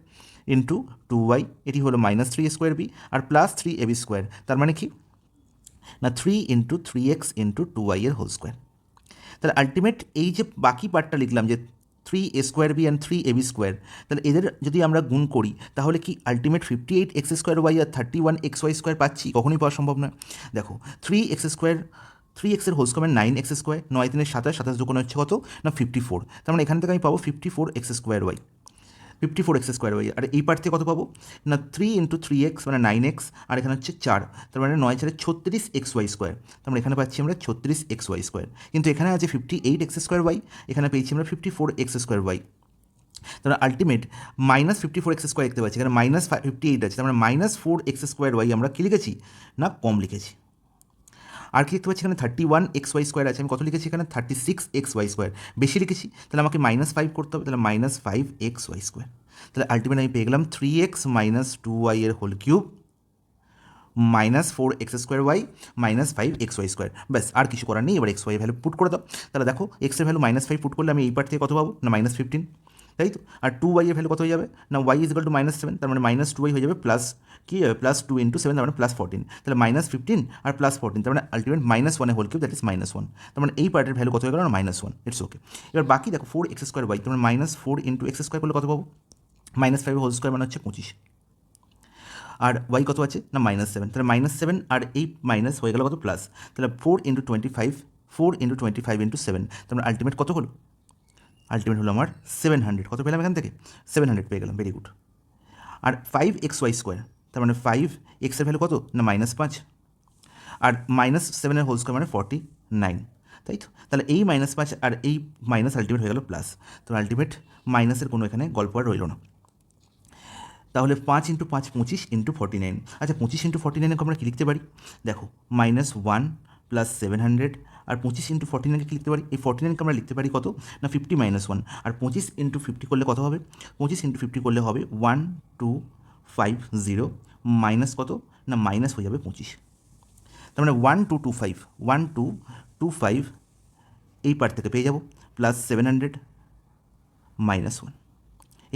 A: ইন্টু 2y, এটি হলো -3a² আর +3ab², তার মানে কি না 3 × 3x × 2y এর হোল স্কোয়ার। তাহলে আলটিমেট এই যে বাকি পার্টটা লিখলাম যে 3a² অ্যান্ড 3ab², তাহলে এদের যদি আমরা গুণ করি তাহলে কি আলটিমেট 58x² আর 31xy² পাচ্ছি? কখনোই পাওয়া সম্ভব নয়। দেখো 3x এর হোল স্কোয়ার 9x², 9 3 27, 27 দুগুণ হচ্ছে কত না 54, তার মানে এখান থেকে আমি পাবো 54x², 54x², আর এই পার্ট থেকে কত পাবো না 3 × 3x মানে 9x, আর এখানে হচ্ছে 4, তার মানে 9 4 36xy², তার মানে এখানে পাচ্ছি আমরা 36xy², কিন্তু এখানে আছে 58x², এখানে পেয়েছি আমরা 54x²। তাহলে আলটিমেট -54x² দেখতে পাচ্ছি, এখানে -58 আছে, তার মানে -4x² আমরা কী লিখেছি না কম লিখেছি। আর কি দেখতে পাচ্ছি এখানে 31xy² আছে, আমি কত লিখেছি এখানে 36xy², বেশি লিখেছি, তাহলে আমাকে -5 করতে হবে, তাহলে -5xy²। তাহলে আলটিমেট আমি পেয়ে গেলাম 3x - 2y এর হোল কিউব -4x²y -5xy²। ব্যাস, আর কিছু করার নেই। এবার xy ভ্যালু পুট করে দাও। তাহলে দেখো x এর ভ্যালু -5 পুট করলে আমি এই পার্ট থেকে কত পাবো না -15, তাই তো? আর 2y এর ভ্যালু কত হয়ে যাবে না y = -7, তার মানে -2y হয়ে যাবে প্লাস কি যাবে +2 × 7, তার মানে +14, তাহলে -15 আর +14, তার মানে আলটিমেট -1 এর হোল কিউব, দ্যাট ইজ -1, তার মানে এই পার্টের ভ্যালু কত হয়ে গেল না -1। It's okay. এবার বাকি দেখো 4x²y, তার মানে -4 × x² করলে কত পাবো? -5 হোল স্কোয়ার মানে হচ্ছে 25, আর ওয়াই কত আছে না -7, তাহলে -7 আর এই মাইনাস হয়ে গেল কত প্লাস, তাহলে 4 × 25, 4 × 25 × 7, তার মানে আলটিমেট কত হলো? আলটিমেট হলো আমার 700। কত পেলাম এখান থেকে? 700 পেয়ে গেলাম, ভেরি গুড। আর 5xy², তার মানে 5x এর ভ্যালু কত না -5, আর -7 এর হোল স্কোয়ার মানে 49, তাই তো? তাহলে এই -5 আর এই মাইনাস আলটিমেট হয়ে গেল প্লাস, তো আলটিমেট মাইনাসের কোনো এখানে গল্প আর রইল না। তাহলে 5 × 5 25 × 49। আচ্ছা 25 × 49 আমরা কী লিখতে পারি? দেখো -1 + 700, আর 25 × 49 কী লিখতে পারি? এই 49 আমরা লিখতে পারি কত না 50 - 1, আর 25 × 50 করলে কত হবে? 25 × 50 করলে হবে 1250 মাইনাস কত না মাইনাস হয়ে যাবে 25, তার মানে 1225, 1225 এই পার্ট থেকে পেয়ে যাবো প্লাস 700 -1,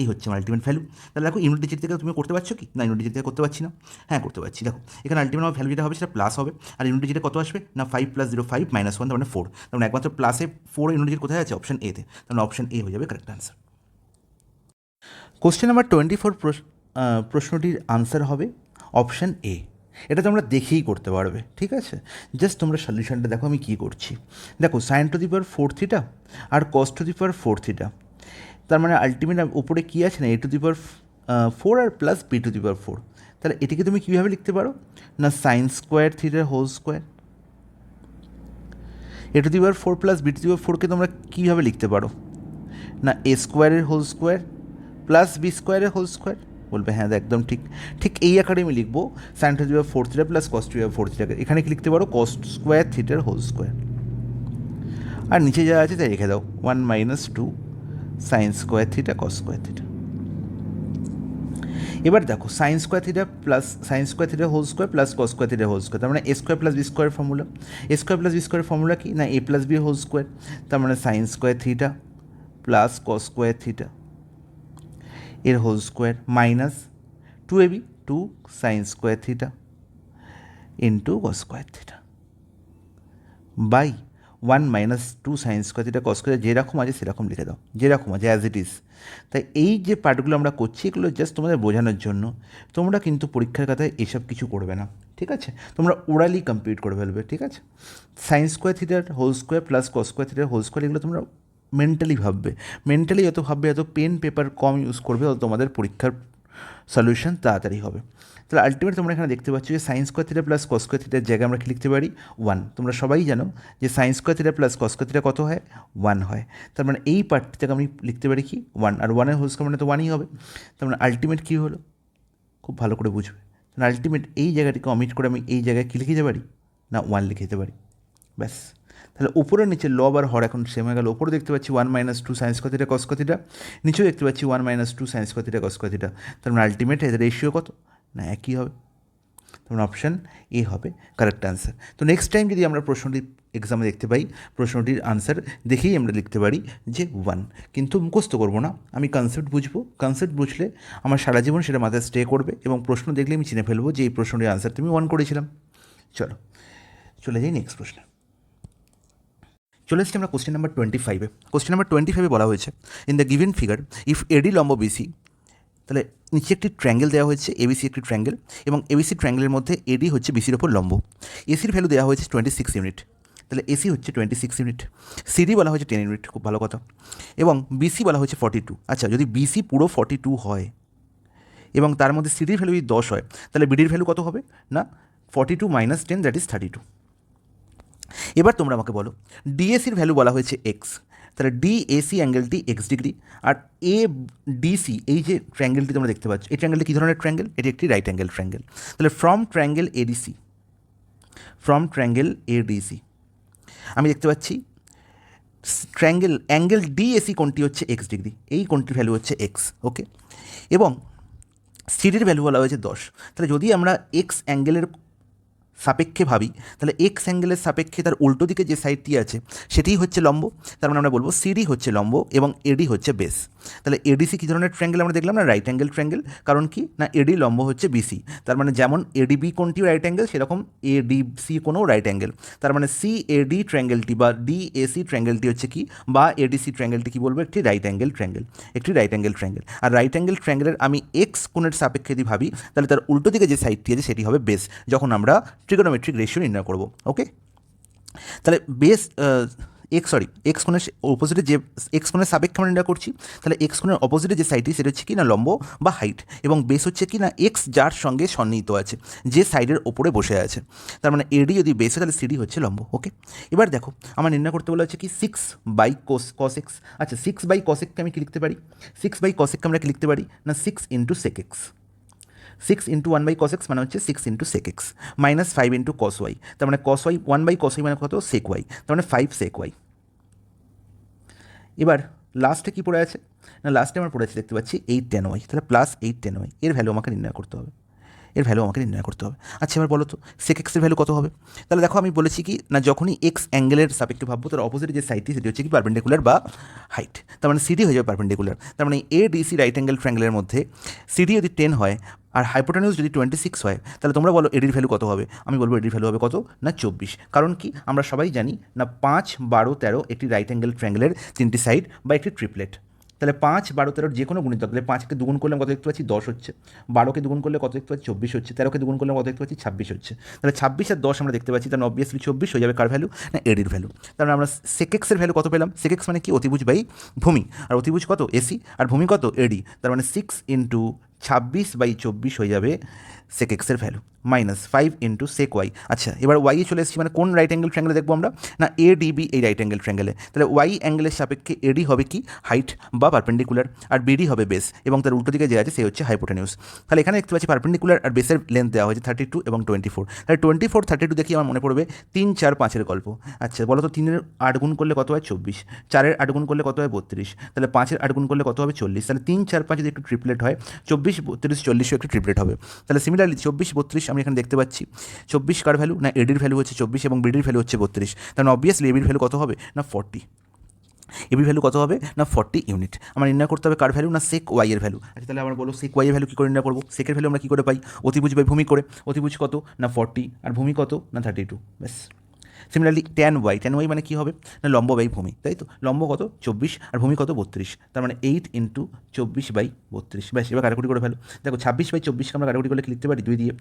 A: এই হচ্ছে আমার আলটিমেট ভ্যালু। তাহলে দেখো ইউনিট ডিজিট থেকে তুমি করতে পারছো কি না? ইউনিট ডিজিট থেকে করতে পারছি না, হ্যাঁ করতে পারছি। দেখো এখানে আলটিমেট আমার ভ্যালু যেটা হবে সেটা প্লাস হবে, আর ইউনিট ডিজিটে কত আসবে না 5 + 0 5 - 1, তার মানে 4, তার মানে একমাত্র প্লাসে 4 ইউনিট ডিজিট কোথায় আছে? অপশন এতে, তার মানে অপশন এ হয়ে যাবে কারেক্ট আনসার। কোশ্চেন নাম্বার 24 প্রশ্নটির আনসার হবে অপশান এ। এটা তোমরা দেখেই করতে পারবে, ঠিক আছে? জাস্ট তোমরা সলিউশনটা দেখো আমি কী করছি। দেখো sin⁴θ আর cos⁴θ, তার মানে আলটিমেট উপরে কী আছে না a⁴ আর প্লাস b⁴, তাহলে এটিকে তুমি কীভাবে লিখতে পারো না sin² whole square. a⁴ plus b⁴কে তোমরা কীভাবে লিখতে পারো না a² whole square plus b² whole square. বলবে হ্যাঁ একদম ঠিক, ঠিক এই আকারে আমি লিখবো sin⁴θ প্লাস cos⁴θ, এখানে কি লিখতে পারো cos² হোল স্কোয়ার। আর নিচে যা আছে তাই রেখে দাও, 1 minus 2 sine square theta cos square theta. এবার দেখো sine square theta plus sine square theta whole square plus cos square theta whole square, তার মানে a square plus b square formula. A square plus b square formula কি না a plus b whole square, তার মানে sine square theta plus cos square theta এর whole square minus 2ab 2 sine square theta into cos square theta by 1 minus 2 sine square theta cos square, যেরকম আছে সেরকম লিখে দাও, যেরকম আছে অ্যাজ ইট ইজ। তাই এই যে পার্টগুলো আমরা করছি এগুলো জাস্ট তোমাদের বোঝানোর জন্য, তোমরা কিন্তু পরীক্ষার খাতায় এসব কিছু করবে না, ঠিক আছে? তোমরা ওরালি কমপ্লিট করে ফেলবে, ঠিক আছে? সাইন স্কোয়ার থিটার whole square plus cos square থিটার হোল স্কোয়ার এগুলো তোমরা মেন্টালি ভাববে, মেন্টালি যত ভাববে এত পেন পেপার কম ইউজ করবে তত তোমাদের পরীক্ষার সলিউশন তাড়াতাড়ি হবে। তাহলে আলটিমেট তোমরা এখানে দেখতে পাচ্ছ যে sign square theta plus cos square থিটার জায়গায় আমরা কি লিখতে পারি 1। তোমরা সবাই জানো যে sign square theta plus cos square theta কত হয় 1 হয়, তার মানে এই পার্টটি থেকে আমি লিখতে পারি কি 1, আর 1 এর হোল স্কোয়ার মানে তো 1ই হবে। তার মানে আলটিমেট কী হলো খুব ভালো করে বুঝবে, তাহলে আলটিমেট এই জায়গাটিকে অমিট করে আমি এই জায়গায় কী লিখে দিতে পারি না 1 লিখে দিতে পারি, ব্যাস। তাহলে উপরে নিচে লব আর হর এখন সেম হয়ে গেল। উপরে দেখতে পাচ্ছি 1 minus 2 sine square theta cos square theta, নিচেও দেখতে পাচ্ছি 1 minus 2 sine square theta cos square theta, তার মানে আলটিমেট এদের রেশিও কত না একই হবে। তখন অপশান এ হবে কারেক্ট অ্যান্সার। তো নেক্সট টাইম যদি আমরা প্রশ্নটি এক্সামে দেখতে পাই, প্রশ্নটির আনসার দেখেই আমরা লিখতে পারি যে 1, কিন্তু মুখস্থ করবো না, আমি কনসেপ্ট বুঝবো, কনসেপ্ট বুঝলে আমার সারা জীবন সেটা মাথায় স্টে করবে এবং প্রশ্ন দেখলে আমি চিনে ফেলবো যে এই প্রশ্নটির আনসার তুমি 1 করেছিলাম। চলো চলে যাই নেক্সট প্রশ্নে। চলে এসেছি আমরা কোশ্চেন নাম্বার 25-এ। কোশ্চেন নাম্বার 25-এ বলা হয়েছে in the given figure if AD লম্ব বিসি, তাহলে নিচে একটি ট্রায়াঙ্গেল দেওয়া হয়েছে, এবিসি একটি ট্রায়াঙ্গেল, এবং এবিসি ট্রায়াঙ্গেলের মধ্যে এডি হচ্ছে বিসির ওপর লম্ব। এসির ভ্যালু দেওয়া হয়েছে 26 ইউনিট, তাহলে এসি হচ্ছে 26 ইউনিট, সিডি বলা হয়েছে 10 ইউনিট, খুব ভালো কথা, এবং বিসি বলা হয়েছে 42। আচ্ছা, যদি বিসি পুরো 42 হয় এবং তার মধ্যে সিডির ভ্যালু যদি 10 হয়, তাহলে বিডির ভ্যালু কত হবে না 42 মাইনাস 10 দ্যাট ইজ 32। এবার তোমরা আমাকে বলো ডিএসির ভ্যালু বলা হয়েছে এক্স, তাহলে ডিএসি অ্যাঙ্গেলটি এক্স ডিগ্রি, আর এ ডিসি এই যে ট্রায়াঙ্গেলটি তোমরা দেখতে পাচ্ছ, এই ট্রায়াঙ্গেলটি কী ধরনের ট্রায়াঙ্গেল, এটি একটি রাইট অ্যাঙ্গেল ট্রায়াঙ্গেল। তাহলে ফ্রম ট্রায়াঙ্গেল এডিসি আমি দেখতে পাচ্ছি অ্যাঙ্গেল ডিএসি কোণটি হচ্ছে এক্স ডিগ্রি, এই কোণটির ভ্যালু হচ্ছে এক্স, ওকে, এবং সিডির ভ্যালু বলা হয়েছে 10। তাহলে যদি আমরা এক্স অ্যাঙ্গেলের সাপেক্ষে ভাবি, তাহলে এক্স অ্যাঙ্গেলের সাপেক্ষে তার উল্টো দিকে যে সাইডটি আছে সেটিই হচ্ছে লম্ব, তার মানে আমরা বলবো সিডি হচ্ছে লম্ব এবং এডি হচ্ছে বেস। তাহলে এডিসি কী ধরনের ট্রায়াঙ্গেল আমরা দেখলাম না রাইট অ্যাঙ্গেল ট্রায়াঙ্গেল, কারণ কি না এডি লম্ব হচ্ছে বিসি, তার মানে যেমন এডিবি কোণটিও রাইট অ্যাঙ্গেল সেরকম এডিসি কোণও রাইট অ্যাঙ্গেল, তার মানে সিএডি ট্রায়াঙ্গেলটি বা ডিএসি ট্রায়াঙ্গেলটি হচ্ছে কি বা এডিসি ট্রায়াঙ্গেলটি কী বলবো একটি রাইট অ্যাঙ্গেল ট্রায়াঙ্গেল, একটি রাইট অ্যাঙ্গেল ট্রায়াঙ্গেল। আর রাইট অ্যাঙ্গেল ট্রায়াঙ্গেলের আমি এক্স কোণের সাপেক্ষে যদি ভাবি তাহলে তার উল্টো দিকে যে সাইডটি আছে সেটি হবে বেস, যখন আমরা ট্রিগোনোমেট্রিক রেশিও নির্ণয় করব, ওকে। তাহলে বেস এক্স কোণের অপোজিটে যে এক্স কোণের সাপেক্ষে আমরা নির্ণয় করছি, তাহলে এক্স কোণের অপোজিটে যে সাইডটি সেটা হচ্ছে কি না লম্ব বা হাইট, এবং বেস হচ্ছে কি না এক্স যার সঙ্গে সন্নিহিত আছে, যে সাইডের ওপরে বসে আছে, তার মানে এডি যদি বেস হয় তাহলে সিডি হচ্ছে লম্ব, ওকে। এবার দেখো আমার নির্ণয় করতে বলা হচ্ছে কি 6/cos x। আচ্ছা 6/cos x আমি কি লিখতে পারি, 6/cos x আমরা কি লিখতে পারি না 6 × sec x, 6 × 1/cos x মানে হচ্ছে 6 × sec x minus 5 × cos y, তার মানে cos y 1/cos y মানে কত sec y, তার মানে 5 sec y। এবার লাস্টে কী পড়ে আছে না লাস্টে আমার পড়ে আছে দেখতে পাচ্ছি 8 tan y, তাহলে প্লাস 8 tan y এর ভ্যালু আমাকে নির্ণয় করতে হবে, আচ্ছা এবার বলো তো sec x এর ভ্যালু কত হবে। তাহলে দেখো আমি বলেছি কি না যখনই এক্স অ্যাঙ্গেলের সাপেক্ষে ভাববো তার অপোজিট যে সাইডটি সেটি হচ্ছে কি পারপেন্ডিকুলার বা হাইট, তার মানে সিডি হয়ে যাবে পারপেন্ডিকুলার, তার মানে এ ডিসি রাইট অ্যাঙ্গেল ট্রায়াঙ্গেলের মধ্যে সিডি যদি 10 হয় আর হাইপোটেনিউজ যদি 26 হয়, তাহলে তোমরা বলো এডির ভ্যালু কত হবে, আমি বলবো এডির ভ্যালু হবে কত না 24, কারণ কি আমরা সবাই জানি না 5, 12, 13 একটি রাইট অ্যাঙ্গেল ট্রায়াঙ্গেলের 3টি সাইড বা একটি ট্রিপলেট। তাহলে 5, 12, 13 যে কোনো গুণিতক, তাহলে 5কে দুগুণ করলে কত দেখতে পাচ্ছি 10 হচ্ছে, 12কে দুগুণ করলে কত দেখতে পাচ্ছি 24 হচ্ছে, 13কে দুগুণ করলে কত দেখতে পাচ্ছি 26 হচ্ছে, তাহলে 26 আর 10 আমরা দেখতে পাচ্ছি, তাহলে অবভিয়াসলি 24 হয়ে যাবে কার ভ্যালু না এডির ভ্যালু। তাহলে আমরা sec x এর ভ্যালু কত পেলাম, sec x মানে কি অতিভুজ বাই ভূমি, আর অতিভুজ কত এসি আর ভূমি কত এডি, তার মানে 6 × 26/24 হয়ে যাবে সেক এক্সের value minus 5 into sec y. আচ্ছা, এবার ওয়াইয়ে চলে এসেছি, মানে কোন রাইট অ্যাঙ্গেল ট্রায়াঙ্গেলে দেখবো আমরা, না এডিবি এই রাইট অ্যাঙ্গেল ট্রায়াঙ্গেলে। তাহলে ওয়াই অ্যাঙ্গেলের সাপেক্ষে এডি হবে কি হাইট বা পারপেন্ডিকুলার, আর বিডি হবে বেস, এবং তার উল্টো দিকে যে আছে সে হচ্ছে হাইপোটেনিউস। তাহলে এখানে দেখতে পাচ্ছি পারপেন্ডিকুলার আর বেসের লেন্থ দেওয়া হয়েছে 32 এবং 24। তাহলে 24 32 দেখি আমার মনে পড়বে 3 4 5-এর গল্প। আচ্ছা বলো তো, 3-এর 8 গুণ করলে কত হয় 24, 4-এর 8 গুণ করলে কত হয় 32, তাহলে 5-এর 8 গুণ করলে কত হবে 40। তাহলে 3 4 5 যদি একটু ট্রিপলেট হয় 24 32 40 একটু ট্রিপলেট হবে। তাহলে সিমিলারলি 24 32 আমি এখানে দেখতে পাচ্ছি 24 কার ভ্যালু, না এডির ভ্যালু হচ্ছে 24 এবং বিডির ভ্যালু হচ্ছে 32। তাহলে অবভিয়াসলি এবির ভ্যালু কত হবে, না 40। এবি ভ্যালু কত হবে, না 40 ইউনিট। আমার নির্ণয় করতে হবে কার ভ্যালু, না সেক ওয়াই এর ভ্যালু। আচ্ছা তাহলে আমরা বলো সেক ওয়াই এর ভ্যালু কী করে নির্ণয় করবো, সেকের ভ্যালু আমরা কী করে পাই, অতিভুজ বাই ভূমি করে। অতিভুজ কত, না 40, আর ভূমি কত, না 32, ব্যাস। সিমিলারলি ট্যান ওয়াই মানে কী হবে, না লম্ব বাই ভূমি, তাই তো। লম্ব কত 24 আর ভূমি কত 32, তার মানে 8 ইন্টু 24/32, ব্যাস। এবার কাটাকুটি করে ফেলো, দেখো 26/24কে আমরা কাটাকুটি করলে কি লিখতে পারি 2 দিয়ে।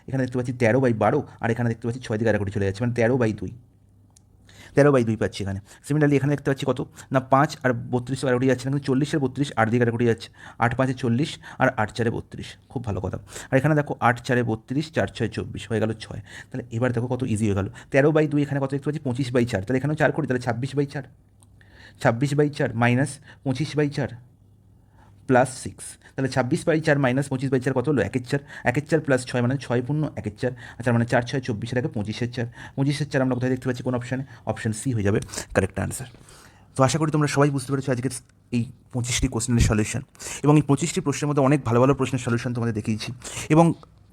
A: এখানে দেখতে পাচ্ছি 13/12, আর এখানে দেখতে পাচ্ছি 6 দিয়ে কাটাকুটি চলে যাচ্ছে, মানে 13/2, 13/2 পাচ্ছি এখানে। সিমিলারলি এখানে দেখতে পাচ্ছি কত, না 5 আর 32 কাটাকুটি যাচ্ছে না, কিন্তু 40 আর 32 8 দিয়ে কাটাকুটি যাচ্ছে, 8 5 40 আর 8 4 32, খুব ভালো কথা। আর এখানে দেখো 8 4 32 4 6 24 হয়ে গেল 6। তাহলে এবার দেখো কত ইজি হয়ে গেল, 13/2 এখানে কত দেখতে পাচ্ছি 25/4, তাহলে এখানেও 4 করি, তাহলে 26/4, 26/4 মাইনাস 25/4 প্লাস 6, তাহলে 26/4 মাইনাস 25/4 কত হলো 1/4, 1/4 প্লাস 6 মানে 6 পূর্ণ 1/4, আচ্ছা মানে 4 6 24 আগে 25/4, 25/4 আমরা কোথায় দেখতে পাচ্ছি কোন অপশানে, অপশান সি হয়ে যাবে কারেক্ট আনসার। তো আশা করি তোমরা সবাই বুঝতে পেরেছো আজকের এই 25টি কোশ্চেনের সলিউশন, এবং এই 25টি প্রশ্নের মধ্যে অনেক ভালো ভালো প্রশ্নের সলিউশন তোমাদের দেখিয়েছি, এবং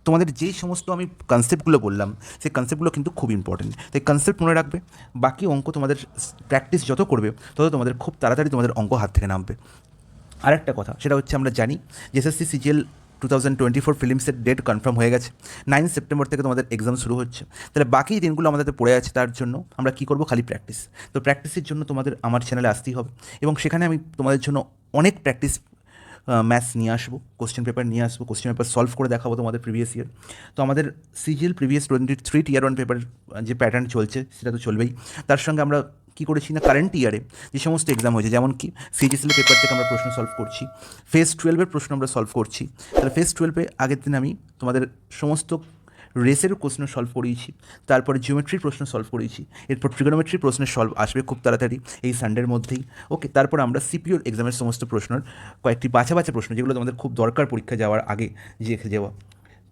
A: তোমাদের যেই সমস্ত আমি কনসেপ্টগুলো বললাম সেই কনসেপ্টগুলো কিন্তু খুব ইম্পর্টেন্ট, তাই কনসেপ্ট মনে রাখবে। বাকি অঙ্ক তোমাদের প্র্যাকটিস যত করবে তত তোমাদের খুব তাড়াতাড়ি তোমাদের অঙ্ক হাত থেকে নামবে। আর একটা কথা, সেটা হচ্ছে আমরা জানি যে এসএসসি সিজিএল 2024 ফিলিমসের ডেট কনফার্ম হয়ে গেছে, 9 সেপ্টেম্বর থেকে তোমাদের এক্সাম শুরু হচ্ছে। তাহলে বাকি দিনগুলো আমাদের পড়ে আছে, তার জন্য আমরা কী করবো, খালি প্র্যাকটিস। তো প্র্যাকটিসের জন্য তোমাদের আমার চ্যানেলে আসতেই হবে, এবং সেখানে আমি তোমাদের জন্য অনেক প্র্যাকটিস ম্যাথস নিয়ে আসবো, কোশ্চেন পেপার নিয়ে আসবো, কোশ্চেন পেপার সলভ করে দেখাবো তোমাদের প্রিভিয়াস ইয়ার। তো আমাদের সিজিএল প্রিভিয়াস 23 টিয়ার 1 পেপার যে প্যাটার্ন চলছে সেটা তো চলবেই, তার সঙ্গে আমরা কী করেছি না কারেন্ট ইয়ারে যে সমস্ত এক্সাম হয়েছে, যেমন কি সিজিএসএল পেপার থেকে আমরা প্রশ্ন সলভ করছি, ফেজ 12-এর প্রশ্ন আমরা সলভ করছি। তাহলে ফেজ 12-এ আগের দিন আমি তোমাদের সমস্ত রেসের প্রশ্ন সলভ করিয়েছি, তারপরে জিওমেট্রির প্রশ্ন সলভ করিয়েছি, এরপর ট্রিগোনোমেট্রির প্রশ্নের সলভ আসবে খুব তাড়াতাড়ি এই সানডের মধ্যেই। ওকে, তারপর আমরা সিপিওর এক্সামের সমস্ত প্রশ্নের কয়েকটি বাছা বাছা প্রশ্ন, যেগুলো তোমাদের খুব দরকার পরীক্ষা যাওয়ার আগে রেখে যাওয়া,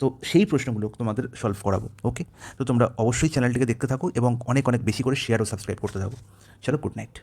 A: তো সেই প্রশ্নগুলো তোমাদের সলভ করাবো। ওকে, তো তোমরা অবশ্যই চ্যানেলটিকে দেখতে থাকো এবং অনেক অনেক বেশি করে শেয়ার ও সাবস্ক্রাইব করতে থাকো। চলো, গুড নাইট।